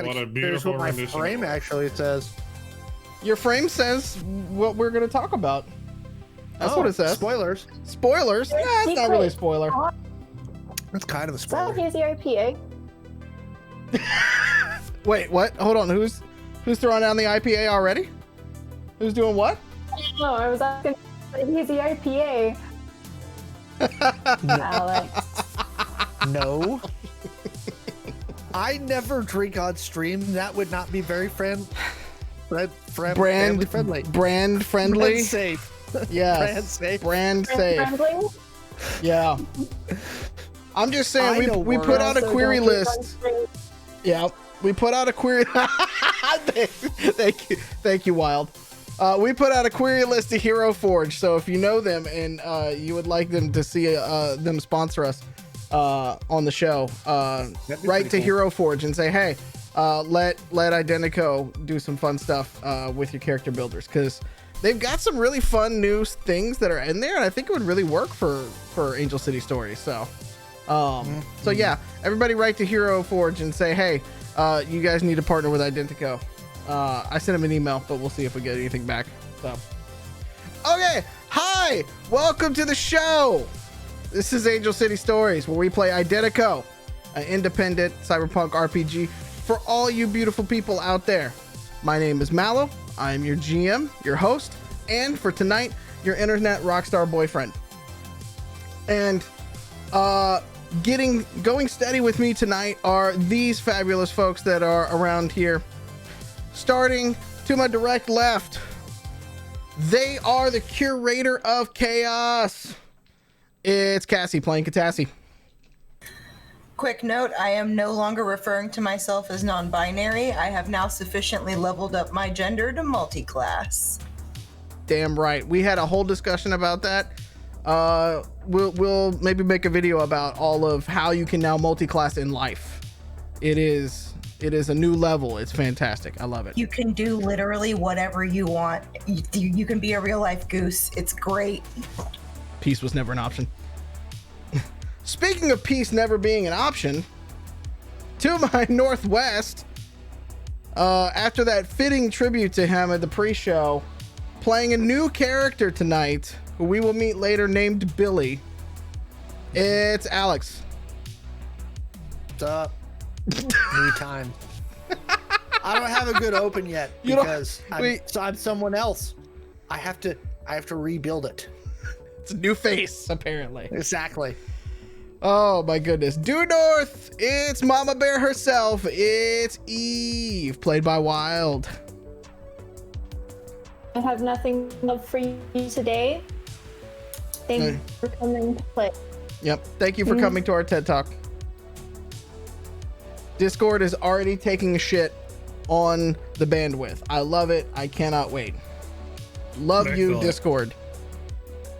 What a Here's beautiful what my rendition. frame actually says. Your frame says what we're going to talk about. That's what it says. Spoilers. Spoilers? Nah, it's not really a spoiler. That's kind of a Is that spoiler. a hazy IPA? Wait, what? Hold on. Who's throwing down the IPA already? Who's doing what? No, I was asking a hazy IPA. Alex. No. I never drink on stream. That would not be very family friendly. Brand friendly. Brand safe. Yes. Brand safe. Brand safe. Friendly? Yeah. I'm just saying we put out a Also query don't drink on list. stream. Yeah, we put out a query. Thank you, Wild. We put out a query list to Hero Forge. So if you know them and you would like them to see them sponsor us on the show, write to cool. Hero Forge and say, hey, let Identico do some fun stuff with your character builders, because they've got some really fun new things that are in there, and I think it would really work for Angel City Stories. So. So yeah, everybody write to Hero Forge and say, hey, you guys need to partner with Identico. I sent him an email, but we'll see if we get anything back. So, okay, hi, welcome to the show. This is Angel City Stories, where we play Identico, an independent cyberpunk RPG for all you beautiful people out there. My name is Mallo. I am your GM, your host, and for tonight, your internet rockstar boyfriend. And going steady with me tonight are these fabulous folks that are around here. Starting to my direct left, they are the curator of chaos. It's Cassie playing Catassie. Quick note, I am no longer referring to myself as non-binary. I have now sufficiently leveled up my gender to multi-class. Damn right. We had a whole discussion about that. We'll maybe make a video about all of how you can now multi-class in life. It is a new level. It's fantastic. I love it. You can do literally whatever you want. You can be a real life goose. It's great. Peace was never an option. Speaking of peace never being an option, to my northwest, after that fitting tribute to him at the pre-show, playing a new character tonight, who we will meet later, named Billy. It's Alex. What's up? New time. I don't have a good open yet because I'm someone else. I have to rebuild it. It's a new face, apparently. Exactly. Oh my goodness. Due north, it's Mama Bear herself. It's Eve, played by Wild. I have nothing left for you today. Thank you for coming to play. Yep. Thank you for coming to our TED Talk. Discord is already taking a shit on the bandwidth. I love it. I cannot wait. Love you, Discord.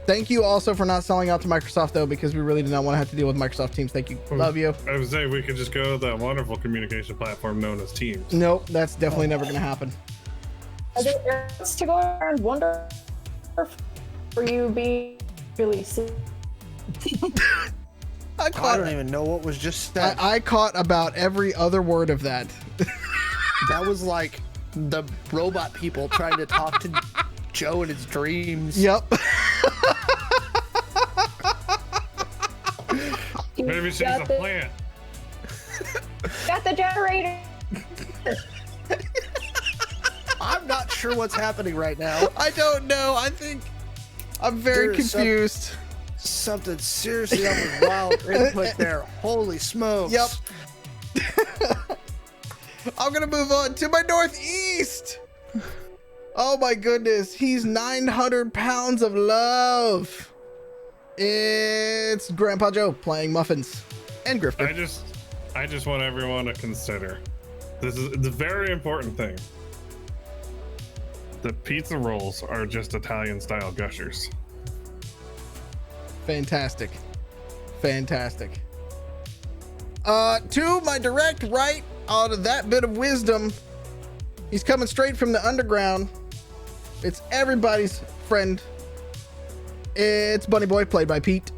Thank you also for not selling out to Microsoft, though, because we really did not want to have to deal with Microsoft Teams. Thank you. Love you. I would say we could just go to that wonderful communication platform known as Teams. Nope, that's definitely never going to happen. Are there areas to go around wonder for you being really sick? I don't even know what was just said. I caught about every other word of that. That was like the robot people trying to talk to Joe in his dreams. Yep. Maybe she's a plant. Got the generator. I'm not sure what's happening right now. I don't know. I think I'm very confused. Something seriously up with Wild input there. Holy smokes. Yep. I'm gonna move on to my northeast. Oh my goodness, he's 900 pounds of love. It's Grandpa Joe playing Muffins and Grifter. I just want everyone to consider this is the very important thing. The pizza rolls are just Italian style gushers. Fantastic. Fantastic. To my direct right, out of that bit of wisdom, he's coming straight from the underground. It's everybody's friend. It's Bunny Boy, played by Pete.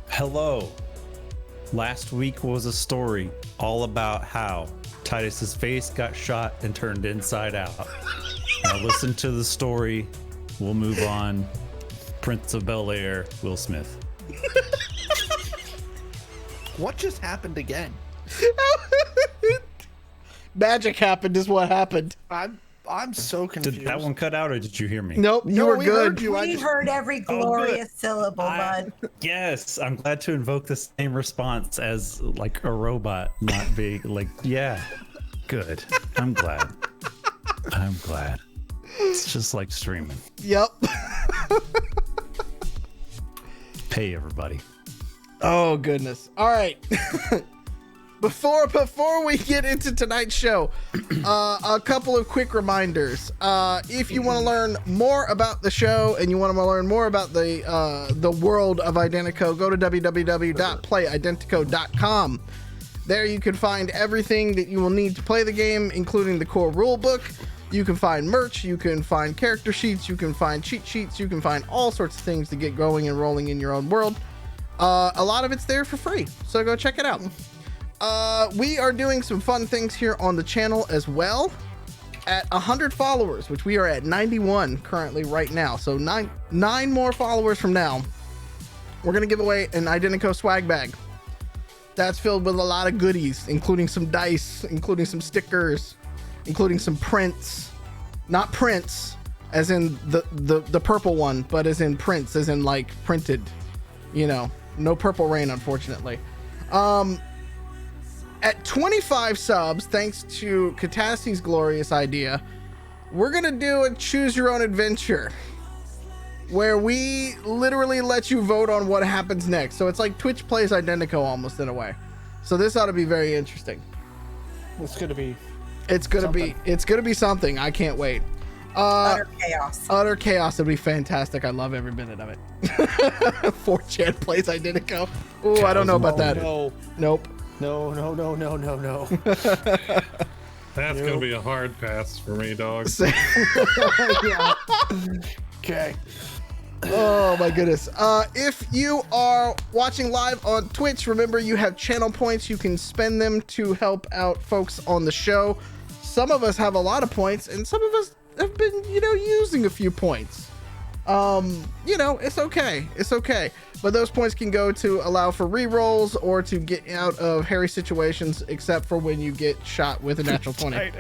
Hello. Last week was a story all about how Titus's face got shot and turned inside out. Now listen to the story. We'll move on. Prince of Bel-Air, Will Smith. What just happened again? Magic happened is what happened. I'm so confused. Did that one cut out, or did you hear me? Nope, you were we good. heard you. We heard every glorious syllable, bud. Yes, I'm glad to invoke the same response as like a robot, not being like, yeah, good. I'm glad. I'm glad. It's just like streaming. Yep. Hey, everybody. Oh goodness. All right. Before we get into tonight's show, a couple of quick reminders. If you want to learn more about the show and you want to learn more about the world of Identico, go to www.playidentico.com. There you can find everything that you will need to play the game, including the core rule book. You can find merch, you can find character sheets, you can find cheat sheets, you can find all sorts of things to get going and rolling in your own world. A lot of it's there for free, so go check it out. We are doing some fun things here on the channel as well. At 100 followers, which we are at 91 currently right now, so nine more followers from now, we're gonna give away an Identico swag bag. That's filled with a lot of goodies, including some dice, including some stickers, including some prints. Not prints as in the purple one, but as in prints, as in like printed. You know, no Purple Rain, unfortunately. At 25 subs, thanks to Catassie's glorious idea, we're gonna do a choose your own adventure where we literally let you vote on what happens next. So it's like Twitch plays Identico almost in a way. So this ought to be very interesting. It's gonna be something. I can't wait. Utter chaos. Utter chaos. It'll be fantastic. I love every minute of it. 4chan plays Identico. Oh, I don't know about that. No. Nope. No. That's gonna be a hard pass for me, dog. Yeah. Okay. Oh my goodness. If you are watching live on Twitch, remember you have channel points. You can spend them to help out folks on the show. Some of us have a lot of points, and some of us have been, using a few points. It's okay. It's okay. But those points can go to allow for re-rolls or to get out of hairy situations, except for when you get shot with a natural 20.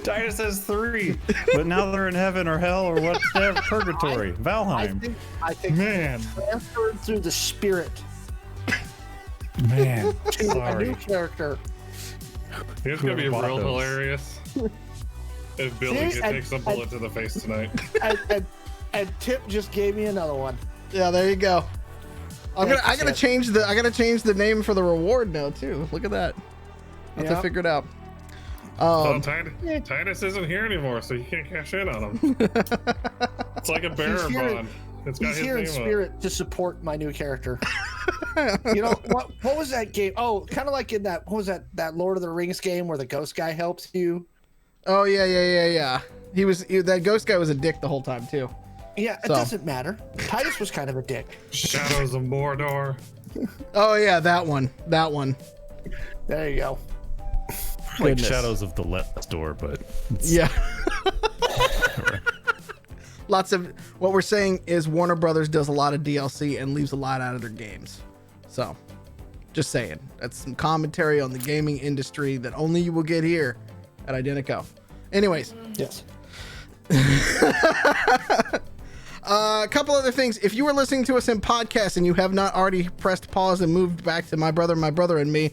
Titus has 3, but now they're in heaven or hell or whatever, purgatory. Valheim. I think Man. transferred through the spirit Man, to a sorry. new character. It's gonna be Whoever bought real those. hilarious if Billy Seriously, takes a bullet to the face tonight. And Tip just gave me another one. Yeah, there you go. I gotta Tip. change the name for the reward now too. Look at that. I have to Yep. figure it out. So Titus isn't here anymore, so you can't cash in on him. It's like a bearer He's here- bond. It's got He's his here in name on it. spirit to support my new character. What was that game? Oh, kind of like in that, what was that Lord of the Rings game where the ghost guy helps you? Oh yeah. That ghost guy was a dick the whole time too. Yeah, it So. doesn't matter. Titus was kind of a dick. Shadows of Mordor. Oh yeah, that one. There you go. Like Goodness. Shadows of the Left Door, but it's Yeah. Lots of what we're saying is Warner Brothers does a lot of DLC and leaves a lot out of their games. So, just saying. That's some commentary on the gaming industry that only you will get here at Identico. Anyways, Yes. a couple other things. If you were listening to us in podcast and you have not already pressed pause and moved back to my brother and me,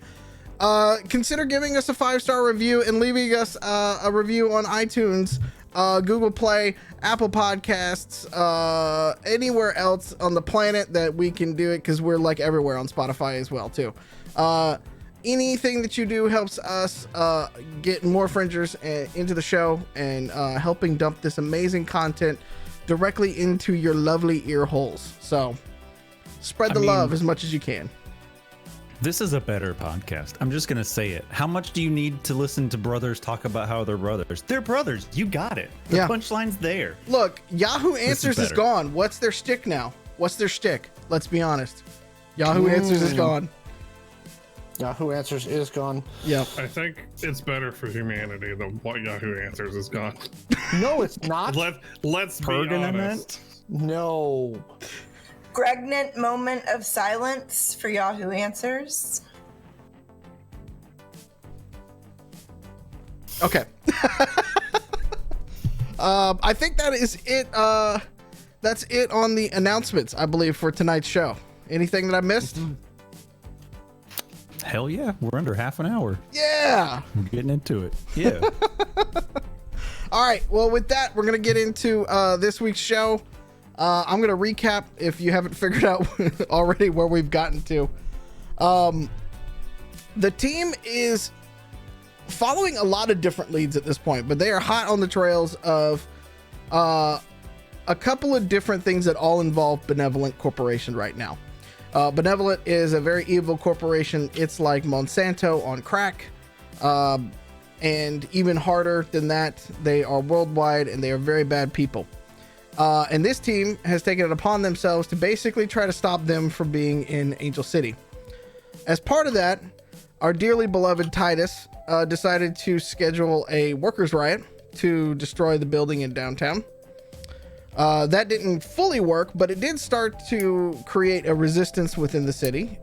consider giving us a 5-star review and leaving us a review on iTunes, Google Play, Apple Podcasts, anywhere else on the planet that we can do it, because we're like everywhere on Spotify as well too. Anything that you do helps us get more fringers into the show and helping dump this amazing content directly into your lovely ear holes. So spread the love as much as you can. This is a better podcast. I'm just going to say it. How much do you need to listen to brothers talk about how they're brothers? They're brothers. You got it. The Yeah. punchline's there. Look, Yahoo Answers is better. gone. What's their shtick now? What's their shtick? Let's be honest. Yahoo Answers is gone. Yahoo Answers is gone. Yeah. I think it's better for humanity than what Yahoo Answers is gone. No, it's not. Let's be honest. No. Pregnant moment of silence for Yahoo Answers. Okay. I think that is it. That's it on the announcements, I believe, for tonight's show. Anything that I missed? Hell yeah, we're under half an hour. Yeah. We're getting into it. Yeah. All right. Well, with that, we're gonna get into this week's show. I'm gonna recap if you haven't figured out already where we've gotten to. The team is following a lot of different leads at this point, but they are hot on the trails of a couple of different things that all involve Benevolent Corporation right now. Benevolent is a very evil corporation. It's like Monsanto on crack. And even harder than that, they are worldwide and they are very bad people. And this team has taken it upon themselves to basically try to stop them from being in Angel City. As part of that, our dearly beloved Titus decided to schedule a workers' riot to destroy the building in downtown. That didn't fully work, but it did start to create a resistance within the city.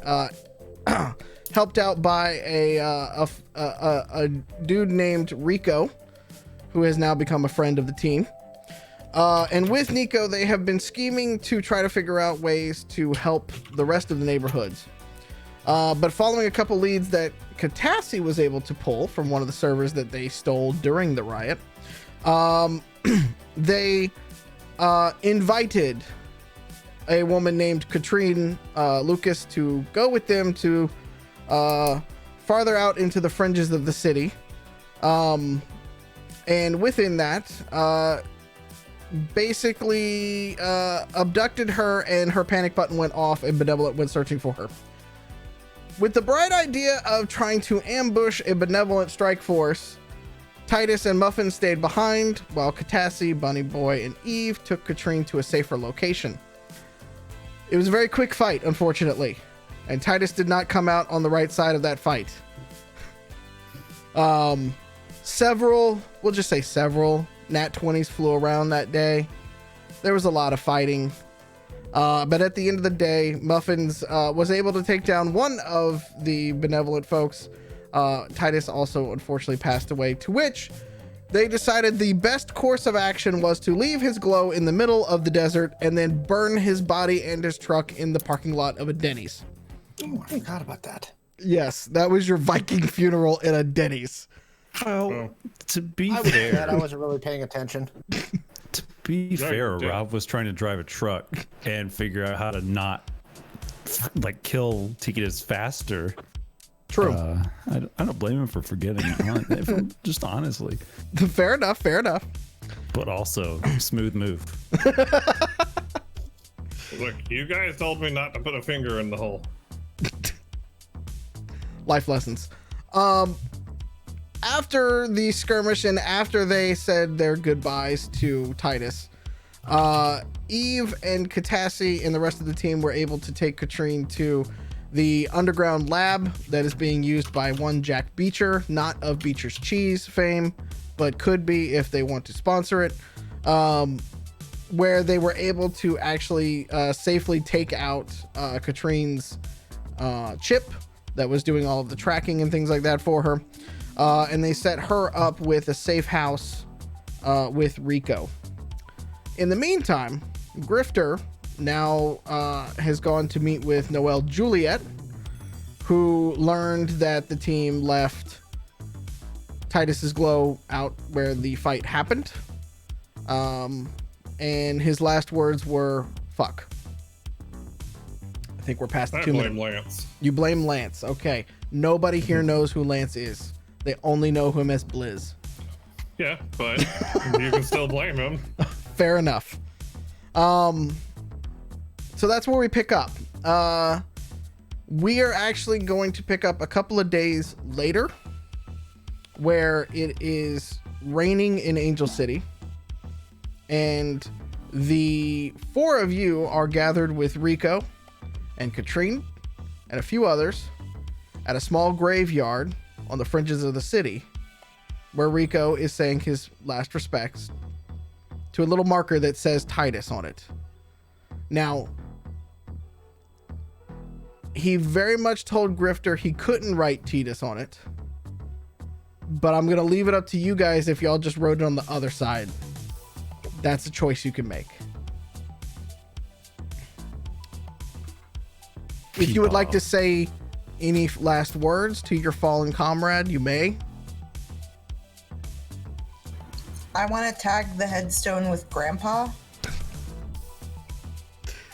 Helped out by a dude named Rico, who has now become a friend of the team. And with Nico, they have been scheming to try to figure out ways to help the rest of the neighborhoods. But following a couple leads that Catassie was able to pull from one of the servers that they stole during the riot, they invited a woman named Katrine Lucas to go with them to farther out into the fringes of the city. And within that, basically abducted her, and her panic button went off and Benevolent went searching for her. With the bright idea of trying to ambush a Benevolent strike force, Titus and Muffin stayed behind while Catassie, Bunny Boy, and Eve took Katrine to a safer location. It was a very quick fight, unfortunately, and Titus did not come out on the right side of that fight. Several Nat 20s flew around that day. There was a lot of fighting. But at the end of the day, Muffins was able to take down one of the Benevolent folks. Titus also unfortunately passed away, to which they decided the best course of action was to leave his glow in the middle of the desert and then burn his body and his truck in the parking lot of a Denny's. Oh, I forgot about that. Yes, that was your Viking funeral in a Denny's. Well, to be I was fair, glad I wasn't really paying attention. to be fair, Rob was trying to drive a truck and figure out how to not kill Titus faster. True. I don't blame him for forgetting it. Just honestly. Fair enough. But also, smooth move. Look, you guys told me not to put a finger in the hole. Life lessons. After the skirmish and after they said their goodbyes to Titus, Eve and Catassie and the rest of the team were able to take Katrine to the underground lab that is being used by one Jack Beecher, not of Beecher's Cheese fame, but could be if they want to sponsor it, where they were able to actually safely take out Katrine's chip that was doing all of the tracking and things like that for her. And they set her up with a safe house with Rico. In the meantime, Grifter now has gone to meet with Noelle Juliet, who learned that the team left Titus's glow out where the fight happened. And his last words were, fuck. I think we're past the 2 minutes. I blame Lance. You blame Lance. Okay. Nobody here knows who Lance is. They only know him as Blizz. Yeah, but you can still blame him. Fair enough. So that's where we pick up. We are actually going to pick up a couple of days later, where it is raining in Angel City, and the four of you are gathered with Rico and Katrine and a few others, at a small graveyard on the fringes of the city, where Rico is saying his last respects to a little marker that says Titus on it. Now, he very much told Grifter he couldn't write Titus on it, but I'm going to leave it up to you guys if y'all just wrote it on the other side. That's a choice you can make. If you would like to say any last words to your fallen comrade, you may. I want to tag the headstone with Grandpa.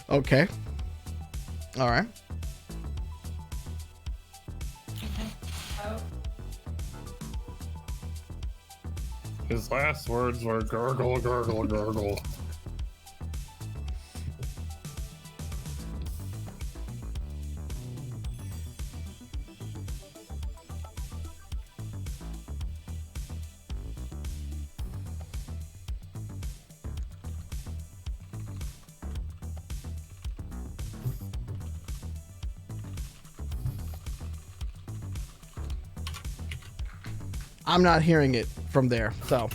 Okay. All right. His last words were gurgle, gurgle, gurgle. I'm not hearing it from there, so.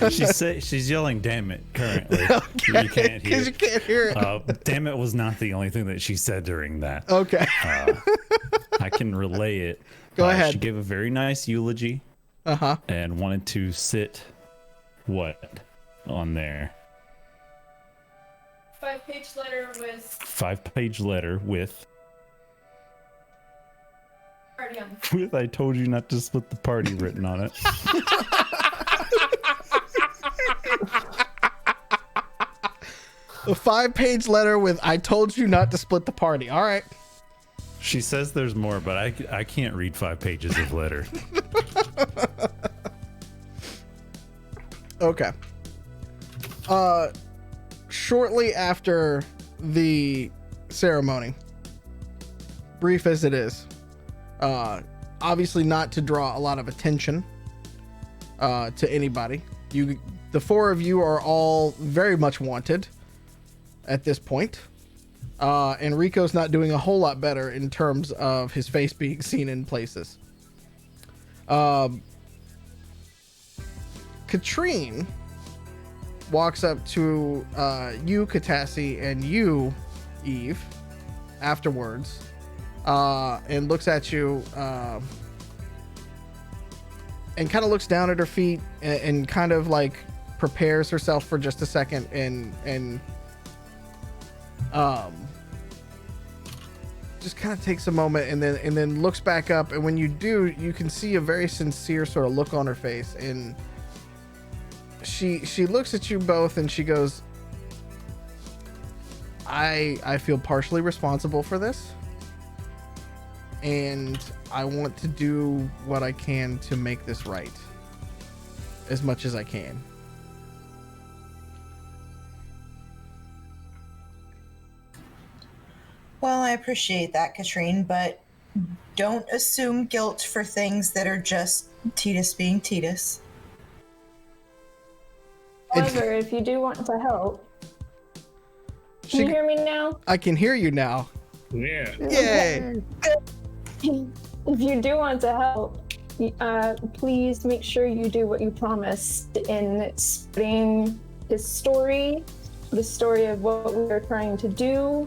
She's yelling "damn it" currently. Okay, You can't hear. because you can't hear it. Damn it was not the only thing that she said during that. Okay. I can relay it. Go ahead. She gave a very nice eulogy. And wanted to sit what on there? 5-page letter with 5-page letter with party on. with I told you not to split the party written on it. A 5-page letter with I told you not to split the party. All right. She says there's more, but I can't read 5 pages of letter. Okay. Shortly after the ceremony, brief as it is, obviously not to draw a lot of attention to anybody. The 4 of you are all very much wanted at this point. And Rico's not doing a whole lot better in terms of his face being seen in places. Katrine walks up to you, Catassie, and you, Eve, afterwards, and looks at you, and kind of looks down at her feet and kind of like prepares herself for just a second and just kind of takes a moment and then looks back up, and when you do, you can see a very sincere sort of look on her face, and she looks at you both and she goes, I feel partially responsible for this, and I want to do what I can to make this right as much as I can. Well, I appreciate that, Katrine, but don't assume guilt for things that are just Titus being Titus. However, if you do want to help, can you hear me now? I can hear you now. Yeah. Yay! If you do want to help, please make sure you do what you promised in spreading his story, the story of what we are trying to do,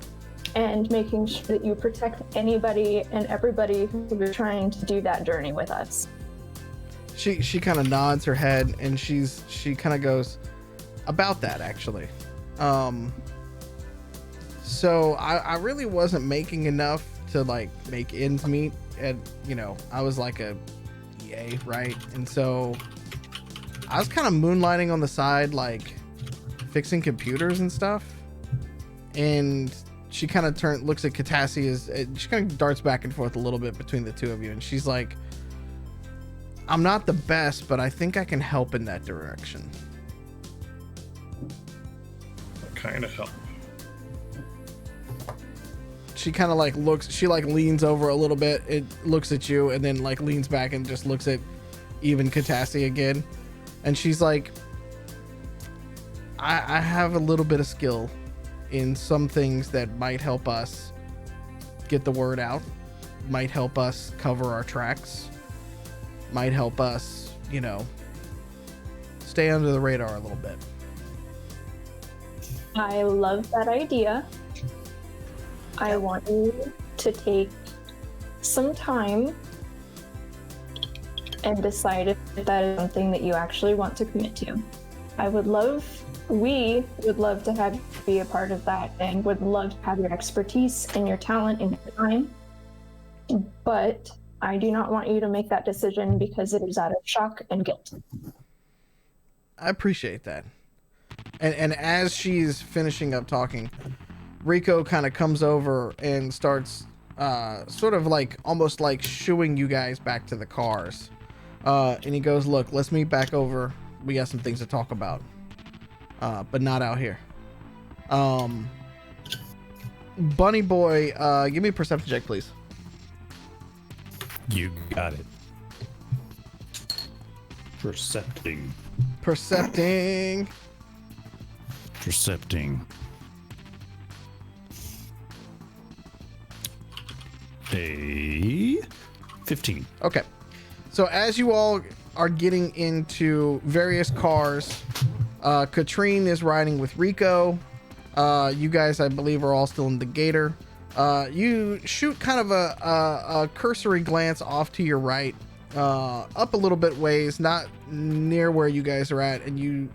and making sure that you protect anybody and everybody who is trying to do that journey with us. She kind of nods her head, and she kind of goes, about that, actually. So I really wasn't making enough to like make ends meet, and I was like a EA, right? And so I was kind of moonlighting on the side, like fixing computers and stuff. And she kind of looks at Catassie, she kind of darts back and forth a little bit between the two of you, and she's like, I'm not the best, but I think I can help in that direction. What kind of help? She kind of like leans over a little bit, it looks at you, and then like leans back and just looks at even Catassie again, and she's like, I have a little bit of skill in some things that might help us get the word out. might help us cover our tracks, might help us, stay under the radar a little bit. I love that idea. I want you to take some time and decide if that is something that you actually want to commit to. We would love to have you be a part of that and would love to have your expertise and your talent and your time. But I do not want you to make that decision because it is out of shock and guilt. I appreciate that. And as she's finishing up talking, Rico kind of comes over and starts sort of like almost like shooing you guys back to the cars. And he goes, look, let's meet back over. We got some things to talk about. But not out here. Bunny Boy, give me a perception check, please. You got it. Percepting. A 15. Okay. So as you all are getting into various cars, Katrine is riding with Rico. You guys, I believe, are all still in the Gator. You shoot kind of a cursory glance off to your right, up a little bit ways, not near where you guys are at, and you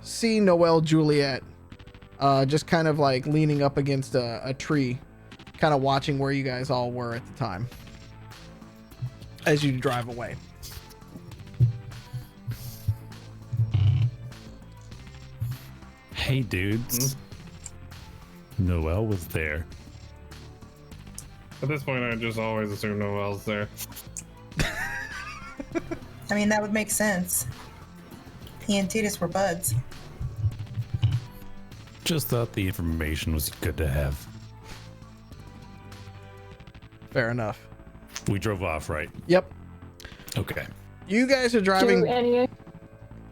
see Noelle Juliet just kind of like leaning up against a tree, kind of watching where you guys all were at the time as you drive away. Hey, dudes. Noelle was there. At this point, I just always assume Noelle's there. I mean, that would make sense. He and Titus were buds. Just thought the information was good to have. Fair enough. We drove off, right? Yep. Okay. You guys are driving. Do any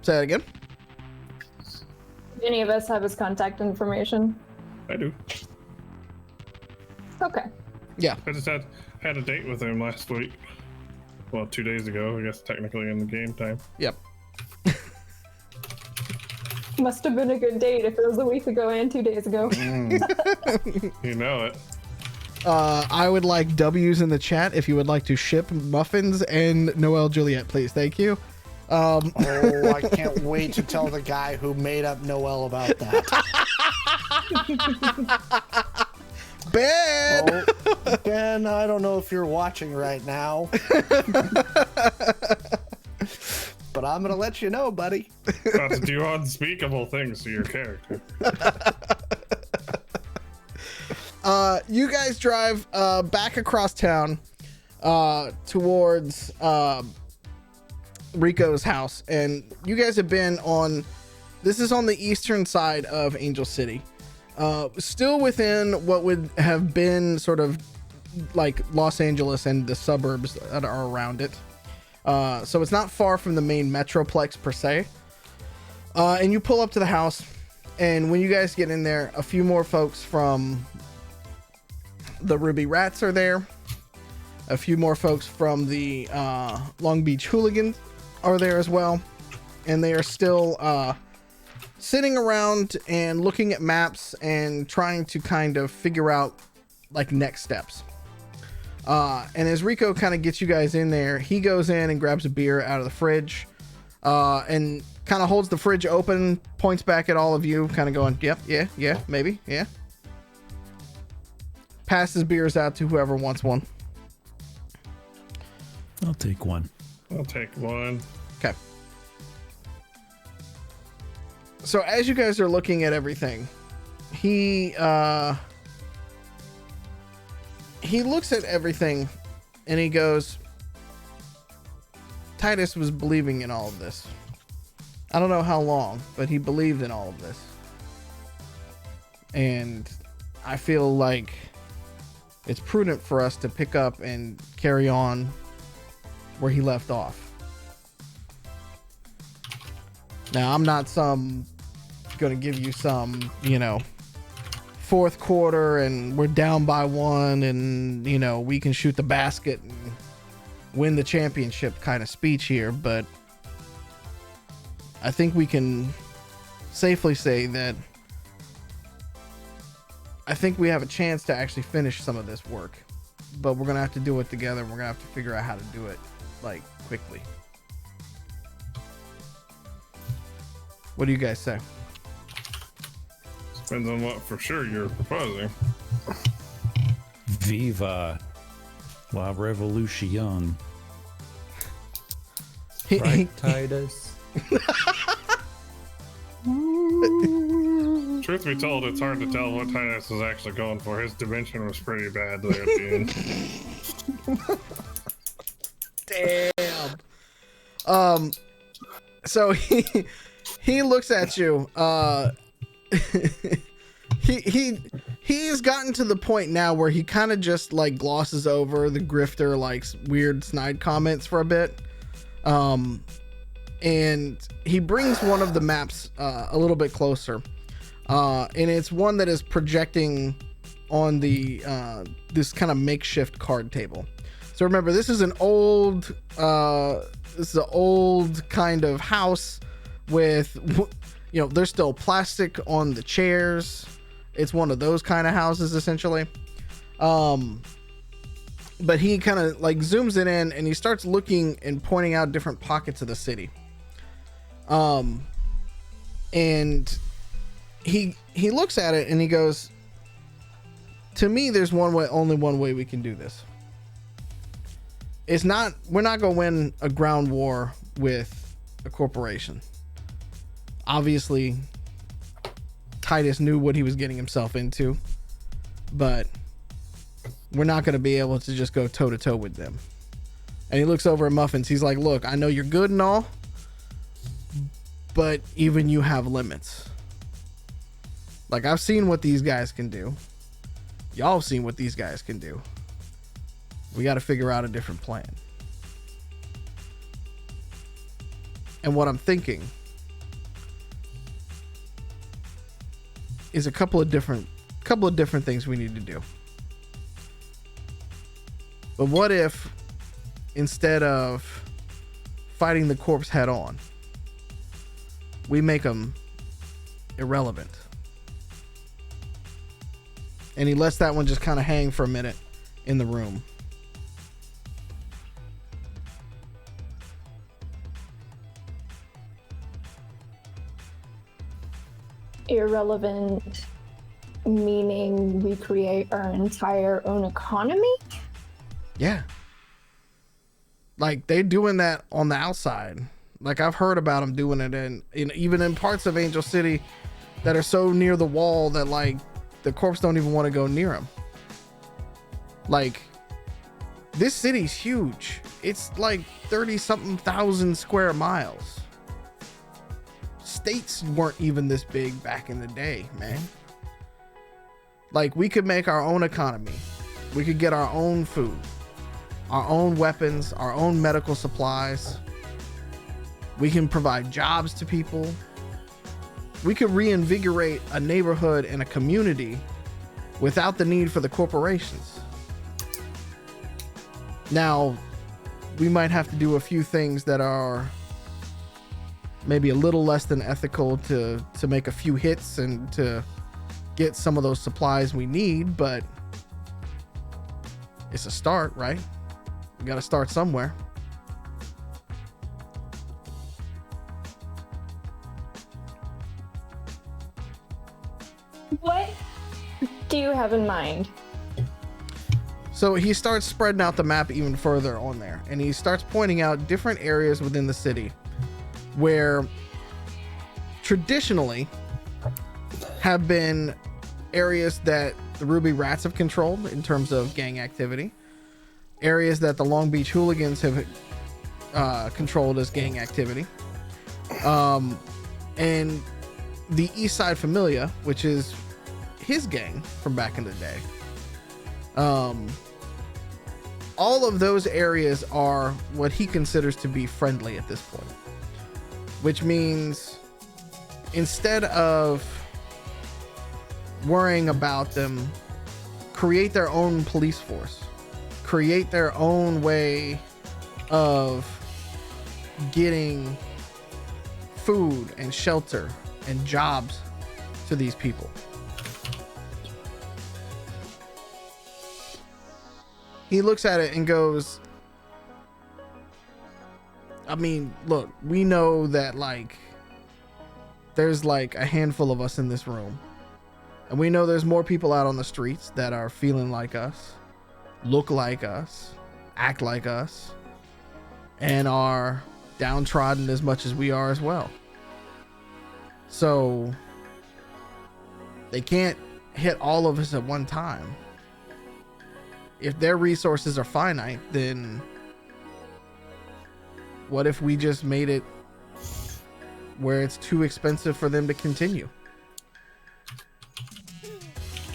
Say that again. of us have his contact information? I do. Okay. Yeah. I just had a date with him last week. Well, 2 days ago, I guess technically in the game time. Yep. Must have been a good date if it was a week ago and 2 days ago. You know it. I would like W's in the chat if you would like to ship muffins and Noelle Juliet, please. Thank you. Oh, I can't wait to tell the guy who made up Noelle about that. Ben! Oh, Ben, I don't know if you're watching right now. But I'm going to let you know, buddy. About to do unspeakable things to your character. You guys drive back across town towards Rico's house, and you guys have been on, this is on the eastern side of Angel City, still within what would have been sort of like Los Angeles and the suburbs that are around it. So it's not far from the main metroplex per se. And you pull up to the house, and when you guys get in there, a few more folks from the Ruby Rats are there. A few more folks from the Long Beach Hooligans are there as well. And they are still sitting around and looking at maps and trying to kind of figure out like next steps. And as Rico kind of gets you guys in there, he goes in and grabs a beer out of the fridge and kind of holds the fridge open, points back at all of you, kind of going, yep, yeah, maybe, yeah. Passes beers out to whoever wants one. I'll take one. I'll take one. Okay. So as you guys are looking at everything, he looks at everything and he goes, Titus was believing in all of this. I don't know how long, but he believed in all of this. And I feel like it's prudent for us to pick up and carry on where he left off. Now, I'm not gonna give you some, fourth quarter and we're down by 1 and, you know, we can shoot the basket and win the championship kind of speech here, but I think we can safely say that I think we have a chance to actually finish some of this work, but we're going to have to do it together. We're going to have to figure out how to do it, like, quickly. What do you guys say? Depends on what for sure you're proposing. Viva la revolution. Right, Titus? Truth be told, it's hard to tell what Titus was actually going for. His dimension was pretty bad there at the end. Damn. So he looks at you. He's gotten to the point now where he kind of just like glosses over the grifter like weird snide comments for a bit. And he brings one of the maps a little bit closer. And it's one that is projecting on the this kind of makeshift card table. So remember, this is an old kind of house with, you know, there's still plastic on the chairs. It's one of those kind of houses essentially. But he kind of like zooms it in and he starts looking and pointing out different pockets of the city. And he looks at it and he goes, to me, there's only one way we can do this. We're not going to win a ground war with a corporation. Obviously, Titus knew what he was getting himself into, but we're not going to be able to just go toe to toe with them. And he looks over at Muffins. He's like, look, I know you're good and all, but even you have limits. Like, I've seen what these guys can do. Y'all have seen what these guys can do. We got to figure out a different plan. And what I'm thinking is a couple of different things we need to do. But what if instead of fighting the corpse head on, we make them irrelevant? And he lets that one just kind of hang for a minute in the room. Irrelevant meaning we create our entire own economy? Yeah. Like, they're doing that on the outside. Like, I've heard about them doing it in even in parts of Angel City that are so near the wall that, like, the corpse don't even want to go near them. Like, this city's huge. It's like 30-something thousand square miles. States weren't even this big back in the day, man. Like, we could make our own economy. We could get our own food, our own weapons, our own medical supplies. We can provide jobs to people. We could reinvigorate a neighborhood and a community without the need for the corporations. Now, we might have to do a few things that are maybe a little less than ethical to make a few hits and to get some of those supplies we need, but it's a start, right? We got to start somewhere. What do you have in mind? So he starts spreading out the map even further on there, and he starts pointing out different areas within the city where traditionally have been areas that the Ruby Rats have controlled in terms of gang activity, areas that the Long Beach Hooligans have controlled as gang activity, and the East Side Familia, which is his gang from back in the day. All of those areas are what he considers to be friendly at this point, which means instead of worrying about them create their own police force, create their own way of getting food and shelter and jobs to these people. He looks at it and goes, I mean, look, we know that like there's like a handful of us in this room, and we know there's more people out on the streets that are feeling like us, look like us, act like us, and are downtrodden as much as we are as well. So they can't hit all of us at one time. If their resources are finite, then what if we just made it where it's too expensive for them to continue?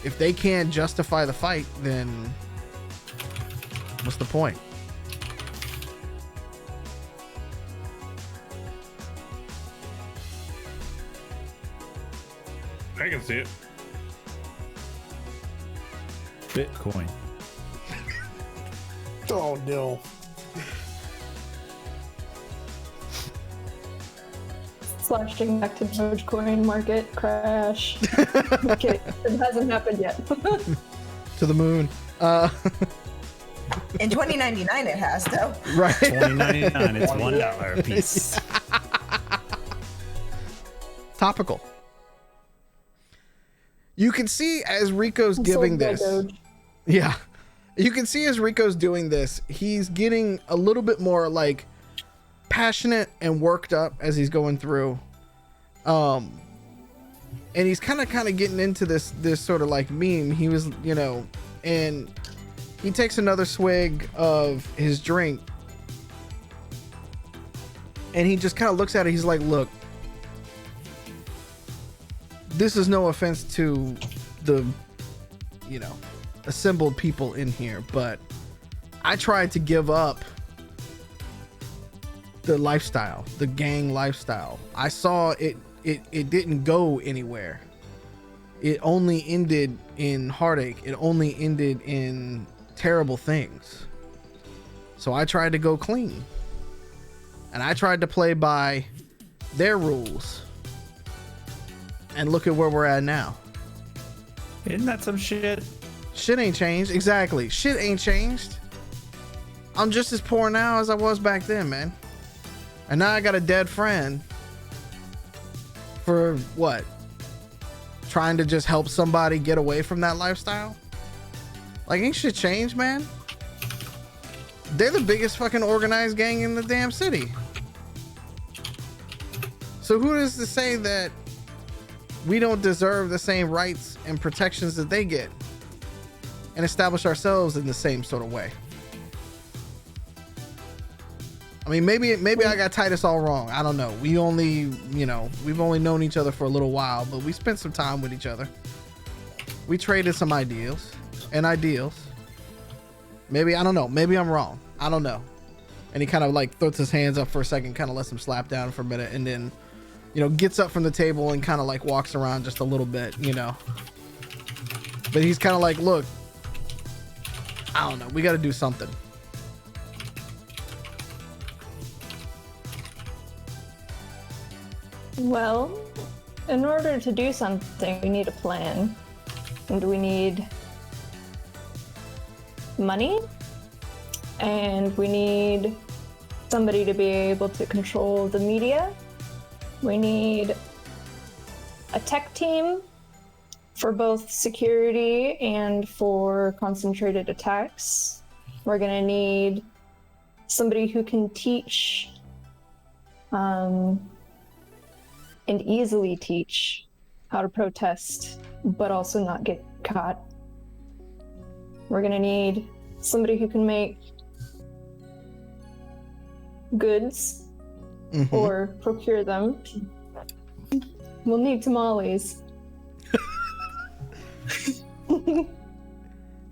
If they can't justify the fight, then what's the point? I can see it. Bitcoin. Oh no. Flashing back to Dogecoin market crash. Okay, it hasn't happened yet. To the moon. In 2099 it has, though. Right. $20.99. It's $1 a piece. Topical. You can see as Rico's giving this. Yeah. You can see as Rico's doing this, he's getting a little bit more like passionate and worked up as he's going through. And he's kind of getting into this sort of like meme. He was, and he takes another swig of his drink and he just kind of looks at it. He's like, look, this is no offense to the, assembled people in here, but I tried to give up the lifestyle, the gang lifestyle. I saw it didn't go anywhere. It only ended in heartache. It only ended in terrible things. So I tried to go clean. And I tried to play by their rules. And look at where we're at now. Isn't that some shit? Shit ain't changed. Exactly. Shit ain't changed. I'm just as poor now as I was back then, man. And now I got a dead friend. For what? Trying to just help somebody get away from that lifestyle? Like, ain't shit changed, man? They're the biggest fucking organized gang in the damn city. So who is to say that we don't deserve the same rights and protections that they get and establish ourselves in the same sort of way? I mean, maybe I got Titus all wrong. I don't know. We only, we've only known each other for a little while, but we spent some time with each other. We traded some ideals and ideals. Maybe, I don't know. Maybe I'm wrong. I don't know. And he kind of like throws his hands up for a second, kind of lets him slap down for a minute, and then, gets up from the table and kind of like walks around just a little bit, But he's kind of like, look, I don't know. We got to do something. Well, in order to do something, we need a plan. And we need money. And we need somebody to be able to control the media. We need a tech team for both security and for concentrated attacks. We're gonna need somebody who can teach and easily teach how to protest, but also not get caught. We're gonna need somebody who can make goods or procure them. We'll need tamales.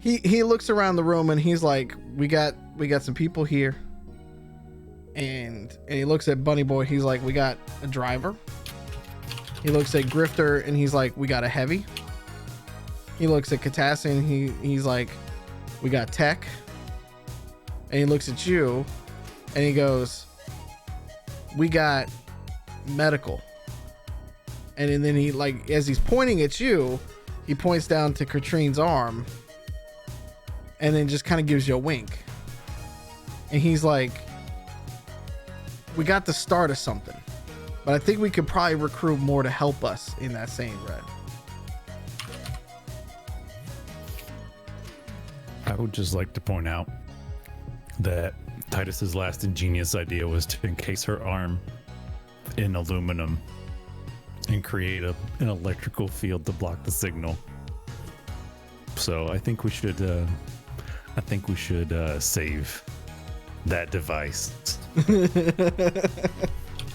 He looks around the room and he's like, we got some people here. And he looks at Bunny Boy. He's like, we got a driver. He looks at Grifter and he's like, we got a heavy. he looks at Catassie and he's like, we got tech. And he looks at you and he goes, we got medical. And then he, like, as he's pointing at you, he points down to Katrine's arm and then just kind of gives you a wink. And he's like, we got the start of something, but I think we could probably recruit more to help us in that same red. I would just like to point out that Titus's last ingenious idea was to encase her arm in aluminum and create an electrical field to block the signal. So I think we should save that device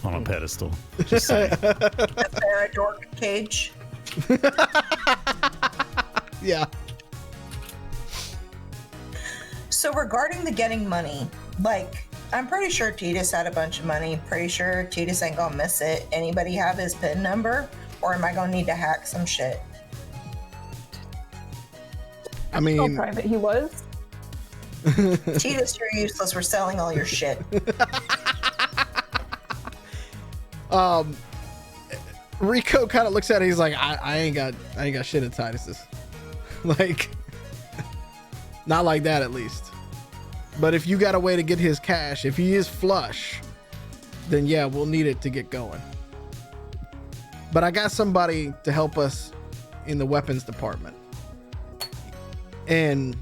on a pedestal. Just saying. A Paradork cage. Yeah. So regarding the getting money, like, I'm pretty sure Titus had a bunch of money. Pretty sure Titus ain't gonna miss it. Anybody have his PIN number? Or am I gonna need to hack some shit? I How mean, private he was. Titus, you're useless. We're selling all your shit. Rico kind of looks at it. He's like, I ain't got shit at Titus's. Like, not like that at least. But if you got a way to get his cash, if he is flush, then yeah, we'll need it to get going. But I got somebody to help us in the weapons department. And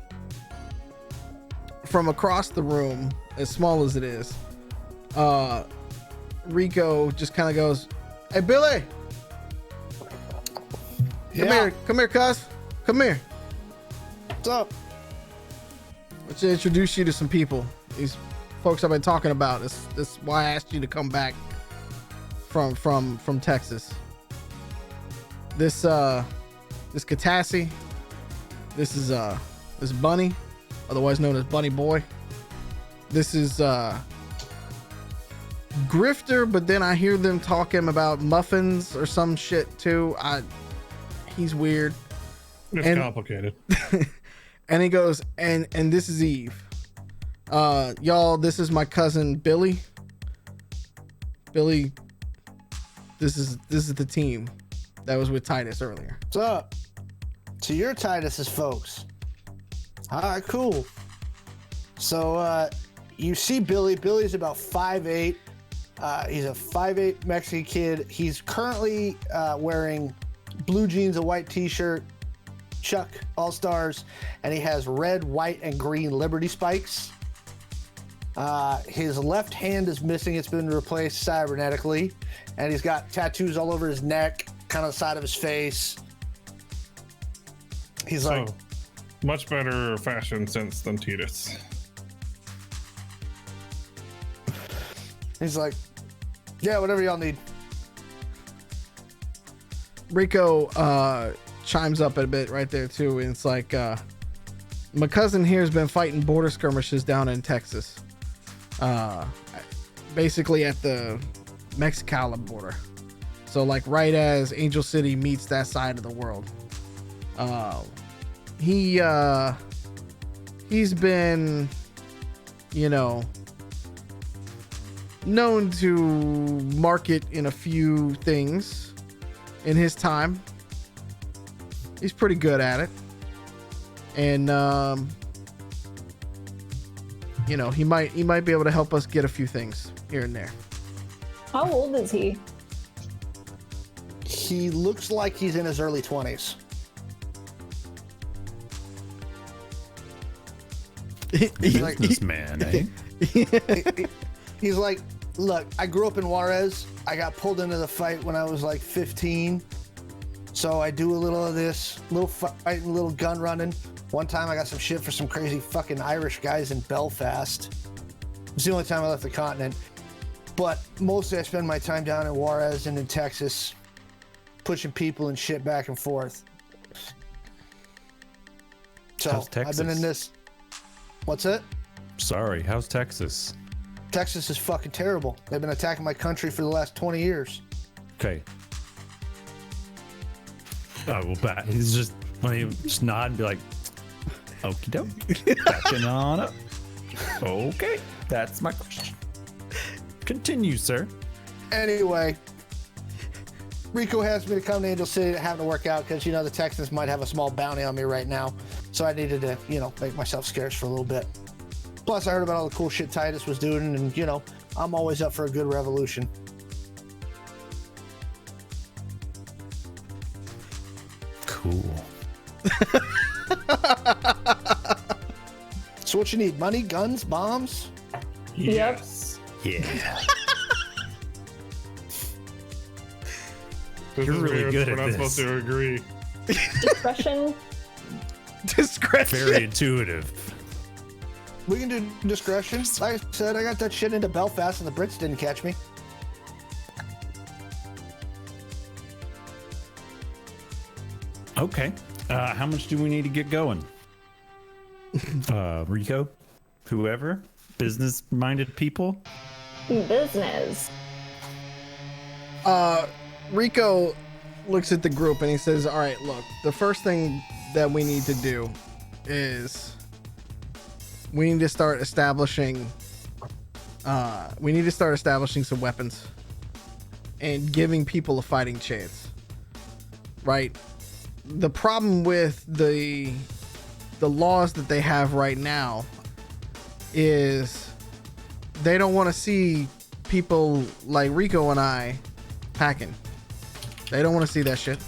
from across the room, as small as it is, Rico just kind of goes, "Hey, Billy, come here, cuz, come here. What's up? Let's introduce you to some people. These folks I've been talking about. This is why I asked you to come back from Texas. This Catassie. This is Bunny, otherwise known as Bunny Boy. This is Grifter, but then I hear them talking about muffins or some shit too. He's weird. It's complicated. And he goes, and this is Eve. Y'all, this is my cousin Billy. Billy, this is the team that was with Titus earlier. What's up? So you're Titus's folks. All right, cool. So you see Billy. Billy's about 5'8". He's a 5'8" Mexican kid. He's currently wearing blue jeans, a white t-shirt, Chuck All-Stars, and he has red, white, and green Liberty spikes. His left hand is missing. It's been replaced cybernetically, and he's got tattoos all over his neck, kind of the side of his face. He's like, much better fashion sense than Titus. he's like, yeah, whatever y'all need. Rico chimes up a bit right there too, and it's like, my cousin here has been fighting border skirmishes down in Texas, basically at the Mexicali border, so like right as Angel City meets that side of the world. He's been, known to market in a few things in his time. He's pretty good at it, and he might be able to help us get a few things here and there. How old is he? He looks like he's in his early 20s. Businessman, eh? He's like, look, I grew up in Juarez. I got pulled into the fight when I was like 15. So I do a little of this, little fighting, little gun running. One time I got some shit for some crazy fucking Irish guys in Belfast. It's the only time I left the continent. But mostly I spend my time down in Juarez and in Texas, pushing people and shit back and forth. So How's Texas? I've been in this. What's it? Sorry, how's Texas? Texas is fucking terrible. They've been attacking my country for the last 20 years. Okay. I will bet. He's just Let me just nod and be like, okie doke. Catching on up. Okay, that's my question. Continue, sir. Anyway, Rico asked me to come to Angel City to have to work out because, the Texans might have a small bounty on me right now. So I needed to, make myself scarce for a little bit. Plus, I heard about all the cool shit Titus was doing, and, I'm always up for a good revolution. Cool. So what you need? Money, guns, bombs? Yes. Yeah. This You're is really weird, good we're at not this. supposed to agree. Discretion. Discretion. Very intuitive. We can do discretion. Like I said, I got that shit into Belfast and the Brits didn't catch me. Okay. How much do we need to get going? Rico? Whoever? Business-minded people? Business. Rico looks at the group and he says, all right, look, the first thing that we need to do is we need to start establishing some weapons and giving people a fighting chance, right? The problem with the laws that they have right now is they don't want to see people like Rico and I packing. They don't want to see that shit.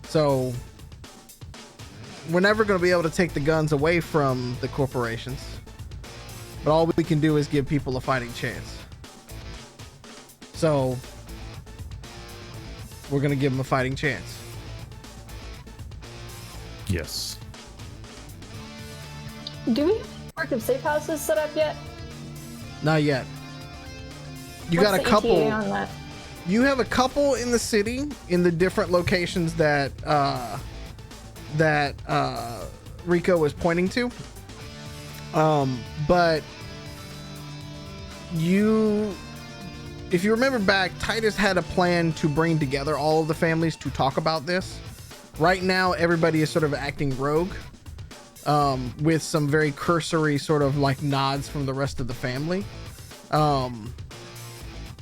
So we're never going to be able to take the guns away from the corporations, but all we can do is give people a fighting chance. So we're going to give them a fighting chance. Yes. Do we have active safe houses set up yet? Not yet. You What's got a the couple. ETA on that? You have a couple in the city in the different locations that Rico was pointing to. But if you remember back, Titus had a plan to bring together all of the families to talk about this. Right now, everybody is sort of acting rogue, with some very cursory sort of like nods from the rest of the family.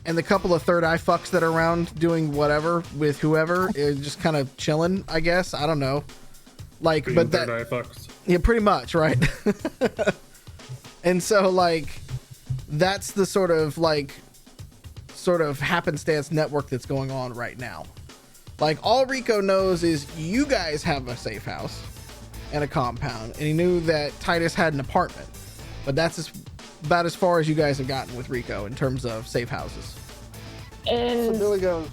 And the couple of third eye fucks that are around doing whatever with whoever is just kind of chilling, I guess. I don't know. Like, Being but third that, eye fucks. yeah, pretty much, right? And so, like, that's the sort of happenstance network that's going on right now. Like, all Rico knows is you guys have a safe house and a compound, and he knew that Titus had an apartment, but that's about as far as you guys have gotten with Rico in terms of safe houses. So And Billy goes,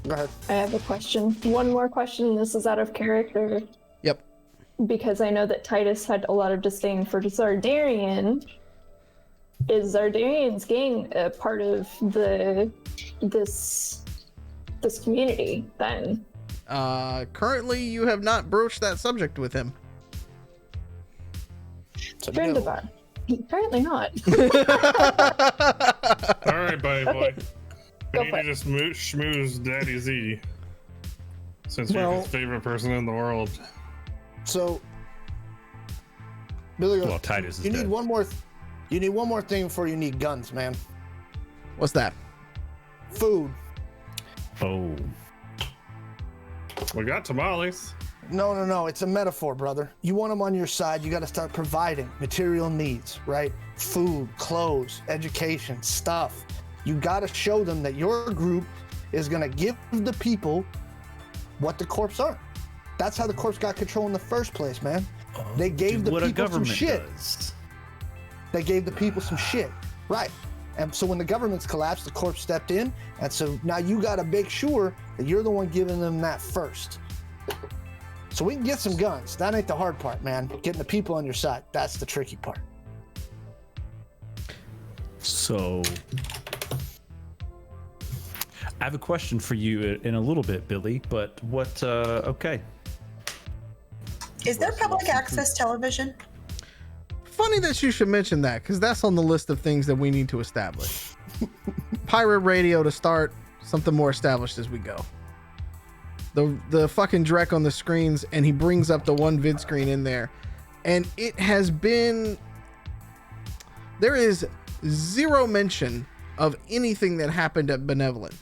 go ahead. I have a question. One more question. This is out of character Yep. because I know that Titus had a lot of disdain for Zardarian. Is Zardarian's gang a part of this community then? Currently, you have not broached that subject with him. So Drindabar. Apparently not. All right, buddy boy. Go We need for to it. just schmooze Daddy Z. Since you're Well- his favorite person in the world. So Billy goes, Well, Titus is you need dead. one more thing before you need guns, man. What's that? Food. Oh. We got tamales. No. It's a metaphor, brother. You want them on your side, you got to start providing material needs, right? Food, clothes, education, stuff. You got to show them that your group is going to give the people what the corps are. That's how the corps got control in the first place, man. They gave the what a people some government shit. does. They gave the people some shit, right? And so when the government's collapsed, the corps stepped in, and so now you got to make sure that you're the one giving them that first. So we can get some guns. That ain't the hard part, man. Getting the people on your side, that's the tricky part. So, I have a question for you in a little bit, Billy, but what, okay. Is there public access television? Funny that you should mention that, because that's on the list of things that we need to establish. Pirate radio to start, something more established as we go. the fucking Drek on the screens, and he brings up the one vid screen in there, and it has been, there is zero mention of anything that happened at Benevolent.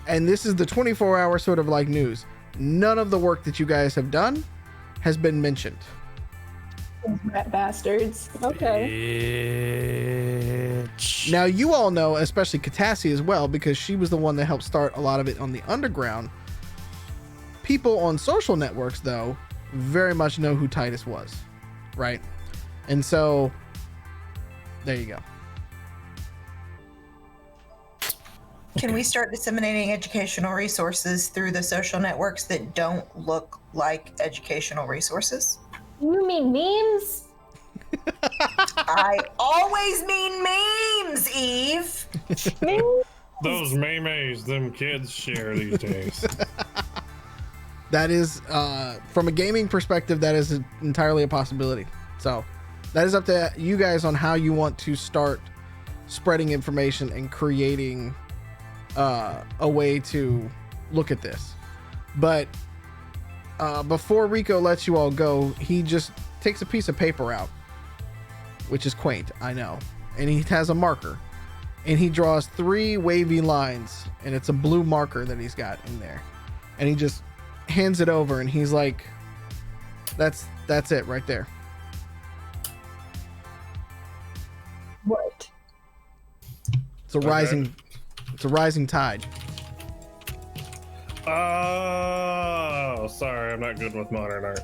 And this is the 24-hour sort of like news. None of the work that you guys have done has been mentioned. Rat bastards. Okay. Bitch. Now, you all know, especially Catassie as well, because she was the one that helped start a lot of it on the underground. People on social networks, though, very much know who Titus was, right? And so, there you go. Can we start disseminating educational resources through the social networks that don't look like educational resources? You mean memes? I always mean memes, Eve. Memes? Those memes them kids share these days. That is, from a gaming perspective, that is entirely a possibility. So that is up to you guys on how you want to start spreading information and creating a way to look at this. But before Rico lets you all go, he just takes a piece of paper out, which is quaint, I know, and he has a marker, and he draws 3 wavy lines, and it's a blue marker that he's got in there, and he just hands it over, and he's like, that's it right there. What? It's a rising tide. Oh, sorry, I'm not good with modern art.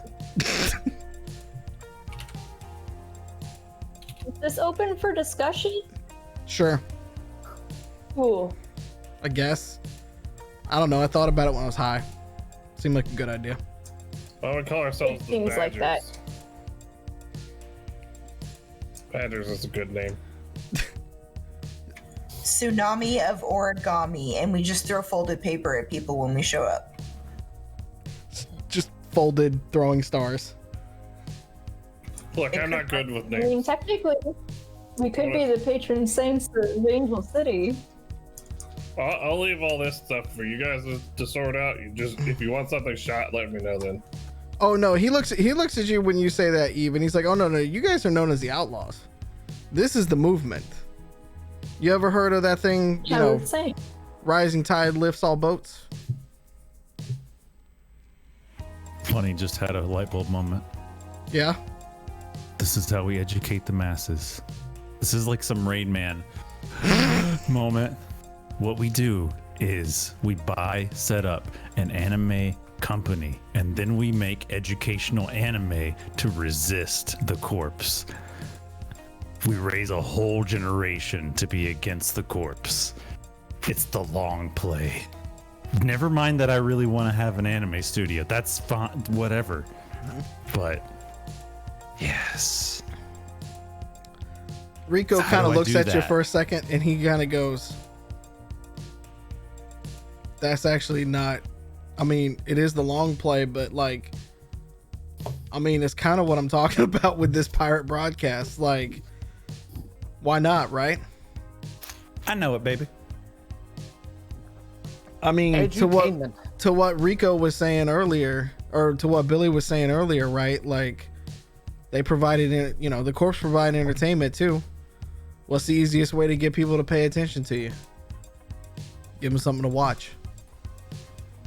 Is this open for discussion? Sure, Cool. I guess. I don't know, I thought about it when I was high. Seemed like a good idea. Well, we call ourselves the Things like that. Badgers is a good name. Tsunami of origami, and we just throw folded paper at people when we show up. Just folded throwing stars. Look, I'm not good with I mean, names. technically, we could be the patron saints of Angel City. I'll leave all this stuff for you guys to sort out. You just, if you want something shot, let me know then. Oh no, he looks at you when you say that, Eve, and he's like, oh no, you guys are known as the Outlaws. This is the movement. You ever heard of that thing, you I know, would say. rising tide lifts all boats? Funny, just had a light bulb moment. Yeah. This is how we educate the masses. This is like some Rain Man moment. What we do is we set up an anime company, and then we make educational anime to resist the corpse. We raise a whole generation to be against the corpse. It's the long play. Never mind that I really want to have an anime studio. That's fine, whatever. But yes. Rico How kind do of I looks do at you that? for a second, and he kind of goes, that's actually not, I mean, it is the long play, but like, I mean, it's kind of what I'm talking about with this pirate broadcast. Like, why not, right? I know it, baby. I mean, Edutainment. to what Rico was saying earlier, or to what Billy was saying earlier, right? Like, they provided, you know, the corpse provided entertainment too. What's the easiest way to get people to pay attention to you? Give them something to watch.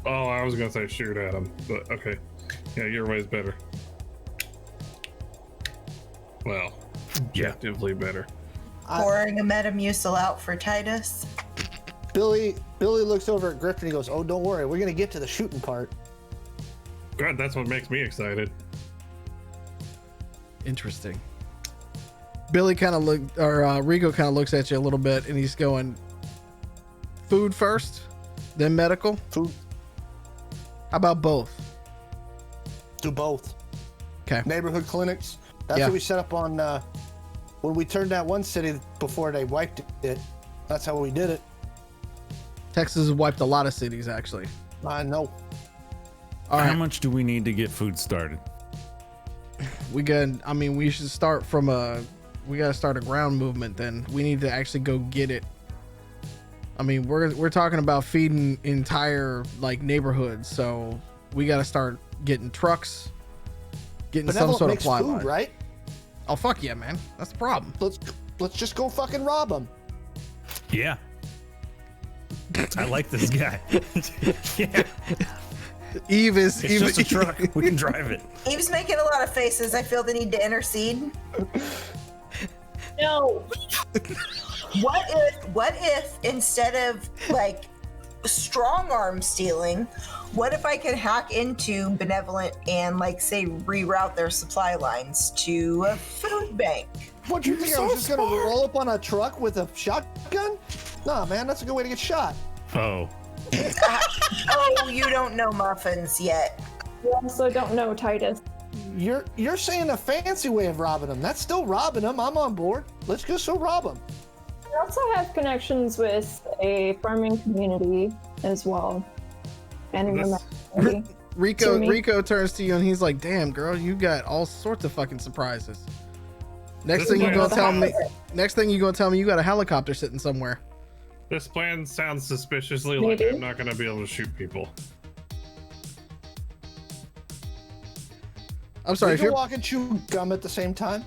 Oh, I was gonna say shoot at him, but okay. Yeah, your way's better. Well, objectively better. Pouring a Metamucil out for Titus. Billy looks over at Griffin and he goes, oh, don't worry, we're gonna get to the shooting part. God, that's what makes me excited. Interesting. Billy kind of Rico kind of looks at you a little bit, and he's going, food first, then medical. Food. How about both? Do both. Okay. Neighborhood clinics. That's Yeah. what we set up on when we turned that one city before they wiped it. That's how we did it. Texas has wiped a lot of cities, actually. I know. All How right. much do we need to get food started? We should start we got to start a ground movement then. We need to actually go get it I mean, we're talking about feeding entire like neighborhoods, so we got to start getting trucks, getting some Benevolent sort of makes plot food, line. right? Oh fuck yeah, man, that's the problem. Let's just go fucking rob them. Yeah. I like this guy. Yeah. Eve is It's just a truck. We can drive it. Eve's making a lot of faces. I feel the need to intercede. No. What if instead of like strong arm stealing, what if I could hack into Benevolent and like say reroute their supply lines to a food bank? What do you think? I was just gonna roll up on a truck with a shotgun? Nah, man, that's a good way to get shot. Oh. Oh, you don't know muffins yet. You also don't know Titus. You're saying a fancy way of robbing them. That's still robbing them. I'm on board. Let's just go rob them. We also have connections with a farming community as well. And Rico turns to you and he's like, "Damn, girl, you got all sorts of fucking surprises." Next This thing you plan- gonna tell me you got a helicopter sitting somewhere. This plan sounds suspiciously like Maybe. I'm not going to be able to shoot people. I'm sorry, We if can you're walk and chew gum at the same time.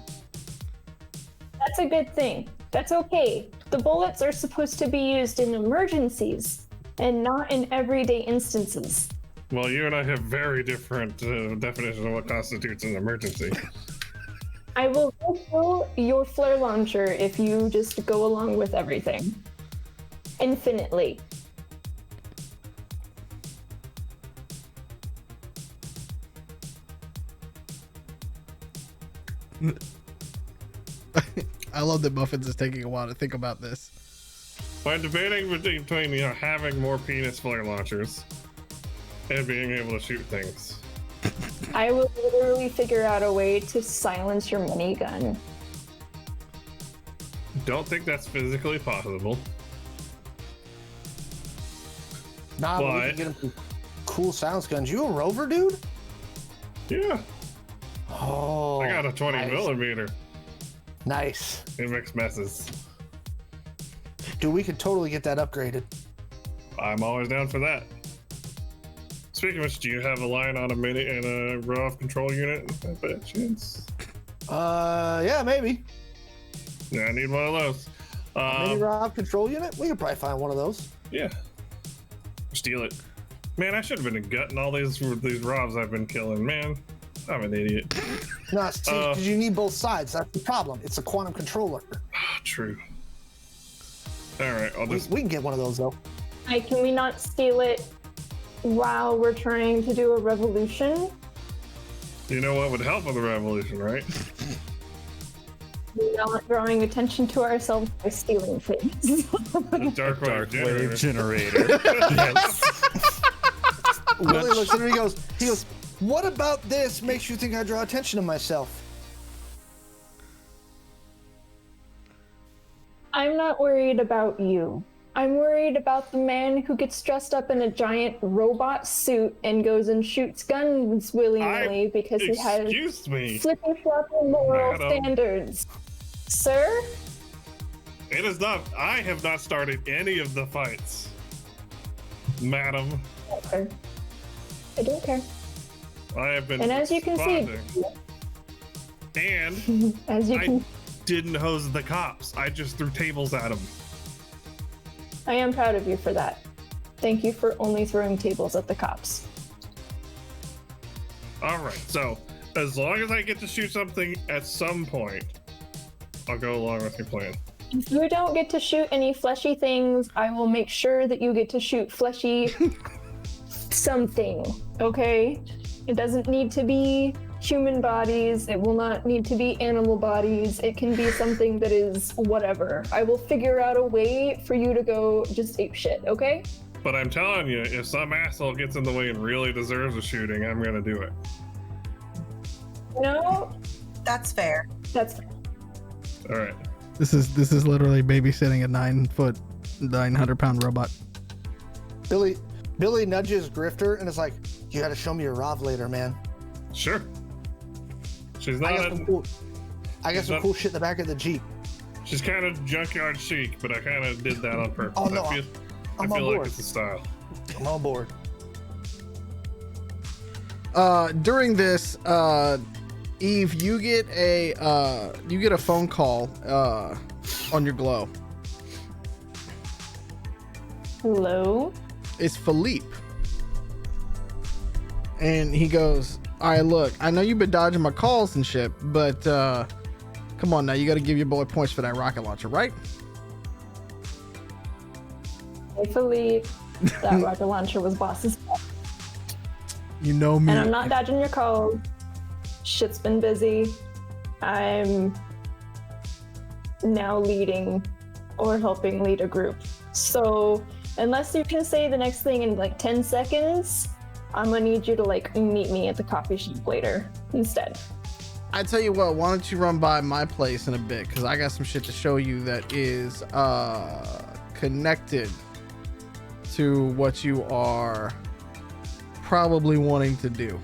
That's a good thing. That's okay. The bullets are supposed to be used in emergencies and not in everyday instances. Well, you and I have very different definitions of what constitutes an emergency. I will refill your flare launcher if you just go along with everything. Infinitely. I love that Muffins is taking a while to think about this. I'm debating between having more penis flare launchers and being able to shoot things. I will literally figure out a way to silence your minigun. Don't think that's physically possible. Nah, but we What? can get them cool silence guns. You a rover, dude? Yeah, Oh, I got a 20 nice. millimeter. Nice. It makes messes. Dude, we could totally get that upgraded. I'm always down for that. Speaking of which, do you have a line on a mini and a ROV control unit by chance? Yeah, maybe. Yeah, I need one of those. Mini Rob control unit? We could probably find one of those. Yeah. Steal it. Man, I should have been gutting all these ROVs I've been killing. Man, I'm an idiot. No, see, because you need both sides. That's the problem. It's a quantum controller. True. All right, I'll We, just. we can get one of those, though. Can we not steal it while we're trying to do a revolution? You know what would help with the revolution, right? Oh, Not drawing attention to ourselves by stealing things. The dark wave generator. Yes. Willie looks at him and he goes, what about this makes you think I draw attention to myself? I'm not worried about you. I'm worried about the man who gets dressed up in a giant robot suit and goes and shoots guns willy-nilly because he has Excuse me. flippy-floppy moral Madam. standards. Sir? It is not. I have not started any of the fights, madam. Okay. I don't care. I have been. And as you can see, responding. And as you I can, didn't hose the cops. I just threw tables at them. I am proud of you for that. Thank you for only throwing tables at the cops. All right. So as long as I get to shoot something at some point, I'll go along with your plan. If you don't get to shoot any fleshy things, I will make sure that you get to shoot fleshy something, okay? It doesn't need to be human bodies. It will not need to be animal bodies. It can be something that is whatever. I will figure out a way for you to go just ape shit, okay? But I'm telling you, if some asshole gets in the way and really deserves a shooting, I'm gonna do it. No, That's fair. that's All right. This is literally babysitting a 900-pound robot. Billy nudges Grifter and is like, you gotta show me your Rov later, man. Sure. She's I not. got some cool shit in the back of the Jeep. She's kind of junkyard chic, but I kind of did that on purpose. Oh, no, I I'm feel on like board. it's a style. I'm on board. During this, Eve, you get a phone call on your glow. Hello? It's Philippe. And he goes, all right, look, I know you've been dodging my calls and shit, but come on now, you got to give your boy points for that rocket launcher, right? Hey, Philippe. That rocket launcher was boss's. You know me. And I'm not dodging your calls. Shit's been busy. I'm now leading or helping lead a group. So unless you can say the next thing in like 10 seconds, I'm gonna need you to like meet me at the coffee shop later instead. I tell you what, why don't you run by my place in a bit, because I got some shit to show you that is connected to what you are probably wanting to do.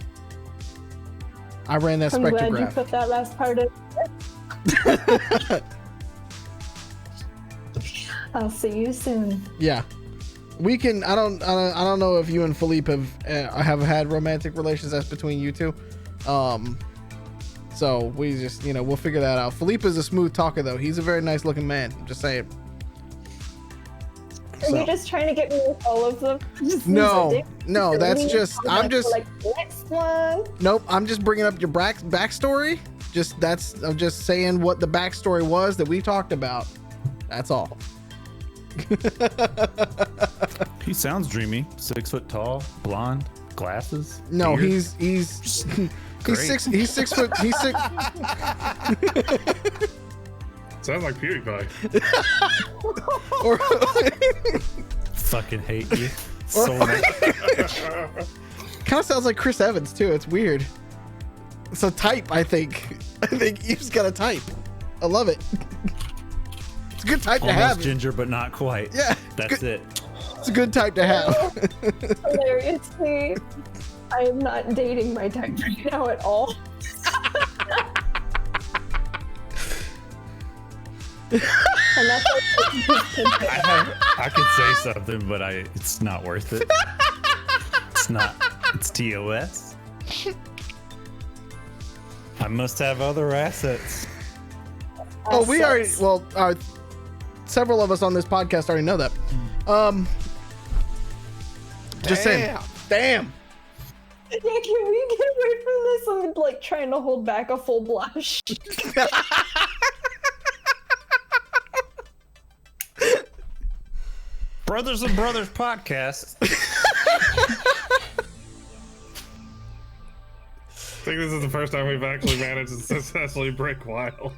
I ran that I'm glad you spectrograph. put that last part in. I'll see you soon. Yeah, we can. I don't know if you and Philippe have had romantic relations. That's between you two. So we just, we'll figure that out. Philippe is a smooth talker, though. He's a very nice looking man. I'm just saying. Are you just trying to get me with all of them? No, that's just. I'm just. Like next one. Nope. I'm just bringing up your backstory. I'm just saying what the backstory was that we talked about. That's all. He sounds dreamy. 6 foot tall, blonde, glasses. No, beard. he's Great. He's 6 foot. He's 6. Sounds like PewDiePie. Or Fucking hate you so much. kind of sounds like Chris Evans too. It's weird. It's a type, I think. I think he's got a type. I love it. It's a good type to Almost have. ginger, but not quite. Yeah, That's it. it's a good type to have. Hilariously, I am not dating my type right now at all. And that's I could say something, but it's not worth it. It's not. It's TOS. I must have other assets. Oh, we already. Well, several of us on this podcast already know that. Just saying. Damn. Yeah, can we get away from this? I'm like trying to hold back a full blush. Brothers and Brothers podcast. I think this is the first time we've actually managed to successfully break wild.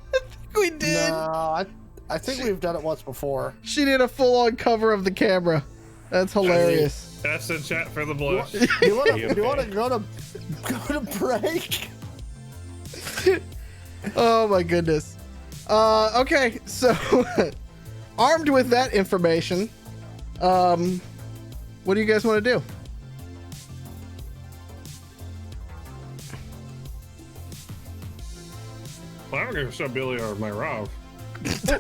We did. No, I think we've done it once before. She did a full-on cover of the camera. That's hilarious. That's the chat for the blush. Do you want to go to break? Oh my goodness. Okay, so armed with that information, what do you guys want to do? Well, I'm gonna show Billy or my Rob. Yeah,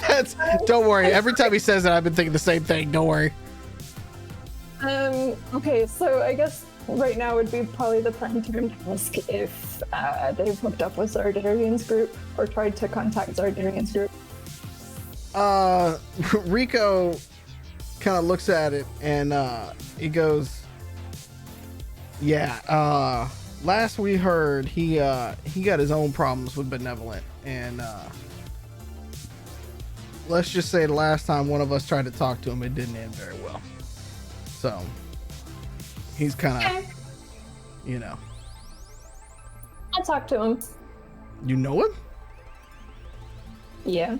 that's. Don't worry. Every time he says it, I've been thinking the same thing. Don't worry. Okay, so I guess right now would be probably the prime time to ask if they've hooked up with Zardarian's group or tried to contact Zardarian's group. Rico kind of looks at it and he goes, "Yeah. Last we heard, he got his own problems with Benevolent, and let's just say the last time one of us tried to talk to him, it didn't end very well. So he's kind of, I'll talk to him. You know him? Yeah.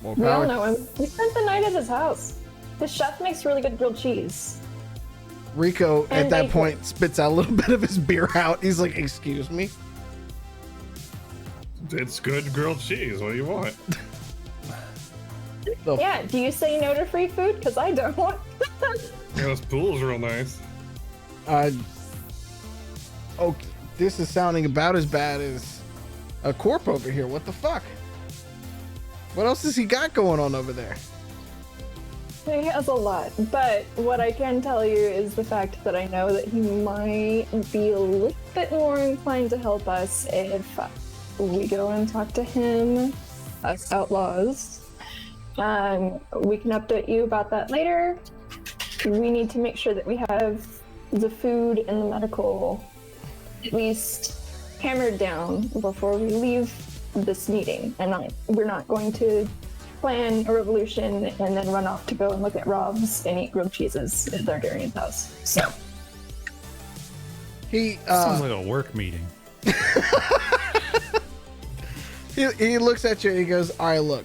More We all power. know him. We spent the night at his house. His chef makes really good grilled cheese. Rico at And that bacon. point spits out a little bit of his beer out. He's like, "Excuse me." It's good grilled cheese. What do you want? The Yeah, do you say no to free food? Because I don't. Yeah, this pool's real nice. Oh, this is sounding about as bad as a corp over here. What the fuck? What else has he got going on over there? He has a lot, but what I can tell you is the fact that I know that he might be a little bit more inclined to help us if we go and talk to him, us outlaws. We can update you about that later. We need to make sure that we have the food and the medical at least hammered down before we leave this meeting. And we're not going to plan a revolution and then run off to go and look at Robs and eat grilled cheeses at their Darian's house. So he sounds like a work meeting. he looks at you and he goes, all right, look,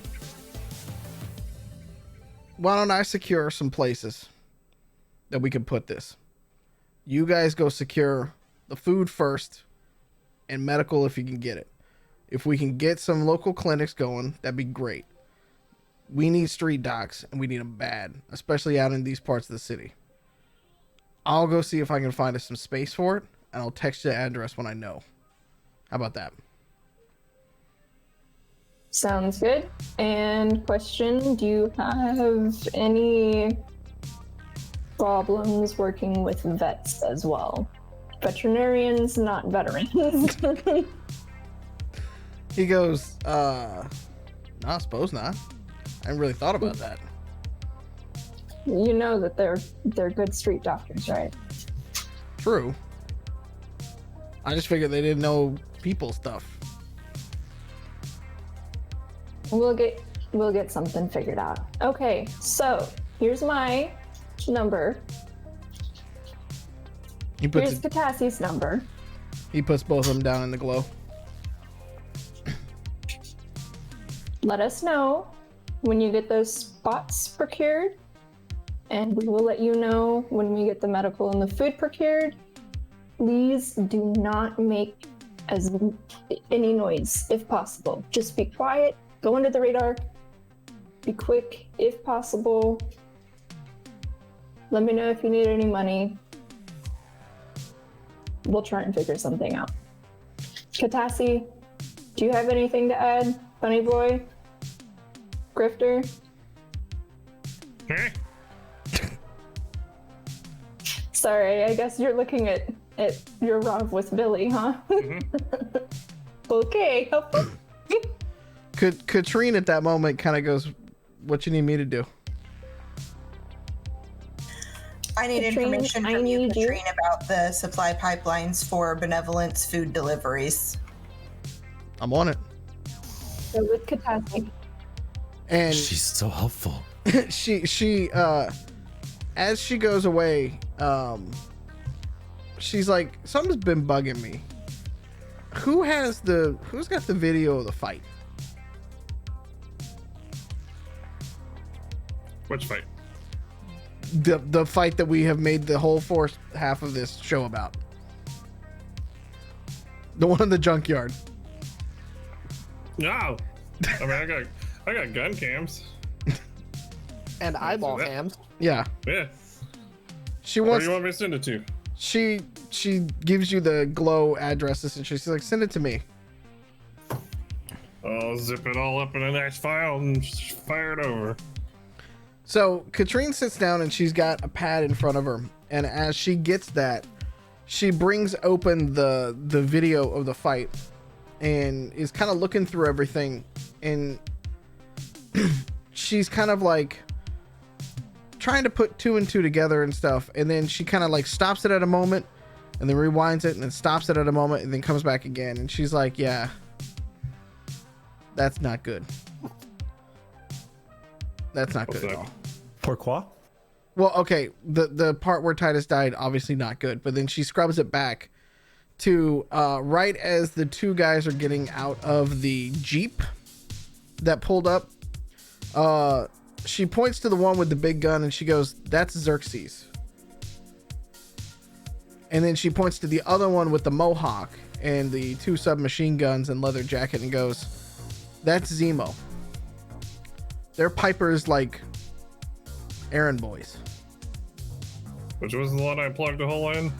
why don't I secure some places that we can put this? You guys go secure the food first and medical if you can get it. If we can get some local clinics going, that'd be great. We need street docs, and we need them bad, especially out in these parts of the city. I'll go see if I can find us some space for it, and I'll text you the address when I know. How about that? sounds good. And question, do you have any problems working with vets as well? Veterinarians, not veterans. He goes, no, I suppose not. I hadn't really thought about that. You know that they're good street doctors, right? True. I just figured they didn't know people stuff. We'll get something figured out. Okay, so here's my number. Here's Catassie's number. He puts both of them down in the glow. Let us know when you get those spots procured, and we will let you know when we get the medical and the food procured. Please do not make any noise if possible. Just be quiet, go under the radar, be quick if possible. Let me know if you need any money. We'll try and figure something out. Catassie, do you have anything to add? Funny boy? Grifter? Huh? Sorry, I guess you're looking at your Rov with Billy, huh? Mm-hmm. Okay. Katrine at that moment kind of goes, what you need me to do? I need Katrine, information I from you, need you. Katrine, about the supply pipelines for benevolence food deliveries. I'm on it. So with Catassie. And She's so helpful. she as she goes away, she's like, something's been bugging me. Who's got the video of the fight? Which fight? The fight that we have made the whole first half of this show about. The one in the junkyard. No. I mean, I got gun cams. And eyeball that. cams. Yeah. Yeah. She Where wants. do you want me to send it to? She gives you the glow addresses and she's like, send it to me. I'll zip it all up in a nice file and just fire it over. So Katrine sits down and she's got a pad in front of her, and as she gets that, she brings open the video of the fight and is kind of looking through everything, and she's kind of like trying to put two and two together and stuff, and then she kind of like stops it at a moment and then rewinds it and then stops it at a moment and then comes back again, and she's like, yeah, that's not good. That's not good at all. Pourquoi? Well, okay, the part where Titus died, obviously not good, but then she scrubs it back to right as the two guys are getting out of the Jeep that pulled up. She points to the one with the big gun and she goes, that's Xerxes. And then she points to the other one with the mohawk and the two submachine guns and leather jacket and goes, that's Zemo. They're Piper's like errand boys. Which was the one I plugged a hole in?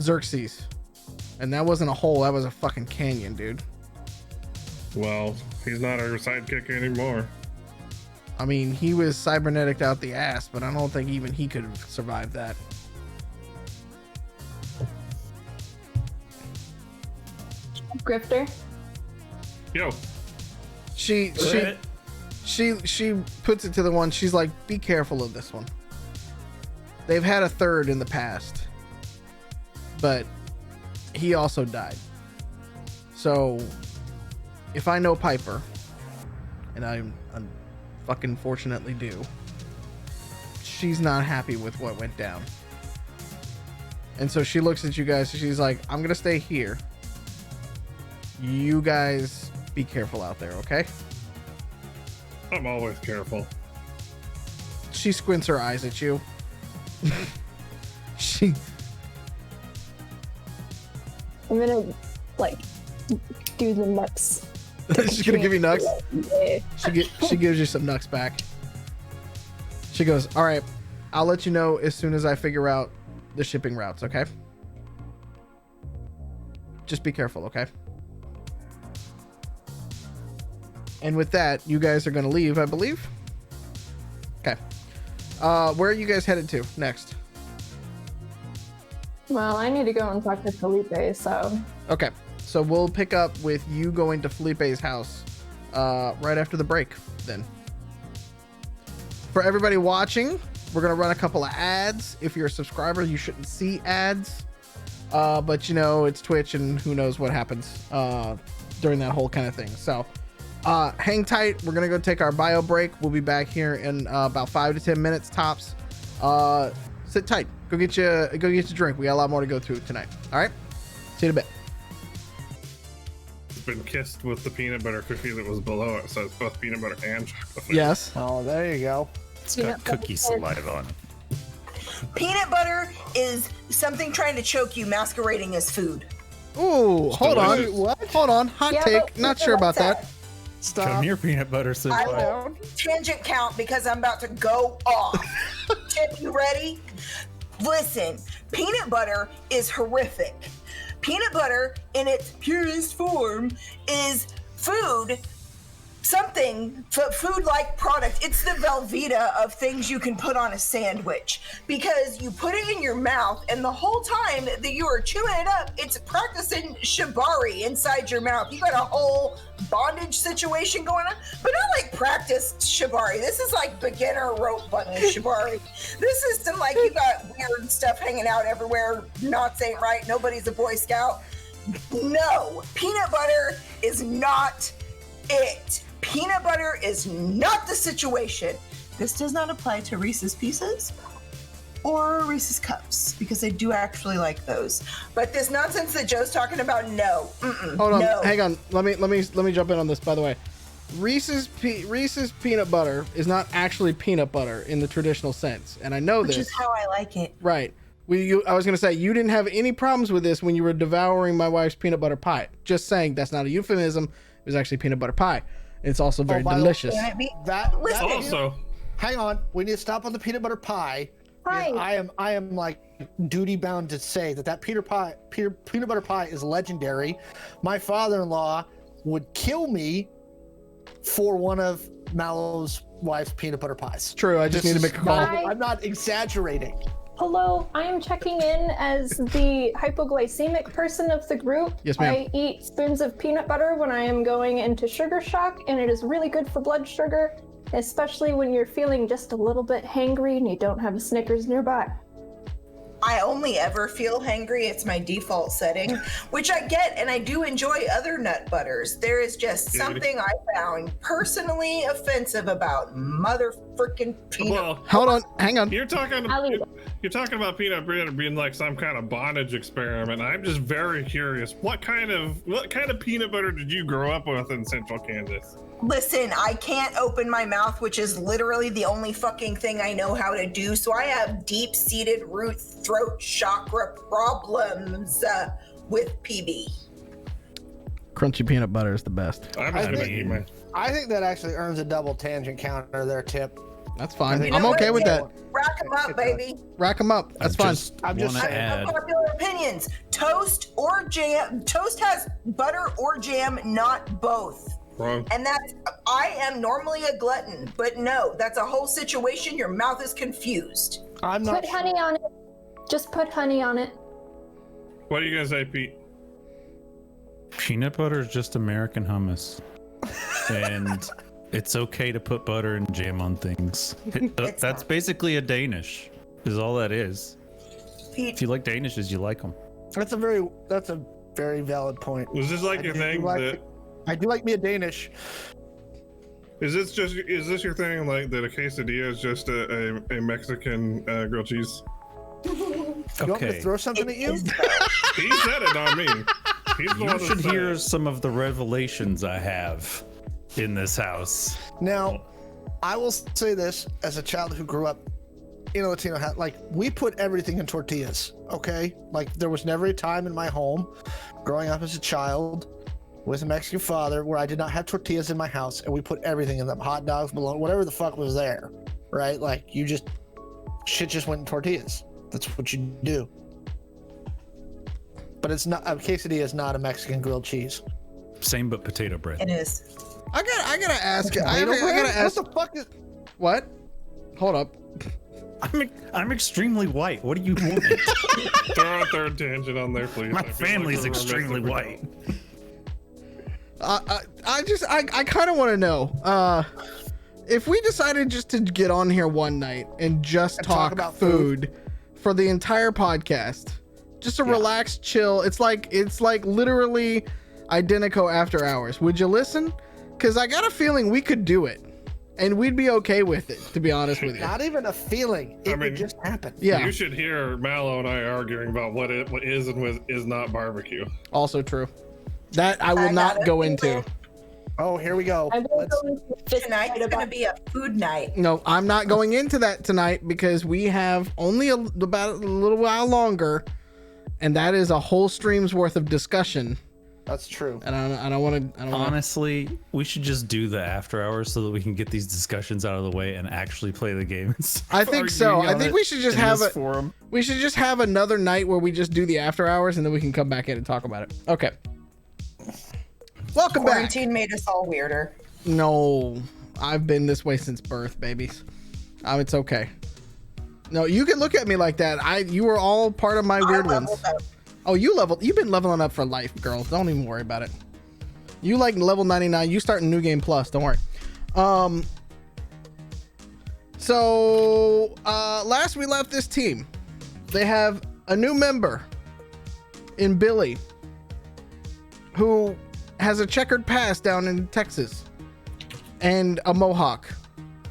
Xerxes. And that wasn't a hole, that was a fucking canyon, dude. Well, he's not our sidekick anymore. I mean, he was cybernetic out the ass, but I don't think even he could have survived that. Grifter. Yo, She puts it to the one. She's like, be careful of this one. They've had a third in the past, but he also died. So if I know Piper, and I'm fucking fortunately do, she's not happy with what went down. And so she looks at you guys and she's like, I'm gonna stay here. You guys be careful out there, okay? I'm always careful. She squints her eyes at you. She I'm gonna like do the nuts. she's gonna give you nuts. Yeah. She gives you some nuts back. She goes, all right, I'll let you know as soon as I figure out the shipping routes, okay? Just be careful, okay? And with that, you guys are gonna leave, I believe. Okay. Where are you guys headed to next? Well, I need to go and talk to Felipe, so Okay, so we'll pick up with you going to Felipe's house right after the break then. For everybody watching, we're going to run a couple of ads. If you're a subscriber, you shouldn't see ads. But you know, it's Twitch and who knows what happens during that whole kind of thing. So hang tight. We're going to go take our bio break. We'll be back here in about 5 to 10 minutes tops. Sit tight. Go get you a drink. We got a lot more to go through tonight. All right. See you in a bit. It's been kissed with the peanut butter cookie that was below it, so it's both peanut butter and chocolate. Yes. Oh, there you go. It's got cookie saliva on it. Peanut butter is something trying to choke you masquerading as food. Ooh, hold on. delicious. What? Hold on. Hot Yeah, take. but Not people sure like about that. Stop. Come here, peanut butter I saliva. will tangent count because I'm about to go off. Chip, you ready? Listen, peanut butter is horrific. Peanut butter, in its purest form, is food, food-like product. It's the Velveeta of things you can put on a sandwich because you put it in your mouth, and the whole time that you are chewing it up, it's practicing shibari inside your mouth. You got a whole bondage situation going on, but not like practice shibari. This is like beginner rope bunny shibari. This is some like you got weird stuff hanging out everywhere. Knots ain't right. Nobody's a Boy Scout. No, peanut butter is not it. Peanut butter is not the situation. This does not apply to Reese's Pieces or Reese's Cups because I do actually like those. But this nonsense that Joe's talking about, no. Hold on. No. Hang on. Let me jump in on this, by the way. Reese's peanut butter is not actually peanut butter in the traditional sense. And I know Which this. is how I like it. Right. I was going to say, you didn't have any problems with this when you were devouring my wife's peanut butter pie. Just saying, that's not a euphemism. It was actually peanut butter pie. It's also very by the way, delicious. Can it be? That Listen. Also, hang on. We need to stop on the peanut butter pie. Hi. I am like duty bound to say that peanut butter pie is legendary. My father-in-law would kill me for one of Mallo's wife's peanut butter pies. True. I just need to make a call. I'm not exaggerating. Hello, I am checking in as the hypoglycemic person of the group. Yes, ma'am. I eat spoons of peanut butter when I am going into sugar shock, and it is really good for blood sugar, especially when you're feeling just a little bit hangry and you don't have a Snickers nearby. I only ever feel hangry. It's my default setting, which I get, and I do enjoy other nut butters. There is just something I found personally offensive about motherfucking peanut. well, Hold on. Hang on. you're talking about peanut butter being like some kind of bondage experiment. I'm just very curious. What kind of peanut butter did you grow up with in Central Kansas? Listen, I can't open my mouth, which is literally the only fucking thing I know how to do. So I have deep-seated root throat chakra problems with PB. Crunchy peanut butter is the best. I'm just gonna eat my. I think that actually earns a double tangent counter there, Tip. That's fine. You I'm know okay what, with that. Rack them up, baby. Rack them up. That's fine. I'm just wanna saying. add- Unpopular opinions. Toast or jam. Toast has butter or jam, not both. Wrong. And I am normally a glutton, but no, that's a whole situation. Your mouth is confused. I'm not. Put honey on it. Just put honey on it. What do you guys say, Pete? Peanut butter is just American hummus. And it's okay to put butter and jam on things. That's not. basically a Danish, is all that is. Pete, If you like Danishes, you like them. That's a very valid point. Was this like your thing that? I do like me a Danish. Is this your thing, like that a quesadilla is just a Mexican grilled cheese? You want me to throw something at you? He said it, not me. He's the one You that should said hear it. some of the revelations I have in this house. Now, I will say this as a child who grew up in a Latino house, like we put everything in tortillas, okay? Like there was never a time in my home growing up as a child with a Mexican father where I did not have tortillas in my house and we put everything in them, hot dogs, bologna, whatever the fuck was there, right? Like shit just went in tortillas. That's what you do. But it's not, a quesadilla is not a Mexican grilled cheese. Same but potato bread. it is. I gotta ask. I Potato bread? gotta ask. What the fuck is? What? Hold up. I'm extremely white. What do you want? Throw a third tangent on there, please. My I feel like family's we're extremely messing white. I kind of want to know if we decided just to get on here one night and just And talk talk about food for the entire podcast, just a relaxed, chill. It's like literally Identico after hours. Would you listen? Because I got a feeling we could do it, and we'd be okay with it. To be honest with you. Not even a feeling. It I mean, would just happen. Yeah. You should hear Mallo and I arguing about what is and what is not barbecue. Also true. That I will I not got go a into. feeling. Oh, here we go. I'm going Let's, to go into Tonight's going to be a food night. No, I'm not going into that tonight because we have only about a little while longer, and that is a whole stream's worth of discussion. that's true. And I don't want to. Honestly, we should just do the after hours so that we can get these discussions out of the way and actually play the games. I think so. I think we should just have a. forum. We should just have another night where we just do the after hours, and then we can come back in and talk about it. Okay. Welcome back. Quarantine made us all weirder. No, I've been this way since birth, babies. It's okay. No, you can look at me like that. You were all part of my weird I ones. leveled up. Oh, you've been leveling up for life, girl. Don't even worry about it. You like level 99. You start in New Game Plus. Don't worry. So last we left this team, they have a new member in Billy, who has a checkered past down in Texas and a mohawk.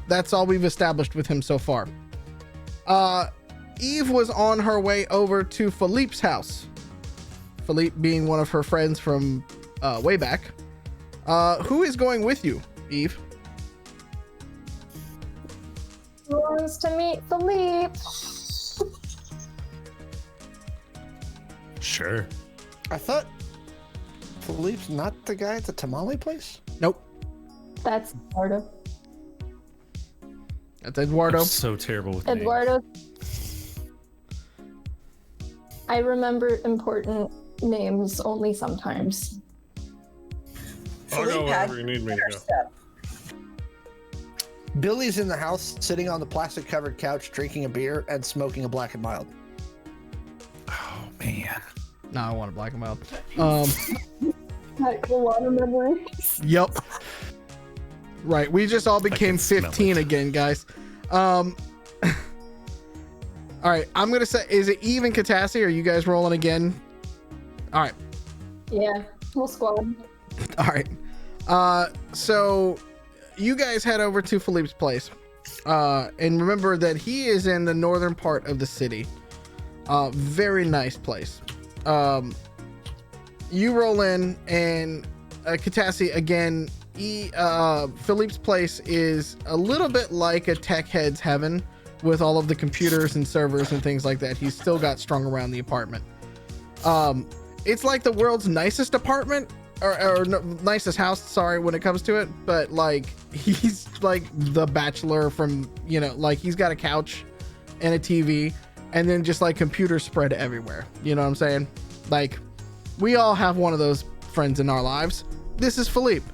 That's all we've established with him so far. Eve was on her way over to Philippe's house. Philippe being one of her friends from way back. Who is going with you, Eve? Who wants to meet Philippe? Sure. I thought Philippe's not the guy at the tamale place. Nope. That's Eduardo. That's Eduardo. I'm so terrible with names. Eduardo. I remember important names only sometimes. I'll go Philippe had wherever you need me to better go. stuff. Billy's in the house, sitting on the plastic-covered couch, drinking a beer and smoking a Black and Mild. Oh man. No, I want a black and mild. Like a lot of memories. Yep. Right. We just all became can smell 15 it. again, guys. All right. I'm going to say, is it Eve and Catassie? Are you guys rolling again? All right. Yeah, whole squad. All right. So you guys head over to Philippe's place. And remember that he is in the northern part of the city. Very nice place. You roll in, and Catassie, again, Philippe's place is a little bit like a tech head's heaven with all of the computers and servers and things like that. He's still got strung around the apartment. It's like the world's nicest apartment, or nicest house, sorry, when it comes to it, but like he's like the bachelor from, like he's got a couch and a TV and then just like computers spread everywhere. You know what I'm saying? Like we all have one of those friends in our lives. This is Philippe.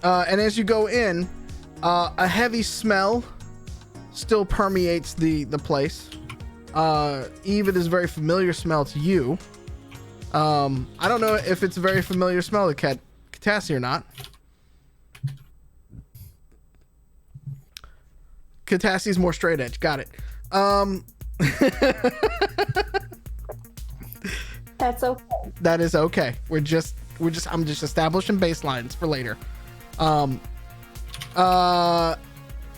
And as you go in, a heavy smell still permeates the place. Eve, it is a very familiar smell to you. I don't know if it's a very familiar smell to Catassie or not. Catassie's more straight edge. Got it. That's okay. That is okay. I'm just establishing baselines for later.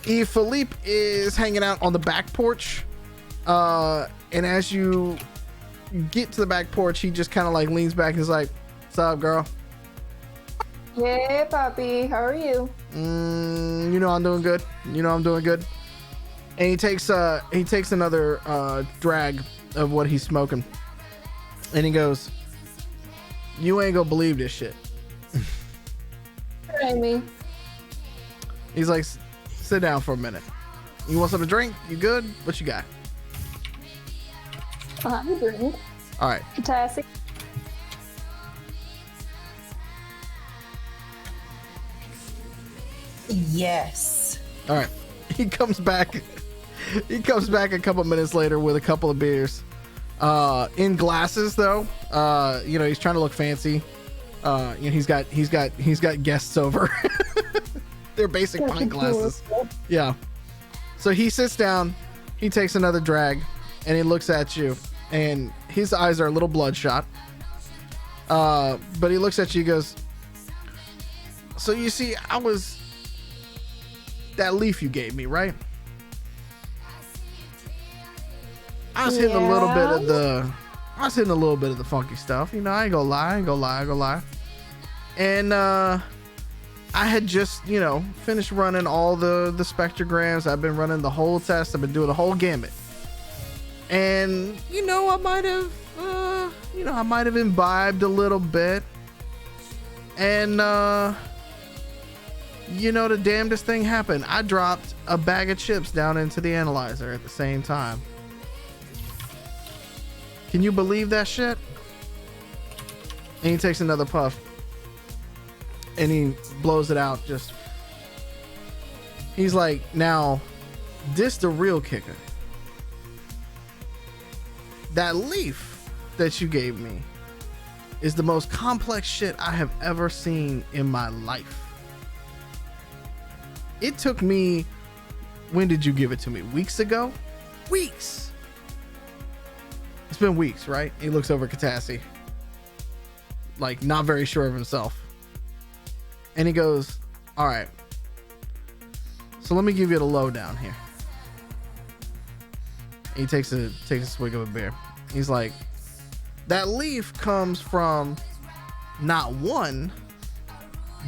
Eve, Philippe is hanging out on the back porch. And as you get to the back porch, he just kind of like leans back and is like, "What's up, girl?" Hey, Poppy, how are you? You know I'm doing good. And he takes another drag of what he's smoking, and he goes, "You ain't gonna believe this shit." Try me. He's like, "Sit down for a minute. You want something to drink? You good? What you got?" I'll have a drink. All right. Catassie. Yes. All right. He comes back a couple minutes later with a couple of beers. In glasses though. He's trying to look fancy. He's got guests over. They're basic pint glasses. Yeah. So he sits down, he takes another drag, and he looks at you, and his eyes are a little bloodshot. But he looks at you and goes, "So you see, that leaf you gave me, right? I was hitting a little bit of the funky stuff. You know, I ain't gonna lie. And I had just, finished running all the spectrograms. I've been running the whole test. I've been doing the whole gamut. And, I might have imbibed a little bit. And, the damnedest thing happened. I dropped a bag of chips down into the analyzer at the same time. Can you believe that shit?" And he takes another puff. And he blows it out. He's like, "Now, this the real kicker. That leaf that you gave me is the most complex shit I have ever seen in my life. It took me, when did you give it to me? Weeks ago? Weeks. It's been weeks, right?" He looks over at Catassie, like not very sure of himself. And he goes, "All right. So let me give you the lowdown here." And he takes a swig of a beer. He's like, "That leaf comes from not one,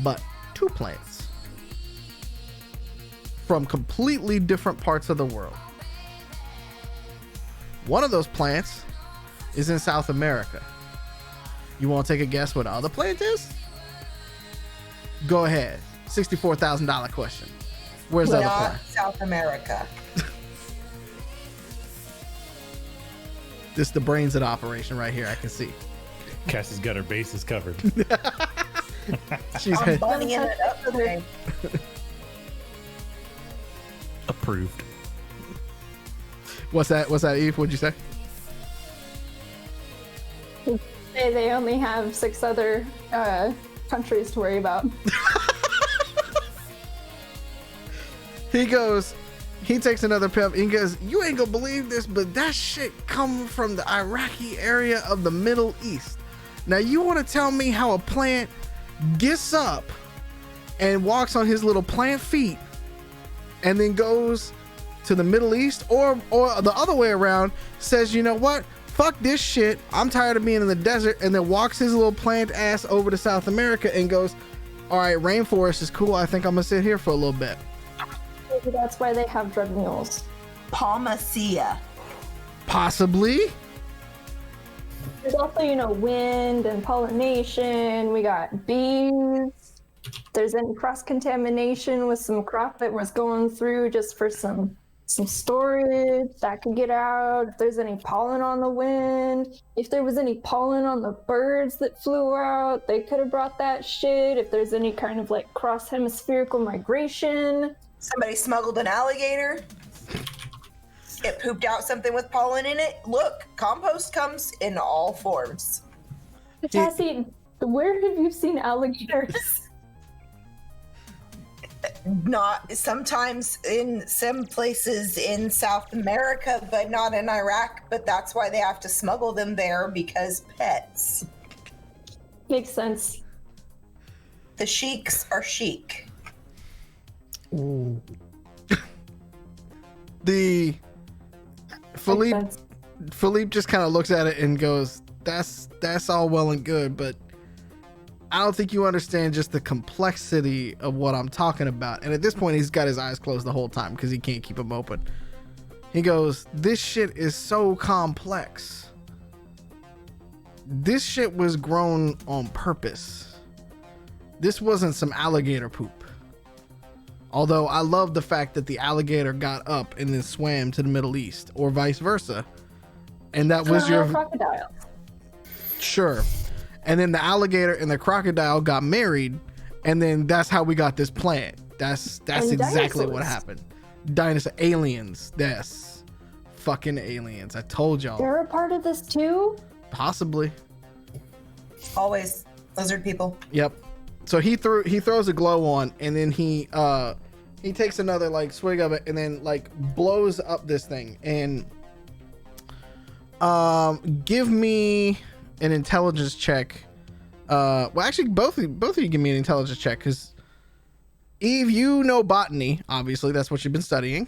but two plants. From completely different parts of the world. One of those plants is in South America. You want to take a guess what the other plant is? Go ahead. $64,000 question. Where's the other plant?" South America. This is the brains of the operation right here. I can see. Cassie's got her bases covered. She's I'm bunnying it up today. Approved. What's that, Eve? What'd you say? They only have 6 other countries to worry about. He takes another puff. He goes, "You ain't gonna believe this, but that shit come from the Iraqi area of the Middle East. Now you want to tell me how a plant gets up and walks on his little plant feet and then goes to the Middle East, or the other way around, says, 'You know what? Fuck this shit. I'm tired of being in the desert,' and then walks his little plant ass over to South America and goes, 'All right, rainforest is cool. I think I'm gonna sit here for a little bit.'" Maybe that's why they have drug mules. Palmacia. Possibly. There's also, wind and pollination. We got bees. There's any cross-contamination with some crop that was going through just for some some storage that could get out, if there's any pollen on the wind, if there was any pollen on the birds that flew out, they could have brought that shit. If there's any kind of like cross-hemispherical migration. Somebody smuggled an alligator. It pooped out something with pollen in it. Look, compost comes in all forms. Catassie, where have you seen alligators? Not sometimes in some places in South America, but not in Iraq. But that's why they have to smuggle them there, because pets. Makes sense. The sheiks are chic. Ooh. The Philippe just kind of looks at it and goes, that's all well and good, but I don't think you understand just the complexity of what I'm talking about. And at this point, he's got his eyes closed the whole time because he can't keep them open. He goes, this shit is so complex. This shit was grown on purpose. This wasn't some alligator poop. Although I love the fact that the alligator got up and then swam to the Middle East, or vice versa. And that was your crocodile. Sure. And then the alligator and the crocodile got married, and then that's how we got this plant. That's exactly dinosaurs. what happened. Dinosaur aliens. Yes. Fucking aliens. I told y'all. They're a part of this too? Possibly. Always lizard people. Yep. So he throws a glow on, and then he takes another like swig of it and then like blows up this thing. And give me an intelligence check. Well, actually, both of you give me an intelligence check, because Eve, you know botany. Obviously, that's what you've been studying.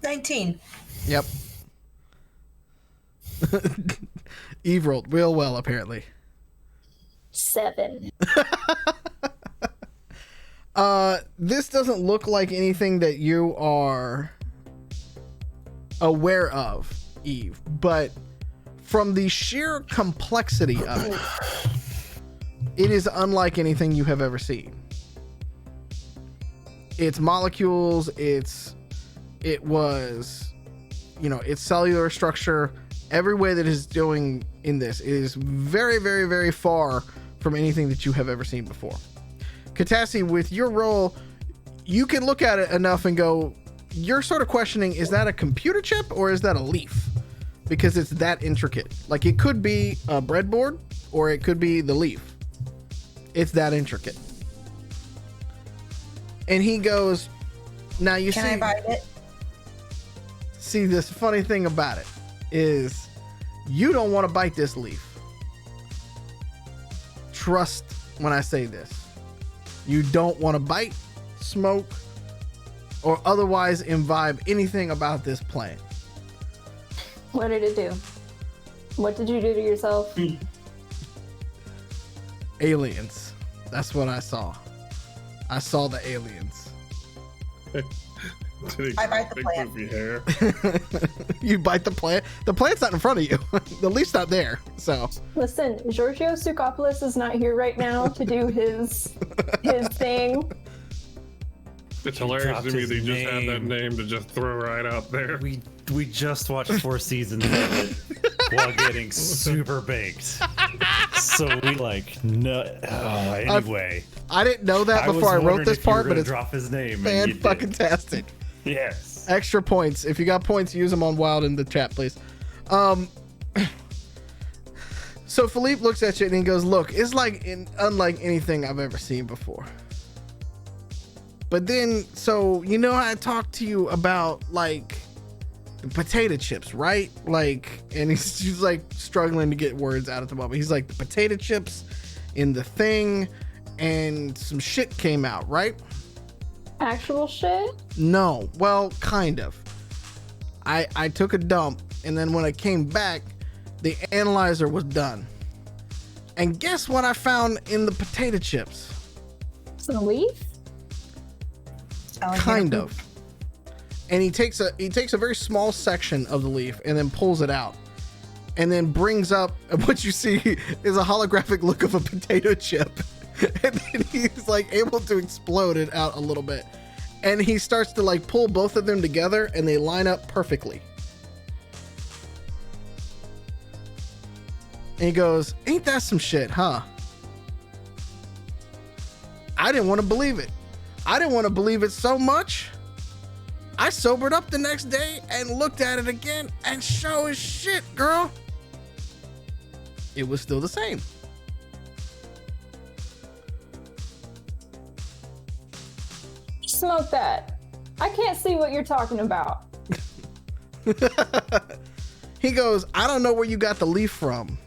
19. Yep. Eve rolled real well, apparently. 7. This doesn't look like anything that you are aware of, Eve, but from the sheer complexity of it, it is unlike anything you have ever seen. Its molecules, its cellular structure, every way that it's doing in this is very, very, very far from anything that you have ever seen before. Catassie, with your role, you can look at it enough and go, you're sort of questioning, is that a computer chip or is that a leaf? Because it's that intricate. Like, it could be a breadboard or it could be the leaf. It's that intricate. And he goes, now you Can I bite it? See, this funny thing about it is you don't want to bite this leaf. Trust when I say this. You don't want to bite, smoke, or otherwise imbibe anything about this plant. What did it do? What did you do to yourself? Aliens. That's what I saw. I saw the aliens. I bite the Big plant. poofy hair. You bite the plant. The plant's not in front of you. The leaf's not there. So Listen, Giorgio Tsoukapolis is not here right now to do his thing. It's hilarious dropped to me his that you just had that name. name to just throw right out there. We just watched 4 seasons of it while getting super baked. So we anyway. I didn't know that before I wrote this part, but it's drop his name. and you did. fan-fucking-tastic. Yes. Extra points. If you got points, use them on Wild in the chat, please. So Philippe looks at you and he goes, look, it's unlike anything I've ever seen before. But then, so, you know how I talked to you about, like, potato chips, right? Like, and he's like struggling to get words out at the moment. He's like, the potato chips in the thing, and some shit came out, right? Actual shit? No, well, kind of. I took a dump, and then when I came back, the analyzer was done. And guess what I found in the potato chips? Some leaf? Kind of. And he takes a very small section of the leaf and then pulls it out, and then brings up what you see is a holographic look of a potato chip. And then he's like able to explode it out a little bit. And he starts to like pull both of them together and they line up perfectly. And he goes, ain't that some shit, huh? I didn't want to believe it. I didn't want to believe it so much. I sobered up the next day and looked at it again, and sure as shit, girl, it was still the same. Smoke that. I can't see what you're talking about. He goes, I don't know where you got the leaf from,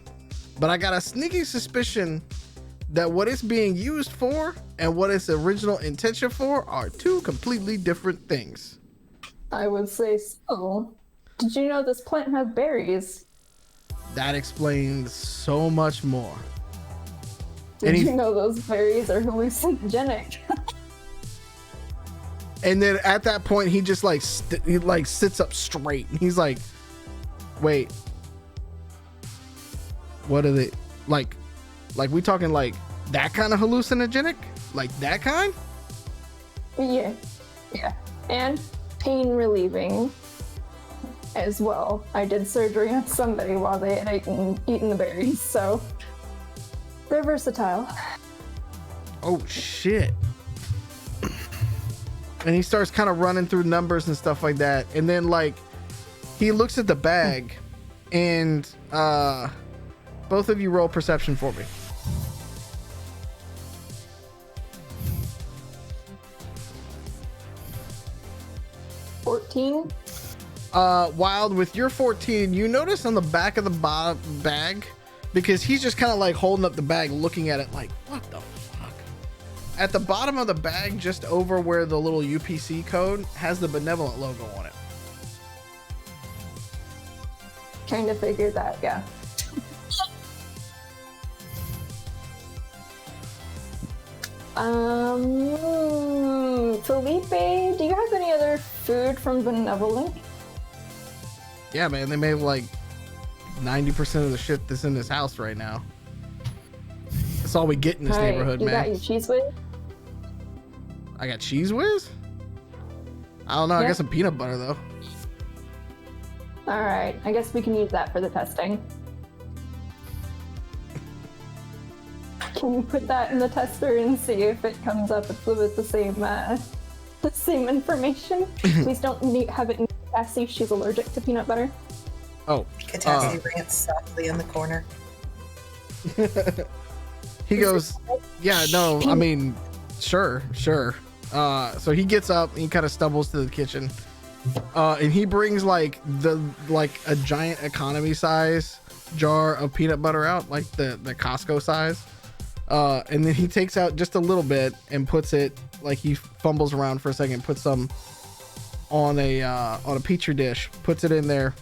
but I got a sneaky suspicion that what it's being used for and what its original intention for are two completely different things. I would say so. Did you know this plant has berries? That explains so much more. Did you know those berries are hallucinogenic? And then at that point, he just like he like sits up straight. And he's like, "Wait, what are they like? Like we talking like that kind of hallucinogenic? Like that kind?" Yeah, and pain relieving as well. I did surgery on somebody while they had eaten the berries, so they're versatile. Oh shit. And he starts kind of running through numbers and stuff like that. And then like he looks at the bag and both of you roll perception for me. Wild, with your 14, you notice on the back of the bag, because he's just kind of like holding up the bag looking at it like, what the fuck? At the bottom of the bag, just over where the little UPC code has the benevolent logo on it. Kind of figured that, yeah. Felipe, do you have any other food from Benevolent? Yeah, man, they made like 90% of the shit that's in this house right now. That's all we get in this neighborhood, you man. got your cheese whiz? I got cheese whiz? I don't know. I Yeah. got some peanut butter though. All right, I guess we can use that for the testing. Can you put that in the tester and see if it comes up with the same information? Please don't have it in Catassie. She's allergic to peanut butter. Oh. Catassie rants softly in the corner. He goes, yeah, no, I mean, sure. So he gets up and he kind of stumbles to the kitchen. And he brings like a giant economy size jar of peanut butter out, like the Costco size. And then he takes out just a little bit and puts it, like he fumbles around for a second, puts some on a petri dish, puts it in there,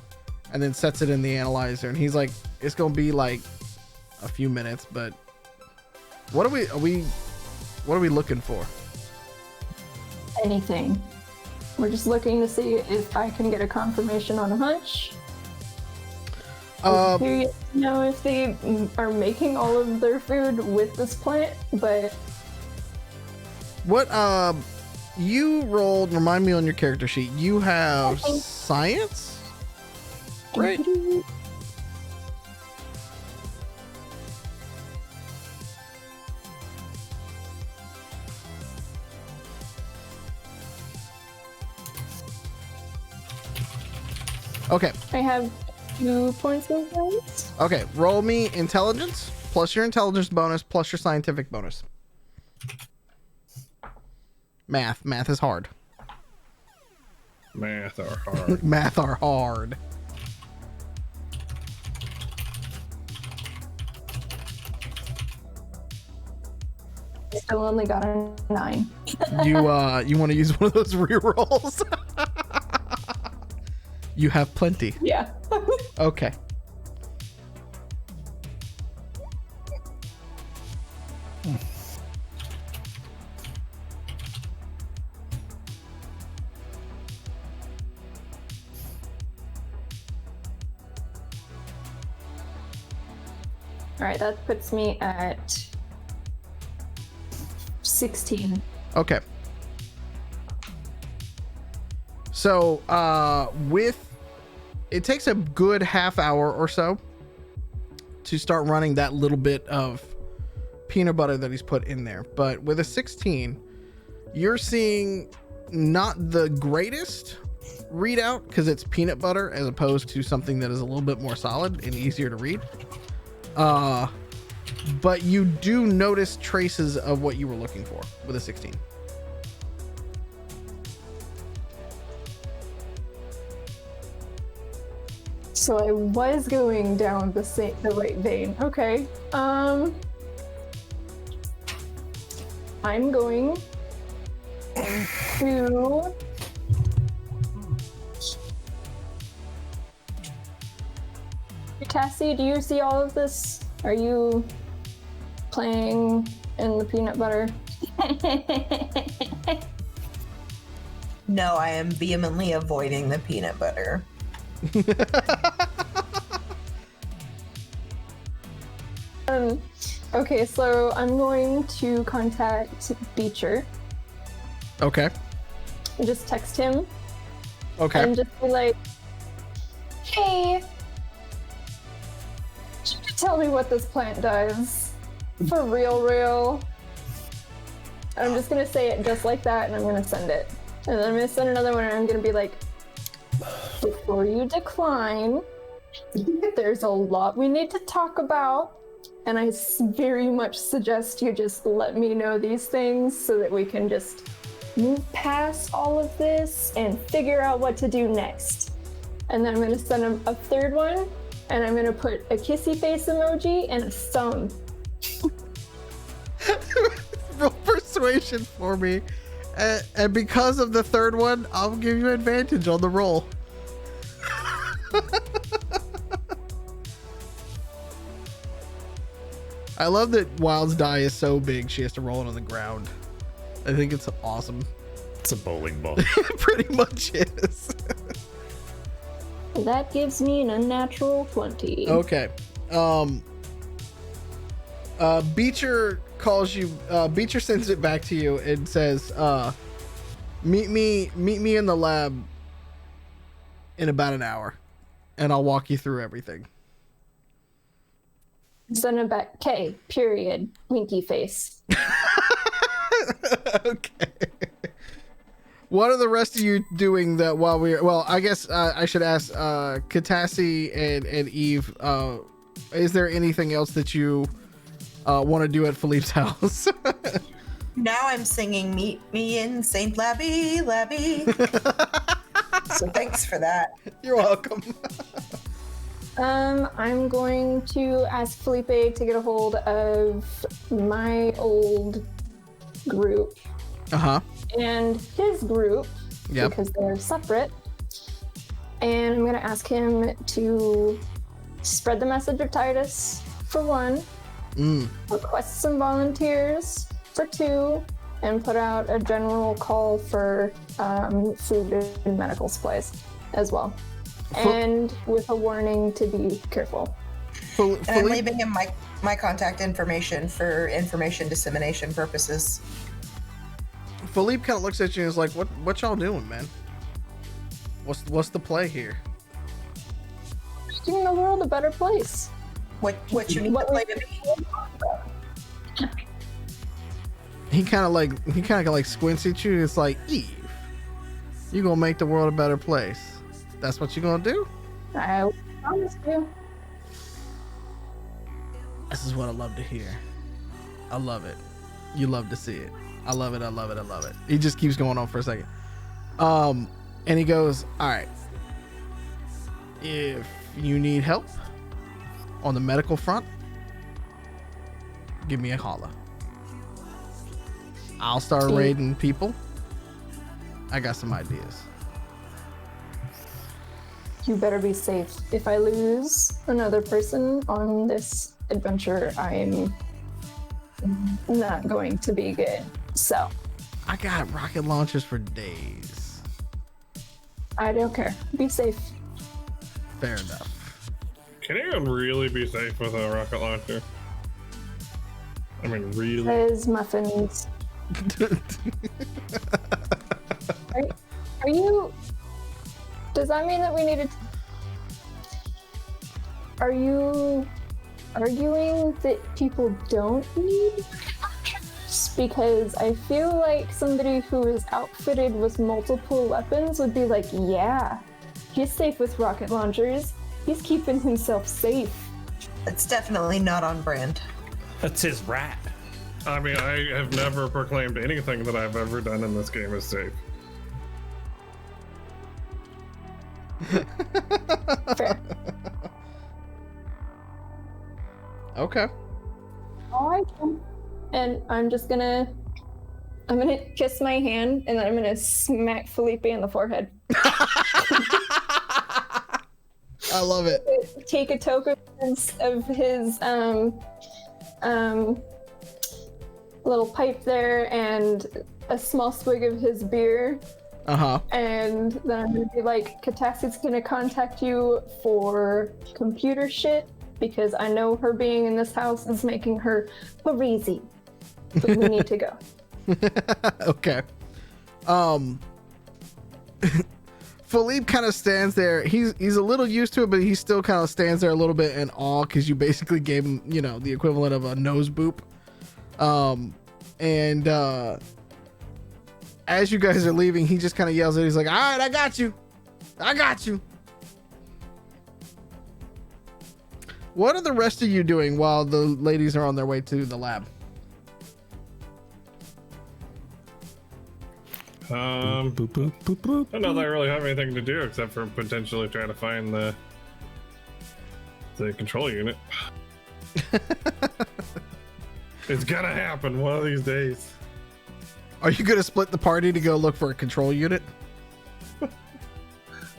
and then sets it in the analyzer. And he's like, it's gonna be like a few minutes, but what are we looking for? Anything. We're just looking to see if I can get a confirmation on a hunch. I'm curious to know if they are making all of their food with this plant, but... What, you rolled, remind me on your character sheet, you have science? Right? Okay. I have 2 points of science. Okay, roll me intelligence, plus your intelligence bonus, plus your scientific bonus. Math is hard. Math are hard. Math are hard. I still only got a 9. You want to use one of those rerolls? You have plenty. Yeah. Okay. All right, that puts me at 16. Okay. So it takes a good half hour or so to start running that little bit of peanut butter that he's put in there. But with a 16, you're seeing not the greatest readout because it's peanut butter as opposed to something that is a little bit more solid and easier to read. But you do notice traces of what you were looking for with a 16. So I was going down the right vein. Okay. I'm going to Catassie, do you see all of this? Are you playing in the peanut butter? No, I am vehemently avoiding the peanut butter. Okay, so I'm going to contact Beecher. Okay. Just text him. Okay. And just be like, hey, tell me what this plant does. For real. I'm just gonna say it just like that, and I'm gonna send it. And then I'm gonna send another one, and I'm gonna be like, before you decline, there's a lot we need to talk about, and I very much suggest you just let me know these things so that we can just move past all of this and figure out what to do next. And then I'm gonna send him a third one, and I'm gonna put a kissy face emoji and a thumb. Roll persuasion for me. And because of the third one, I'll give you advantage on the roll. I love that Wild's die is so big she has to roll it on the ground. I think it's awesome. It's a bowling ball. It pretty much is. That gives me an unnatural 20. Okay. Beecher calls you. Beecher sends it back to you and says, meet me in the lab in about an hour, and I'll walk you through everything." Send it back. K, period, winky face. Okay. What are the rest of you doing that while we're... Well, I guess I should ask Catassie and Eve, is there anything else that you want to do at Philippe's house? Now I'm singing Meet Me in St. Labby. So thanks for that. You're welcome. I'm going to ask Felipe to get a hold of my old group and his group, because they're separate. And I'm going to ask him to spread the message of Titus for 1, request some volunteers for 2, and put out a general call for food and medical supplies as well. And with a warning to be careful. And I'm leaving him my contact information for information dissemination purposes. Philippe kind of looks at you and is like, what y'all doing, man? What's the play here? Making the world a better place. What you need to play to be? He kind of like squints at you. It's like, Eve, you gonna make the world a better place. That's what you gonna do? I promise you. This is what I love to hear. I love it. You love to see it. I love it. I love it. I love it. He just keeps going on for a second. And he goes, all right. If you need help on the medical front, give me a holler. I'll start raiding people. I got some ideas. You better be safe. If I lose another person on this adventure, I'm not going to be good. So I got rocket launchers for days. I don't care. Be safe. Fair enough. Can anyone really be safe with a rocket launcher? I mean, really? There's muffins. Are you Does that mean that we needed? Are you arguing that people don't need archers? Because I feel like somebody who is outfitted with multiple weapons would be like, yeah, he's safe with rocket launchers. He's keeping himself safe. It's definitely not on brand. That's his rat. I mean, I have never proclaimed anything that I've ever done in this game as safe. Fair. Okay. All right. And I'm gonna kiss my hand, and then I'm gonna smack Felipe in the forehead. I love it. Take a token of his little pipe there and a small swig of his beer. Uh-huh. And then I'm gonna be like, Catassie's gonna contact you for computer shit because I know her being in this house is making her crazy. But we need to go. Okay. Philippe kind of stands there. He's a little used to it, but he still kind of stands there a little bit in awe because you basically gave him, you know, the equivalent of a nose boop. As you guys are leaving, he just kind of yells at you. He's like, all right, I got you. What are the rest of you doing while the ladies are on their way to the lab? Boop, boop, boop, boop. I don't know that I really have anything to do except for potentially try to find the control unit. It's gonna happen one of these days. Are you gonna split the party to go look for a control unit? I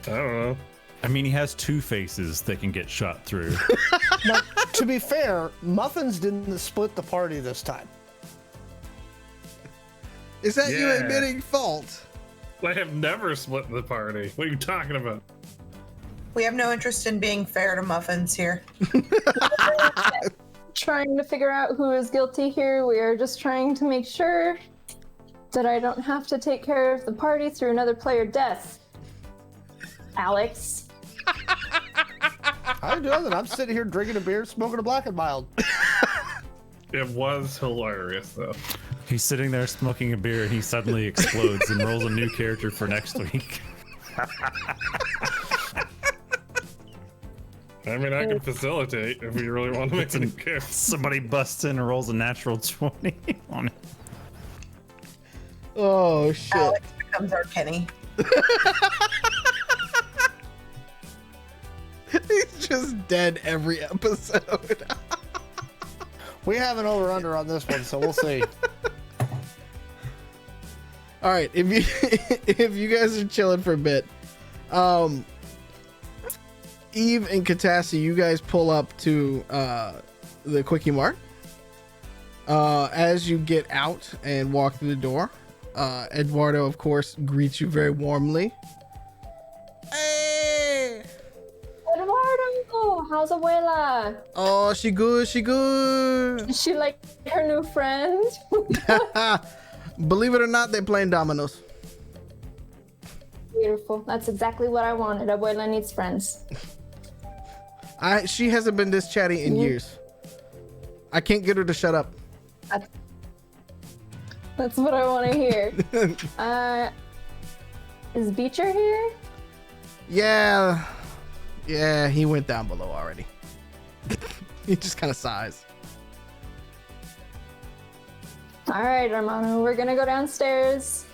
don't know. I mean, he has two faces that can get shot through. Now, to be fair, Muffins didn't split the party this time. Is that you Yeah. admitting fault? I have never split the party. What are you talking about? We have no interest in being fair to Muffins here. Trying to figure out who is guilty here. We are just trying to make sure that I don't have to take care of the party through another player death. Alex. I didn't do nothing. I'm sitting here drinking a beer, smoking a black and mild. It was hilarious though. He's sitting there smoking a beer and he suddenly explodes and rolls a new character for next week. I mean, I can facilitate if we really want to make it good. Somebody busts in and rolls a natural 20 on it. Oh shit. Alex becomes our Kenny. He's just dead every episode. We have an over-under on this one, so we'll see. All right, if you guys are chilling for a bit, Eve and Catassie, you guys pull up to the Quickie Mart. As you get out and walk through the door, Eduardo, of course, greets you very warmly. Hey! Eduardo, how's abuela? Oh, she good. Is she like her new friend? Believe it or not, they're playing dominoes. Beautiful. That's exactly what I wanted. Abuela needs friends. She hasn't been this chatty in years. I can't get her to shut up. That's what I want to hear. Is Beecher here? Yeah, he went down below already. He just kind of sighs. All right, Hermano, we're gonna go downstairs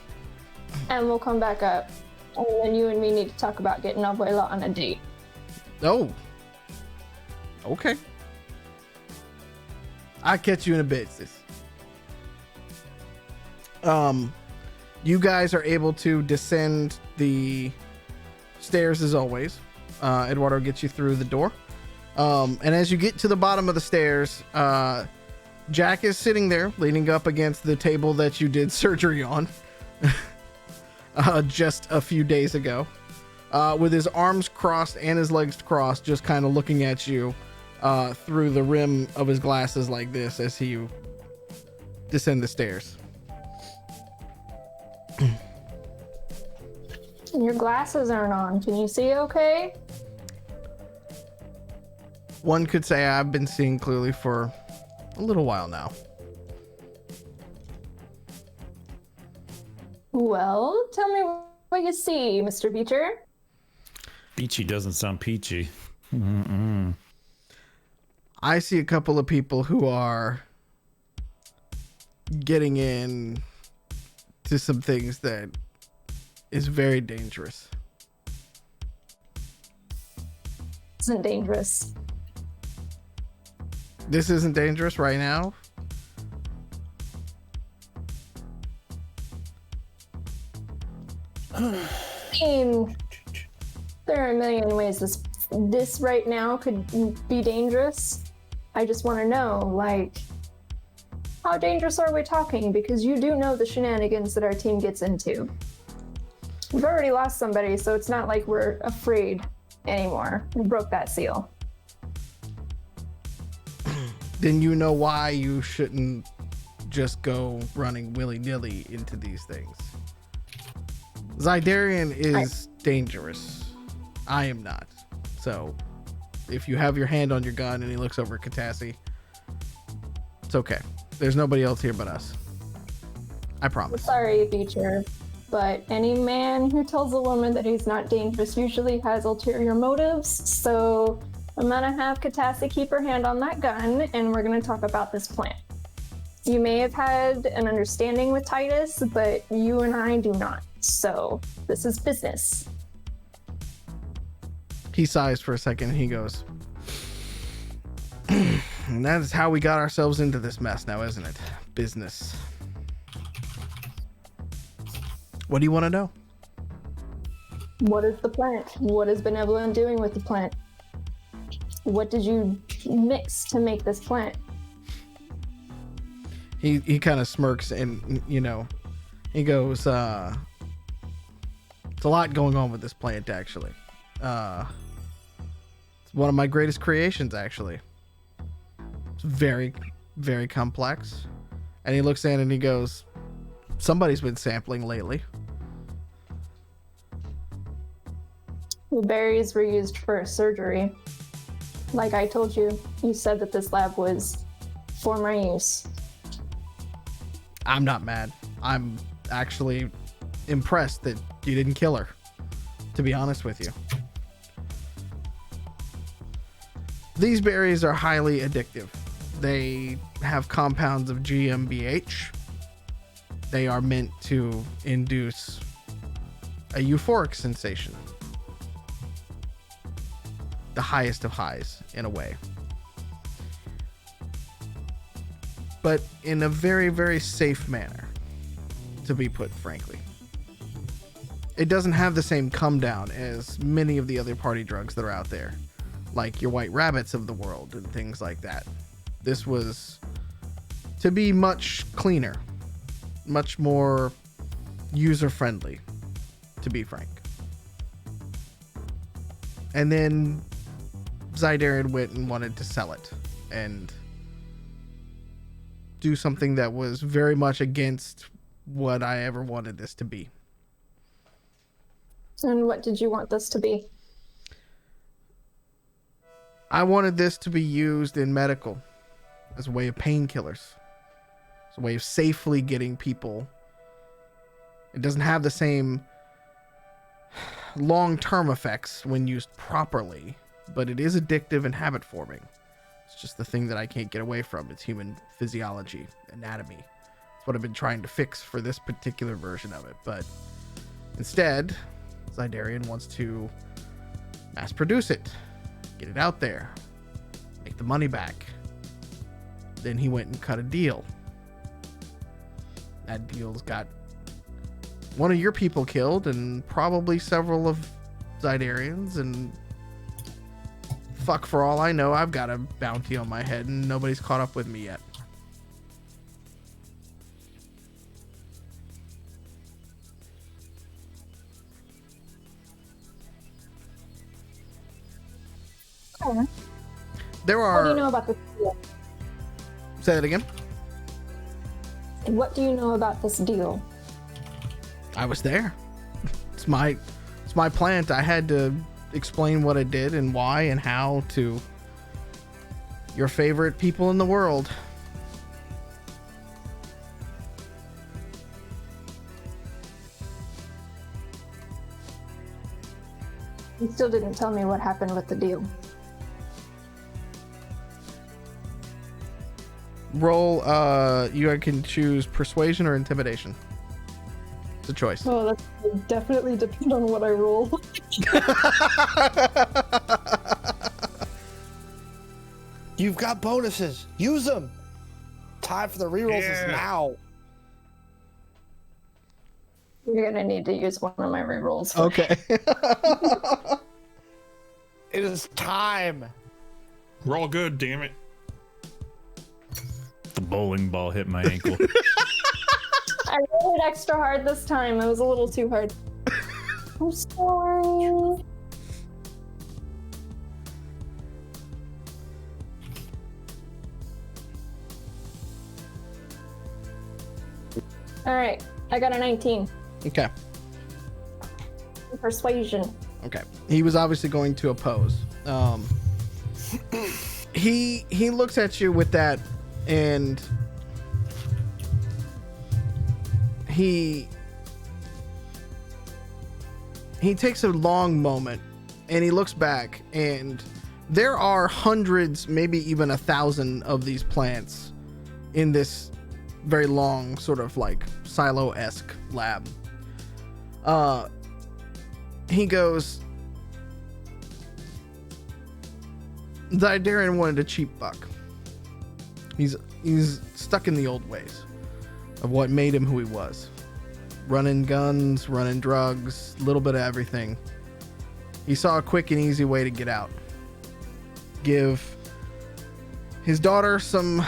and we'll come back up. And then you and me need to talk about getting Abuela on a date. Oh. Okay. I'll catch you in a bit, sis. You guys are able to descend the stairs as always. Eduardo gets you through the door. And as you get to the bottom of the stairs, Jack is sitting there leaning up against the table that you did surgery on just a few days ago, with his arms crossed and his legs crossed, just kind of looking at you through the rim of his glasses like this as you descend the stairs. Your glasses aren't on. Can you see okay? One could say I've been seeing clearly for a little while now. Well, tell me what you see, Mr. Beecher. Peachy doesn't sound peachy. Mm-mm. I see a couple of people who are getting in to some things that is very dangerous. Isn't dangerous. This isn't dangerous right now. I mean, there are a million ways this right now could be dangerous. I just want to know, like, how dangerous are we talking? Because you do know the shenanigans that our team gets into. We've already lost somebody, so it's not like we're afraid anymore. We broke that seal. Then you know why you shouldn't just go running willy-nilly into these things. Zydarian is dangerous. I am not. So if you have your hand on your gun and he looks over at Catassie, it's okay. There's nobody else here but us. I promise. Sorry, Beecher, but any man who tells a woman that he's not dangerous usually has ulterior motives, so I'm gonna have Catassie keep her hand on that gun, and we're gonna talk about this plan. You may have had an understanding with Titus, but you and I do not, so this is business. He sighs for a second and he goes, and that is how we got ourselves into this mess now, isn't it? Business. What do you want to know? What is the plant? What is Benevolent doing with the plant? What did you mix to make this plant? He kind of smirks and, you know, he goes, it's a lot going on with this plant, actually. It's one of my greatest creations, actually. It's very, very complex. And he looks in and he goes, somebody's been sampling lately. The berries were used for surgery. Like I told you, you said that this lab was for my use. I'm not mad. I'm actually impressed that you didn't kill her, to be honest with you. These berries are highly addictive. They have compounds of GmbH. They are meant to induce a euphoric sensation. The highest of highs, in a way. But in a very, very safe manner, to be put frankly. It doesn't have the same come down as many of the other party drugs that are out there, like your white rabbits of the world and things like that. This was to be much cleaner, much more user-friendly, to be frank. And then Zydarian went and wanted to sell it and do something that was very much against what I ever wanted this to be. And what did you want this to be? I wanted this to be used in medical as a way of painkillers, as a way of safely getting people. It doesn't have the same long-term effects when used properly, but it is addictive and habit-forming. It's just the thing that I can't get away from. It's human physiology, anatomy. It's what I've been trying to fix for this particular version of it. But instead, Zydarian wants to mass produce it, get it out there, make the money back. Then he went and cut a deal. That deal's got one of your people killed and probably several of Zydarians, and fuck, for all I know, I've got a bounty on my head and nobody's caught up with me yet. Oh. There are... What do you know about this deal? Say that again? What do you know about this deal? I was there. It's my It's my plant. I had to explain what I did and why and how to your favorite people in the world. You still didn't tell me what happened with the deal. Roll, you can choose persuasion or intimidation. It's a choice. Oh, that would definitely depend on what I roll. You've got bonuses. Use them. Time for the rerolls is now. You're gonna need to use one of my rerolls. Okay. It is time. Roll good, damn it. The bowling ball hit my ankle. I rolled it extra hard this time. It was a little too hard. I'm sorry. All right, I got a 19. Okay. Persuasion. Okay. He was obviously going to oppose. He looks at you with that, and he takes a long moment, and he looks back, and there are hundreds, maybe even 1,000 of these plants in this very long sort of like silo-esque lab. He goes, Zidarian wanted a cheap buck. He's stuck in the old ways of what made him who he was. Running guns, running drugs, a little bit of everything. He saw a quick and easy way to get out. Give his daughter some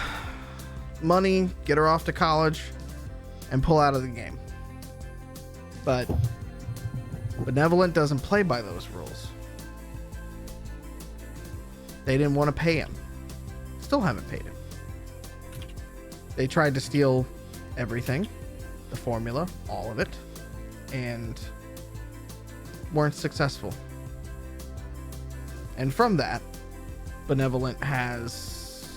money, get her off to college, and pull out of the game. But Benevolent doesn't play by those rules. They didn't want to pay him. Still haven't paid him. They tried to steal everything, the formula, all of it, and weren't successful. And from that, Benevolent has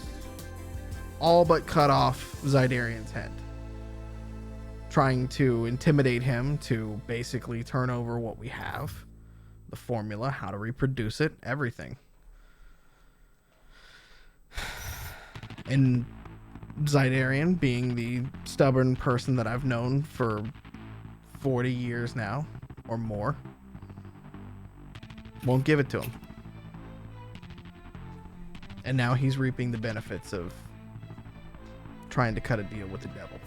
all but cut off Zidarian's head, trying to intimidate him to basically turn over what we have, the formula, how to reproduce it, everything. And Zidarian, being the stubborn person that I've known for 40 years now or more, won't give it to him. And now he's reaping the benefits of trying to cut a deal with the devil.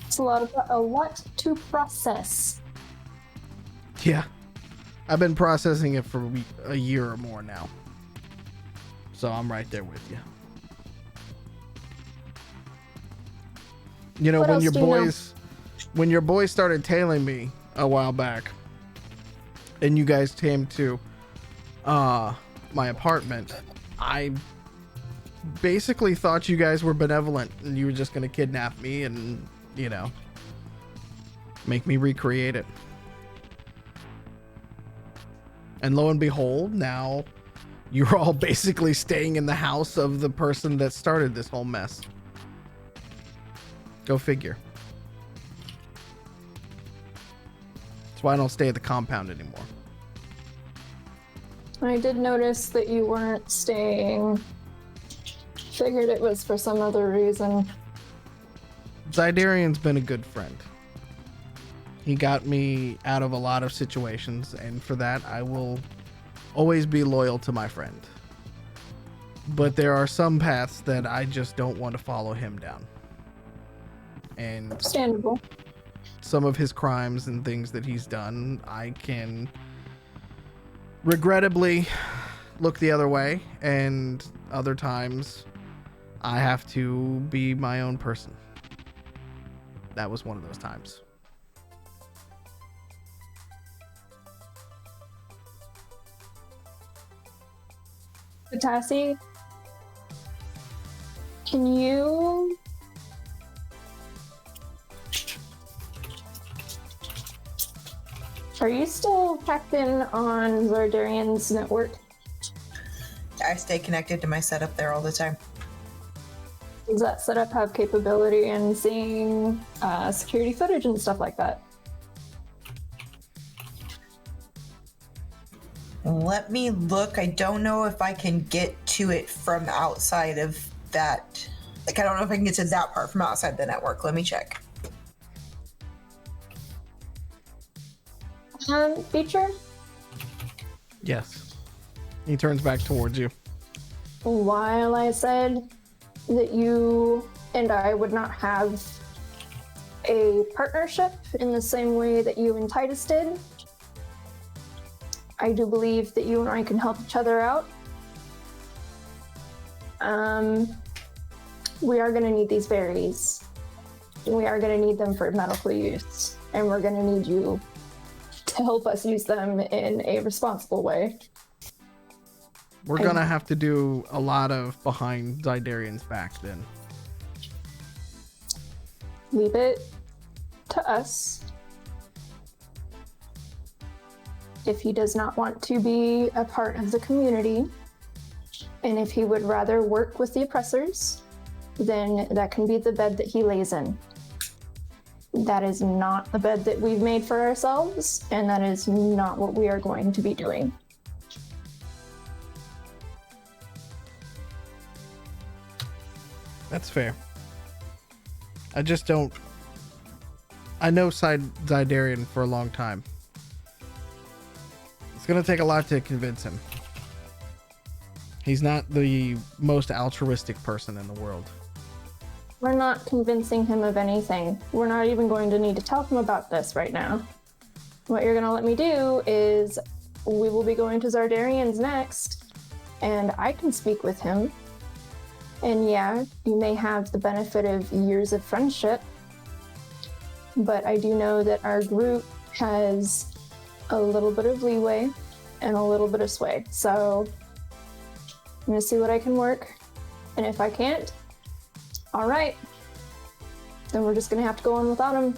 It's a lot to process. Yeah. I've been processing it for a year or more now. So I'm right there with you. You know, What when else your do you know? when your boys started tailing me a while back, and you guys came to my apartment, I basically thought you guys were benevolent and you were just gonna kidnap me and, you know, make me recreate it. And lo and behold, now you're all basically staying in the house of the person that started this whole mess. Go figure. That's why I don't stay at the compound anymore. I did notice that you weren't staying. Figured it was for some other reason. Zidarian's been a good friend. He got me out of a lot of situations, and for that, I will always be loyal to my friend. But there are some paths that I just don't want to follow him down. And Understandable. some of his crimes and things that he's done, I can regrettably look the other way, and other times I have to be my own person. That was one of those times. Catassie, can you Are you still packed in on Zardarian's network? I stay connected to my setup there all the time. Does that setup have capability in seeing security footage and stuff like that? Let me look. I don't know if I can get to it from outside of that. Like, I don't know if I can get to that part from outside the network. Let me check. Feature? Yes. He turns back towards you. While I said that you and I would not have a partnership in the same way that you and Titus did, I do believe that you and I can help each other out. We are going to need these berries. We are going to need them for medical use, and we're going to need you to help us use them in a responsible way. We're gonna have to do a lot of behind Zydarian's back then. Leave it to us. If he does not want to be a part of the community, and if he would rather work with the oppressors, then that can be the bed that he lays in. That is not the bed that we've made for ourselves, and that is not what we are going to be doing. That's fair. I just don't. I know Zydarian for a long time. It's gonna take a lot to convince him. He's not the most altruistic person in the world. We're not convincing him of anything. We're not even going to need to tell him about this right now. What you're gonna let me do is we will be going to Zardarian's next, and I can speak with him. And yeah, you may have the benefit of years of friendship, but I do know that our group has a little bit of leeway and a little bit of sway. So I'm gonna see what I can work. And if I can't, all right, then we're just gonna have to go on without him.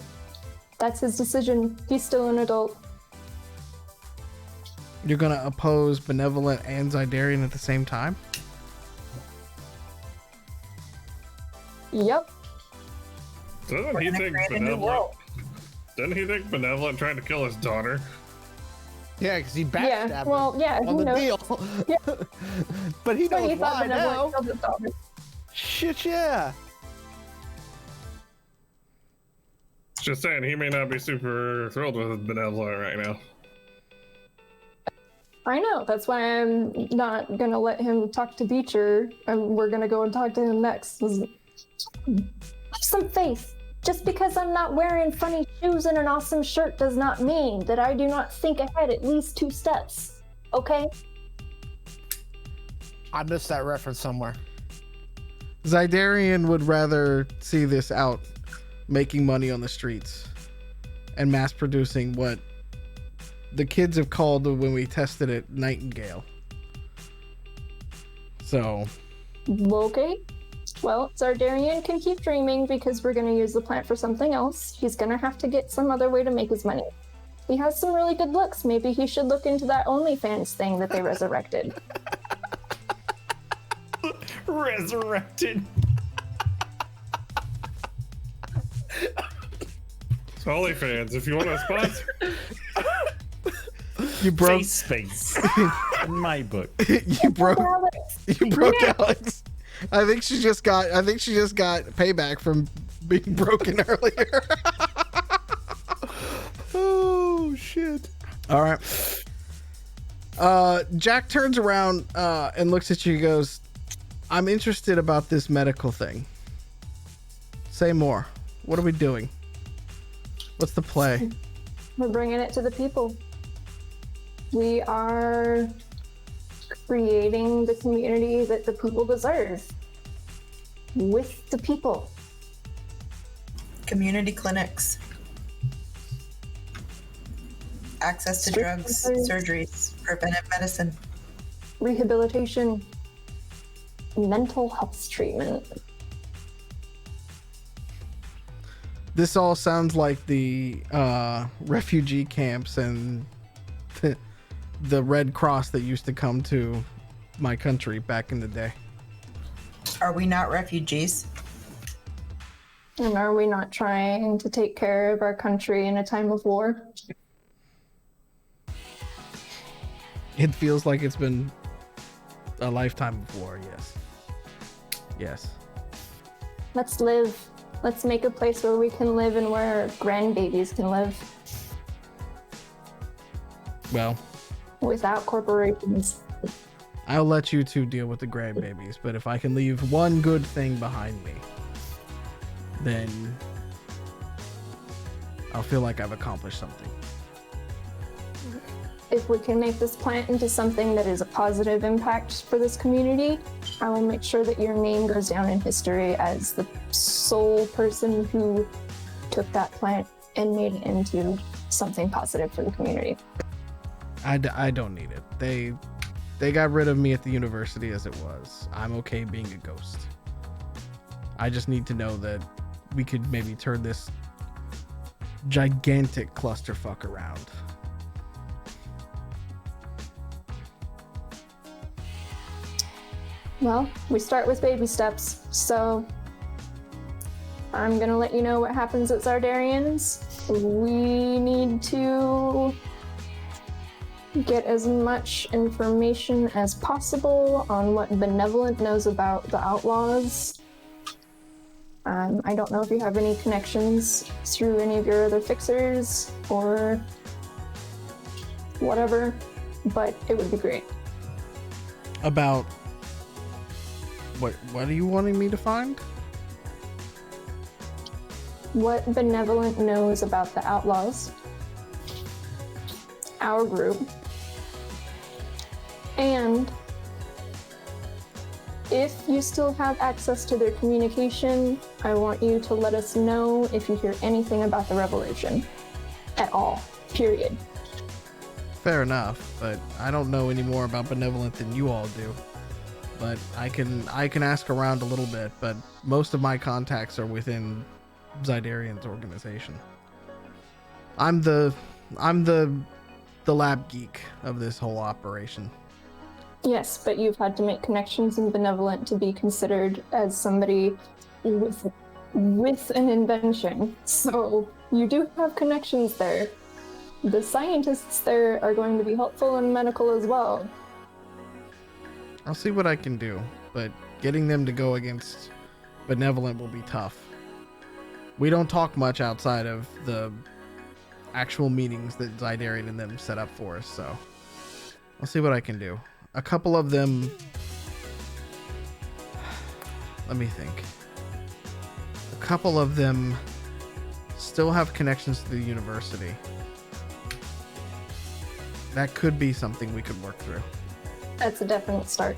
That's his decision. He's still an adult. You're gonna oppose Benevolent and Zydarian at the same time? Yep. Doesn't he think Benevolent? Doesn't he think Benevolent tried to kill his daughter? Yeah, because he backstabbed Yeah, well, yeah, on he the knows. deal. Yeah. But he But knows he thought why now. Benevolent killed his daughter. Shit, yeah. Just saying, he may not be super thrilled with Benevolent right now. I know. That's why I'm not gonna let him talk to Beecher, and we're gonna go and talk to him next. Have some faith. Just because I'm not wearing funny shoes and an awesome shirt does not mean that I do not think ahead at least 2 steps. Okay? I missed that reference somewhere. Zydarian would rather see this out making money on the streets and mass producing what the kids have called, when we tested it, Nightingale. So. Okay. Well, Zardarian can keep dreaming because we're going to use the plant for something else. He's going to have to get some other way to make his money. He has some really good looks. Maybe he should look into that OnlyFans thing that they resurrected. Resurrected. It's OnlyFans. If you want to sponsor, You broke Space. In my book. you broke Yeah. Alex. I think she just got payback from being broken earlier. Oh, shit. All right. Jack turns around and looks at you and goes, I'm interested about this medical thing. Say more. What are we doing? What's the play? We're bringing it to the people. We are creating the community that the people deserve. With the people. Community clinics. Access to drugs, surgeries, preventive medicine. Rehabilitation. Mental health treatment. This all sounds like the refugee camps and the Red Cross that used to come to my country back in the day. Are we not refugees? And are we not trying to take care of our country in a time of war? It feels like it's been a lifetime of war, yes. Yes. Let's live. Let's make a place where we can live and where our grandbabies can live Well, without corporations. I'll let you two deal with the grandbabies, but if I can leave one good thing behind me, then I'll feel like I've accomplished something. If we can make this plant into something that is a positive impact for this community, I will make sure that your name goes down in history as the sole person who took that plant and made it into something positive for the community. I don't need it. They got rid of me at the university as it was. I'm okay being a ghost. I just need to know that we could maybe turn this gigantic clusterfuck around. Well, we start with baby steps, so I'm gonna let you know what happens at Zardarian's. We need to get as much information as possible on what Benevolent knows about the Outlaws. I don't know if you have any connections through any of your other fixers or whatever, but it would be great. About what are you wanting me to find? What Benevolent knows about the Outlaws, our group, and if you still have access to their communication, I want you to let us know if you hear anything about the Revolution at all, period. Fair enough, but I don't know any more about Benevolent than you all do. But I can ask around a little bit, but most of my contacts are within Zydarian's organization. I'm the lab geek of this whole operation. Yes, but you've had to make connections in Benevolent to be considered as somebody with an invention. So you do have connections there. The scientists there are going to be helpful in medical as well. I'll see what I can do, but getting them to go against Benevolent will be tough. We don't talk much outside of the actual meetings that Zydarian and them set up for us, so I'll see what I can do. A couple of them... Let me think. A couple of them still have connections to the university. That could be something we could work through. That's a definite start.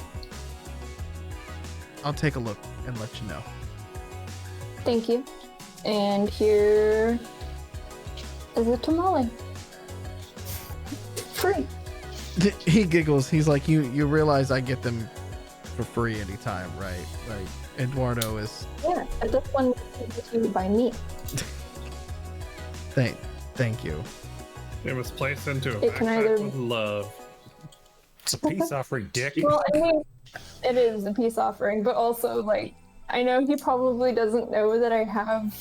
I'll take a look and let you know. Thank you. And here is a tamale. Free. He giggles. He's like, you realize I get them for free anytime, right? Like, Eduardo is... Yeah, but this one is to by me. Thank you. It was placed into a It can backpack either- with love. It's a peace offering, dick. Well, I mean, it is a peace offering, but also, like, I know he probably doesn't know that I have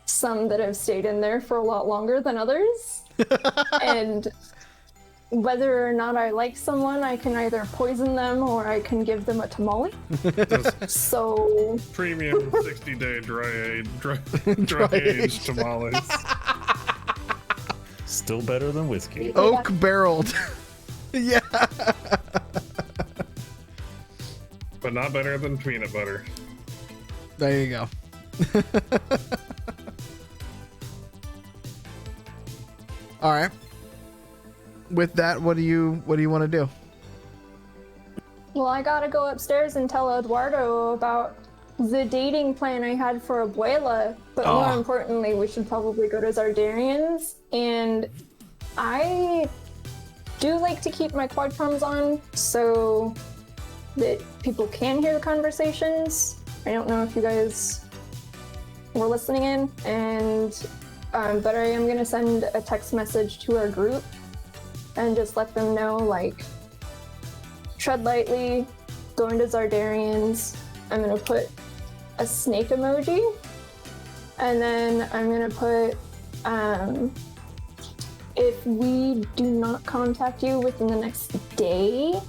some that have stayed in there for a lot longer than others. And whether or not I like someone, I can either poison them or I can give them a tamale. So Premium 60-day dry aged tamales. Still better than whiskey. Oak barreled. Yeah. But not better than peanut butter. There you go. All right. With that, what do you want to do? well, I gotta go upstairs and tell Eduardo about the dating plan I had for Abuela. But more importantly, we should probably go to Zardarian's. And I do like to keep my quadcoms on so that people can hear the conversations. I don't know if you guys we're listening in, and but I am gonna send a text message to our group and just let them know, like, tread lightly, going to Zardarians. I'm gonna put a snake emoji, and then I'm gonna put if we do not contact you within the next day,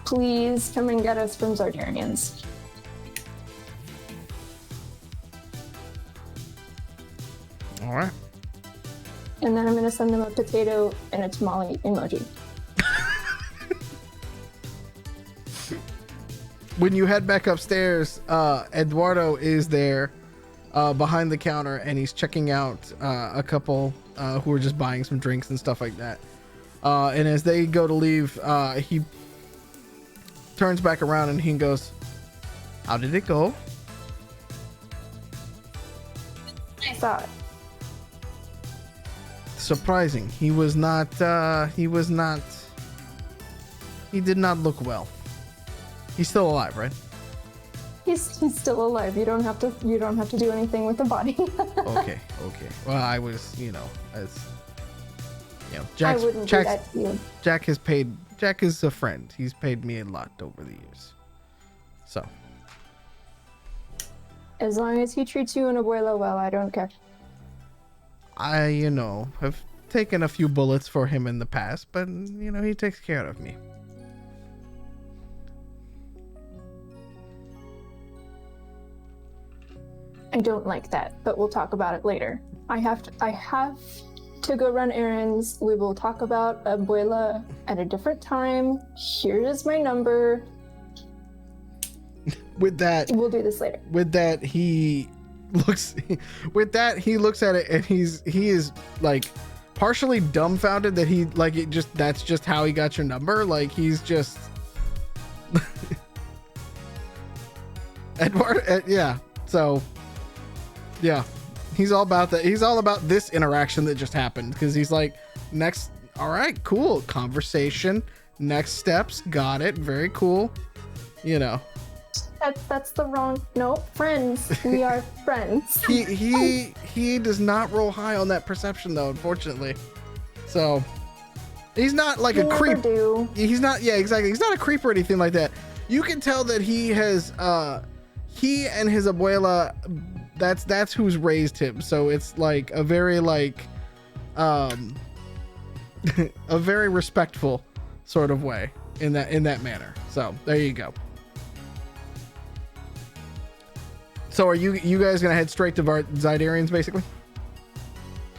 please come and get us from Zardarians. All right. And then I'm gonna send them a potato and a tamale emoji. When you head back upstairs, Eduardo is there behind the counter, and he's checking out a couple who are just buying some drinks and stuff like that. And as they go to leave, he turns back around and he goes, "How did it go?" I saw it. Surprising. He was not. He did not look well. He's still alive, right? He's still alive. You don't have to do anything with the body. Okay. Well, I was, I wouldn't do that to you. Jack is a friend. He's paid me a lot over the years. So. As long as he treats you and Abuela well, I don't care. I, have taken a few bullets for him in the past, but, he takes care of me. I don't like that, but we'll talk about it later. I have to go run errands. We will talk about Abuela at a different time. Here is my number. With that, we'll do this later. With that, he looks at it, and he is like partially dumbfounded that that's just how he got your number. Like, he's just Edward, yeah. So yeah, he's all about that. He's all about this interaction that just happened, because he's like, all right, cool, conversation, next steps, got it, very cool, That's the wrong. No, friends. We are friends. He does not roll high on that perception, though, unfortunately. So he's not like a creep. He's not. Yeah, exactly. He's not a creep or anything like that. You can tell that he has. He and his abuela. That's who's raised him. So it's like a very a very respectful sort of way in that manner. So there you go. So are you guys gonna head straight to Zydarians, basically?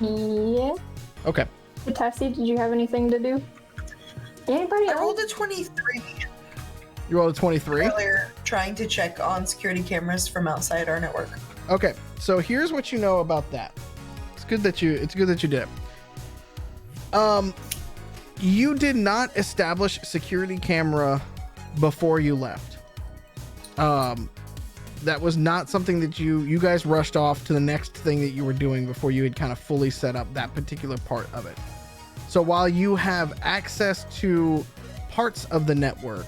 Yeah. Okay. Catassie, did you have anything to do? Anybody else? I rolled a 23 You rolled a 23? earlier, trying to check on security cameras from outside our network. Okay, so here's what you know about that. It's good that you did it. You did not establish security camera before you left. That was not something that you guys rushed off to the next thing that you were doing before you had kind of fully set up that particular part of it. So while you have access to parts of the network,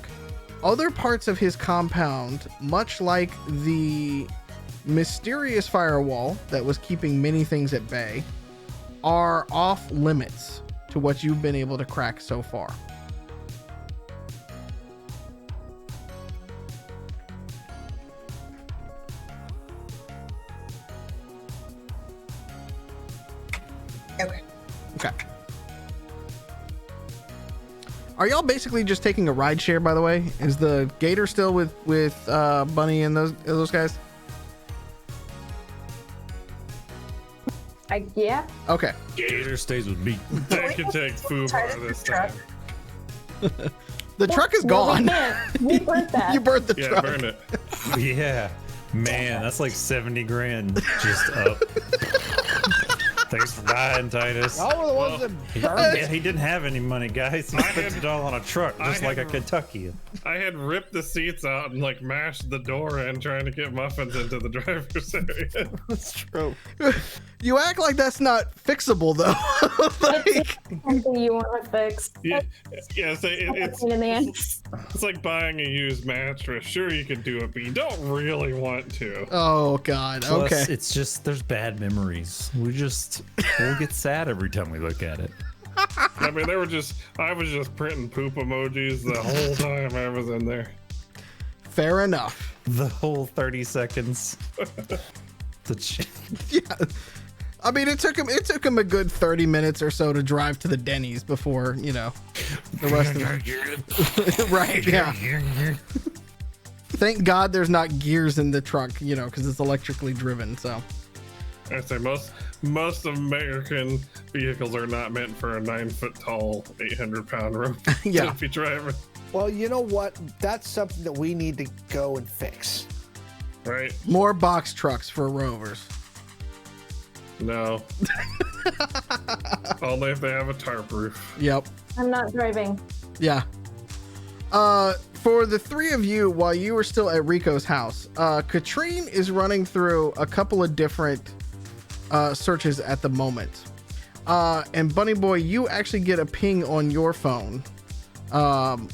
other parts of his compound, much like the mysterious firewall that was keeping many things at bay, are off limits to what you've been able to crack so far. Okay. Are y'all basically just taking a ride share, by the way? Is the Gator still with Bunny and those guys? Yeah. Okay. Gator stays with me. They can take food out of this truck. time. The truck is gone. We can't. We burnt that. You burnt the Yeah, truck. burn it. Yeah, man, that's like 70 grand just up. Thanks for dying, Titus. Y'all were the ones that burned it. He didn't have any money, guys. He spent it all on a truck, just like a Kentucky. I had ripped the seats out and like mashed the door in trying to get muffins into the driver's area. That's true. You act like that's not fixable though. Like, Something you want to fix. Yeah, so It's in the end. it's like buying a used mattress. Sure, you can do it, but you don't really want to. oh God. Plus, Okay. it's just there's bad memories. We'll get sad every time we look at it. I mean, I was just printing poop emojis the whole time I was in there. Fair enough. The whole 30 seconds. Yeah. I mean, it took him a good 30 minutes or so to drive to the Denny's before, the rest of it. Right, yeah. Thank God there's not gears in the truck, because it's electrically driven, so. I say most American vehicles are not meant for a 9-foot tall, 800-pound room. Yeah. Be driving, Well, you know what? That's something that we need to go and fix. right? More box trucks for rovers. No. Only if they have a tarp roof. Yep. I'm not driving. Yeah. For the three of you, while you were still at Rico's house, Katrine is running through a couple of different searches at the moment. And Bunny Boy, you actually get a ping on your phone. And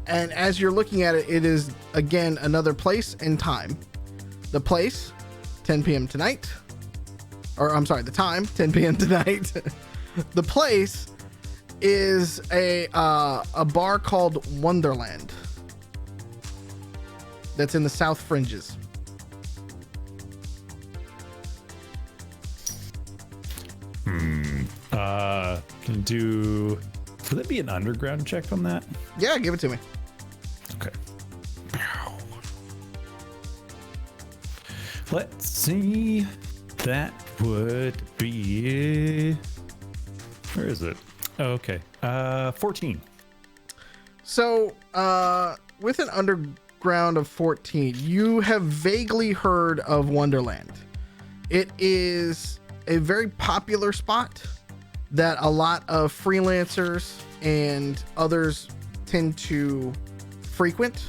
as you're looking at it, it is, again, another place and time. The place, 10 p.m. tonight. Or, I'm sorry, the time, 10 p.m. tonight. The place is a bar called Wonderland. That's in the South Fringes. Can do. Could that be an underground check on that? Yeah, give it to me. Okay. Let's see. That would be. Where is it? Oh, okay. 14. So, with an underground of 14, you have vaguely heard of Wonderland. It is a very popular spot that a lot of freelancers and others tend to frequent.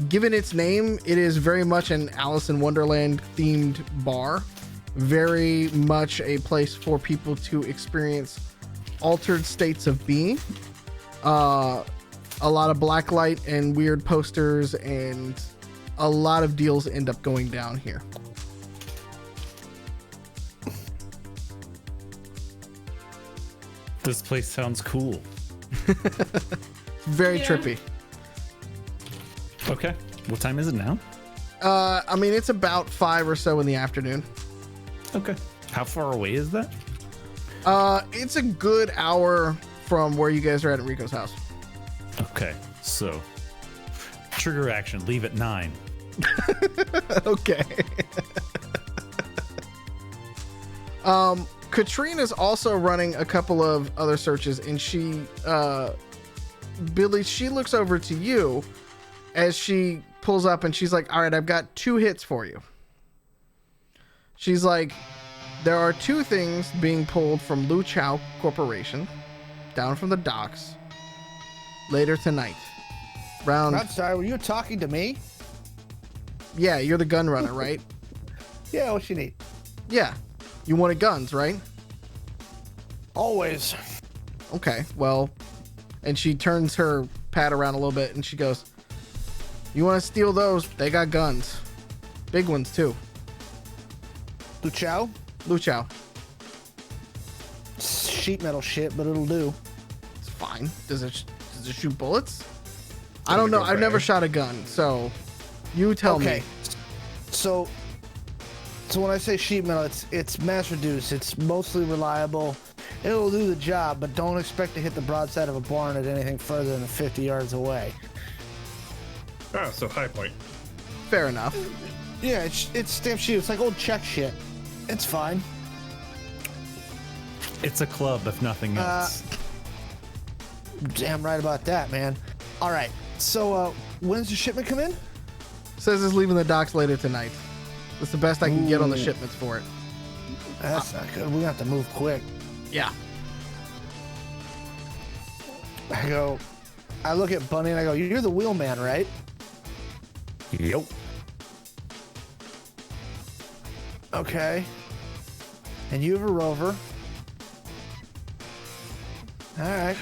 Given its name, it is very much an Alice in Wonderland themed bar. Very much a place for people to experience altered states of being. A lot of blacklight and weird posters, and a lot of deals end up going down here. This place sounds cool. Very Yeah. trippy. Okay. What time is it now? I mean, it's about 5 or so in the afternoon. Okay. How far away is that? It's a good hour from where you guys are at Rico's house. Okay. So, trigger action. Leave at 9. Okay. Katrine is also running a couple of other searches, and she, Billy, she looks over to you as she pulls up, and she's like, all right, I've got 2 hits for you. She's like, there are 2 things being pulled from Lu Chow Corporation down from the docks later tonight. I'm sorry, were you talking to me? Yeah, you're the gun runner, right? Yeah, what you need? Yeah. You wanted guns, right? Always. Okay, well, and she turns her pad around a little bit and she goes, you want to steal those? They got guns. Big ones, too. Luchao? Lu Chow. Sheet metal shit, but it'll do. It's fine. Does it shoot bullets? I don't know. I've never shot a gun, so you tell me. So when I say sheet metal, it's mass reduced. It's mostly reliable. It'll do the job, but don't expect to hit the broadside of a barn at anything further than 50 yards away. Ah, so high point. Fair enough. Yeah, it's stamp sheet. It's like old Czech shit. It's fine. It's a club, if nothing else. Damn right about that, man. All right. So when's the shipment come in? Says it's leaving the docks later tonight. That's the best I can get on the shipments for it. That's not good. We have to move quick. Yeah. I look at Bunny and I go, you're the wheelman, right? Yep. Okay. And you have a rover. All right.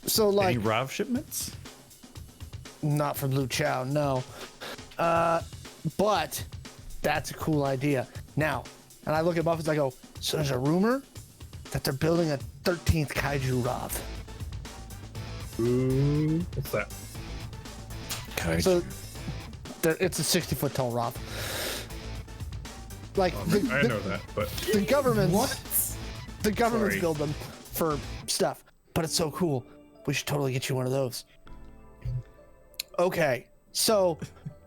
So, like, Any RAV shipments? not from Lu Chao, no. But that's a cool idea. Now, and I look at Muffins, I go, so there's a rumor that they're building a 13th Kaiju Rav. Ooh, what's that? So it's a 60-foot tall Rav. Like, I know that, but the government's Sorry. build them for stuff, but it's so cool. We should totally get you one of those. Okay, so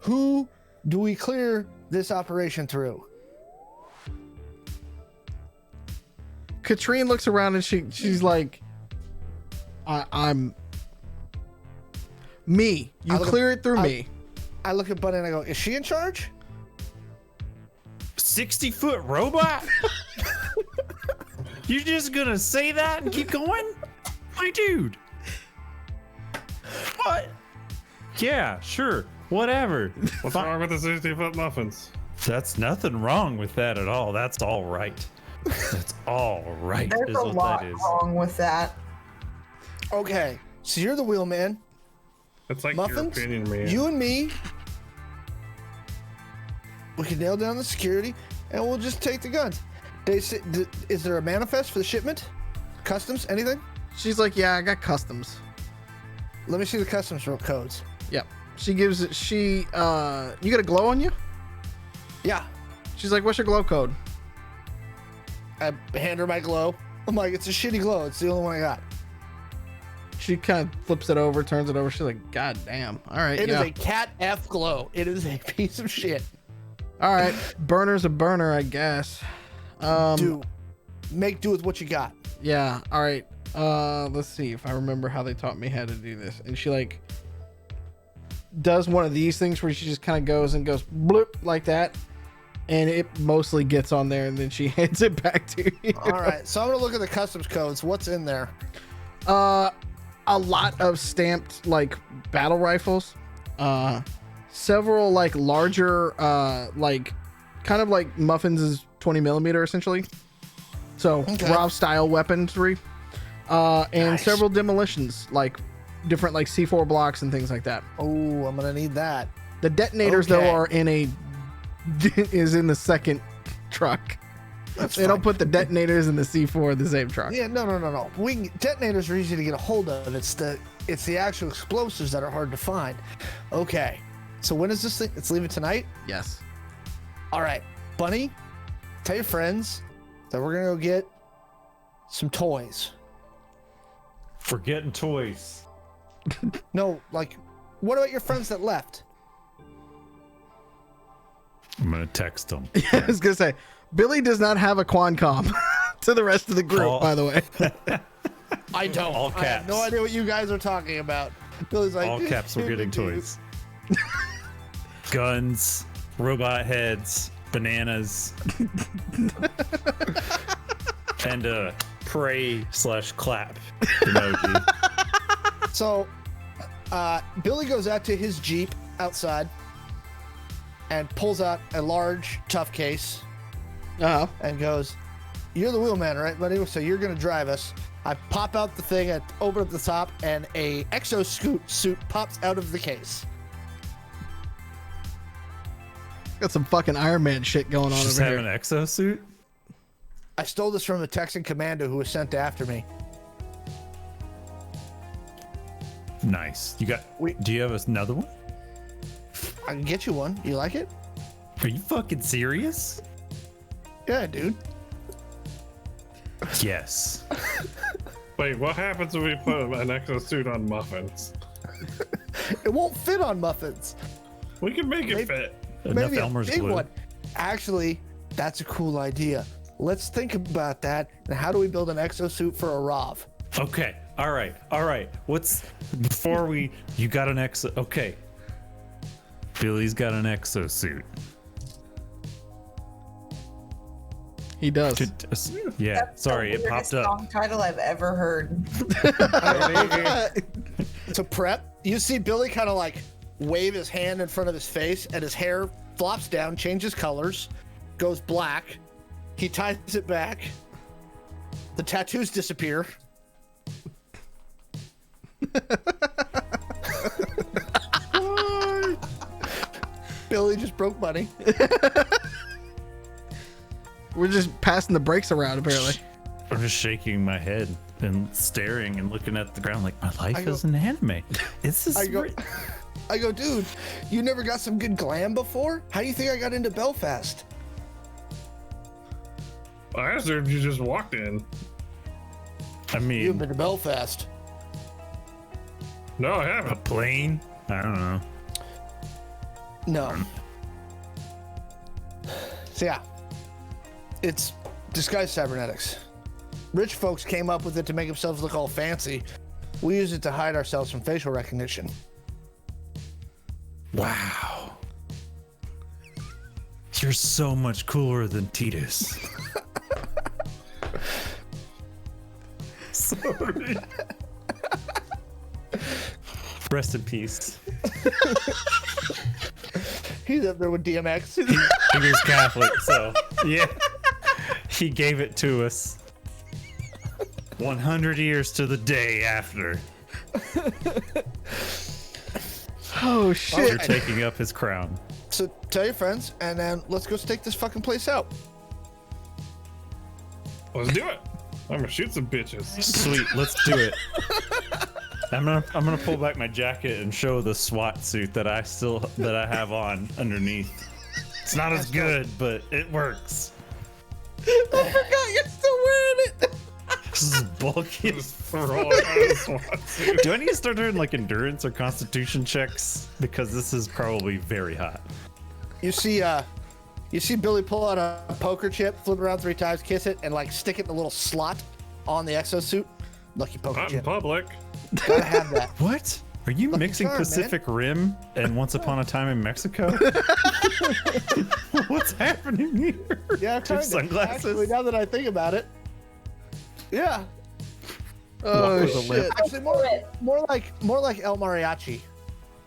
who do we clear this operation through? Katrine looks around and she's like, I'm me. You clear it through me. I look at Bunny and I go, is she in charge? 60-foot robot? You're just gonna say that and keep going? My dude. What? Yeah, sure. Whatever. what's wrong with the 60-foot muffins? That's nothing wrong with that at all. That's all right. That's all right. There's is a what lot that is. wrong with that. Okay, so you're the wheelman. It's like your Muffins, opinion, man. you and me, we can nail down the security and we'll just take the guns. They say, is there a manifest for the shipment? Customs? Anything? She's like, yeah, I got customs. Let me see the customs codes. Yep. She gives it. You got a glow on you? Yeah. She's like, what's your glow code? I hand her my glow. I'm like, it's a shitty glow. It's the only one I got. She kind of flips it over, turns it over. She's like, God damn. All right. It is yeah. a Cat F glow. It is a piece of shit. All right. Burner's a burner, I guess. Make do with what you got. Yeah. All right. Let's see if I remember how they taught me how to do this. And she like does one of these things where she just kind of goes bloop like that. And it mostly gets on there and then she hands it back to you. All right. So I'm going to look at the customs codes. What's in there? A lot of stamped like battle rifles, several like larger, like kind of like Muffins' 20mm essentially. So Okay. RAV style weaponry, and Nice. several demolitions, like different like C4 blocks and things like that. Oh, I'm going to need that. The detonators Okay. though are in the second truck. That's They don't fine. put the detonators and the C4 in the same truck. Yeah, no. Detonators are easy to get a hold of. It's the actual explosives that are hard to find. Okay. So when is this thing? It's leaving tonight? Yes. All right. Bunny, tell your friends that we're going to go get some toys. Forgetting toys. No, like, what about your friends that left? I'm gonna text them. I was gonna say, Billy does not have a Quancom to the rest of the group, Oh. by the way. I don't. All I have no caps. idea what you guys are talking about. Billy's like, All caps, we're getting toys. Guns, robot heads, bananas, and a pray/clap emoji. So, Billy goes out to his Jeep outside and pulls out a large, tough case Uh-huh. and goes, you're the wheelman, right, buddy? So you're going to drive us. I pop out the thing, I open up the top, and a exosuit pops out of the case. Got some fucking Iron Man shit going on Just over have here. an exosuit. I stole this from a Texan commando who was sent after me. Nice. You got. Do you have another one? I can get you one. You like it? Are you fucking serious? Yeah, dude. Yes. Wait, what happens when we put an exosuit on muffins? It won't fit on muffins. We can make it Maybe- fit. Enough Maybe a Elmer's big glue. one. Actually, that's a cool idea. Let's think about that. And how do we build an exosuit for a Rav? Okay. All right. All right. Before you got an exo. Okay. Billy's got an exosuit. He does. Yeah, That's sorry, the it popped weirdest up. song title I've ever heard. To prep, you see Billy kind of like wave his hand in front of his face, and his hair flops down, changes colors, goes black. He ties it back. The tattoos disappear. Billy just broke money. We're just passing the brakes around, apparently. I'm just shaking my head and staring and looking at the ground like my life is an anime. This is I go, dude, you never got some good glam before? How do you think I got into Belfast? I assumed you just walked in. I mean, You've been to Belfast. No, I a haven't. plane? I don't know. No. So yeah, it's disguised cybernetics. Rich folks came up with it to make themselves look all fancy. We use it to hide ourselves from facial recognition. Wow. You're so much cooler than Titus. Sorry. Rest in peace. He's up there with DMX. He was Catholic, so yeah. He gave it to us 100 years to the day after. Oh, shit. You're taking up his crown. So tell your friends, and then let's go stake this fucking place out. Let's do it. I'm gonna shoot some bitches. Sweet, let's do it. I'm gonna pull back my jacket and show the SWAT suit that I have on underneath. It's not as good, but it works. I forgot you're still wearing it. This is bulky. Just throw it out of the SWAT suit. Do I need to start doing like endurance or constitution checks? Because this is probably very hot. You see Billy pull out a poker chip, flip it around 3 times, kiss it, and like stick it in a little slot on the exosuit. Lucky poker Not in chip. public. Gotta have that. What? Are you mixing charm, Pacific Rim and Once Upon a Time in Mexico? What's happening here? Yeah, With kinda. sunglasses? Actually, now that I think about it. Yeah. Oh, with a lip. shit. Actually, more like El Mariachi.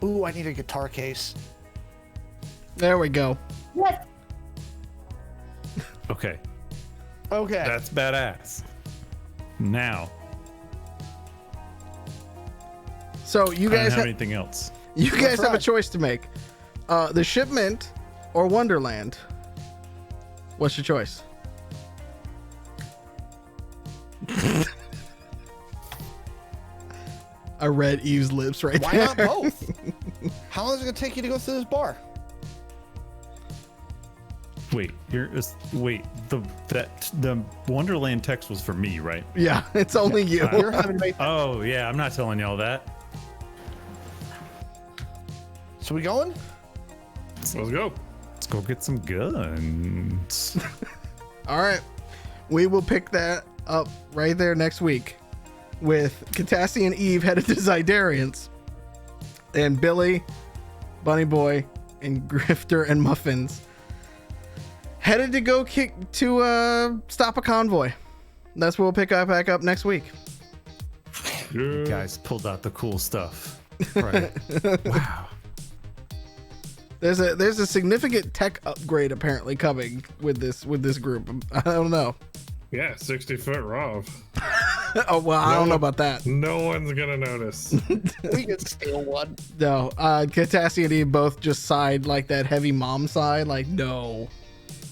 Ooh, I need a guitar case. There we go. Yes. Okay, Okay. that's badass. Now, So you I don't guys have anything else. you guys have a right. choice to make. The Shipment or Wonderland. What's your choice? I read Eve's lips right Why there. not both? How long is it gonna take you to go through this bar? Wait, the Wonderland text was for me, right? Yeah, it's only you. You're having to make. Oh yeah, I'm not telling y'all that. So we going? Let's go. Let's go get some guns. All right. We will pick that up right there next week with Catassie and Eve headed to Zidarians and Billy, Bunny Boy, and Grifter and Muffins headed to go stop a convoy. That's what we'll pick up back up next week. Yeah. Guys pulled out the cool stuff. Right. Wow. There's a significant tech upgrade apparently coming with this group. I don't know. Yeah, 60-foot ROV. Oh well, I don't know about that. No one's gonna notice. We can steal one. No, Catassie and Eve both just sighed like that heavy mom sigh, like no.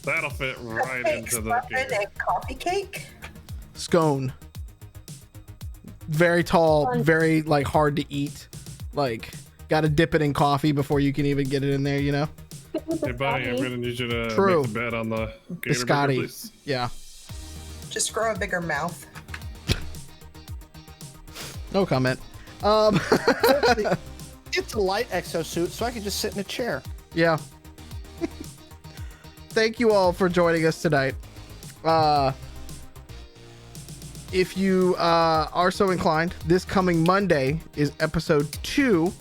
That'll fit right Cakes, into the muffin, game. and coffee cake. Scone. Very tall, very like hard to eat. Like gotta dip it in coffee before you can even get it in there, you know? Hey, buddy, I'm gonna need you to True. make the bet on the gator Scotty. burger, please. Yeah. Just grow a bigger mouth. No comment. It's a light exosuit, so I can just sit in a chair. Yeah. Thank you all for joining us tonight. If you are so inclined, this coming Monday is episode 2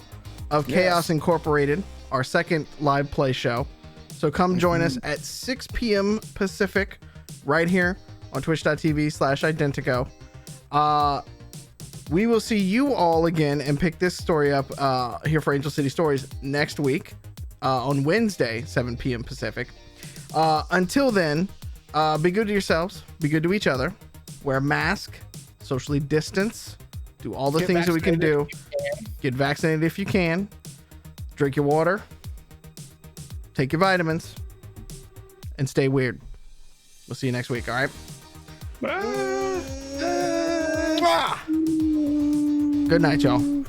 of Chaos Incorporated, our second live play show. So come join us at 6 p.m. Pacific, right here on twitch.tv/Identico. We will see you all again and pick this story up here for Angel City Stories next week on Wednesday, 7 p.m. Pacific. Until then, be good to yourselves, be good to each other, wear a mask, socially distance, do all the Get things that we can do. vaccinated Get vaccinated if you can. Drink your water. Take your vitamins. And stay weird. We'll see you next week, all right? Bye. Good night, y'all.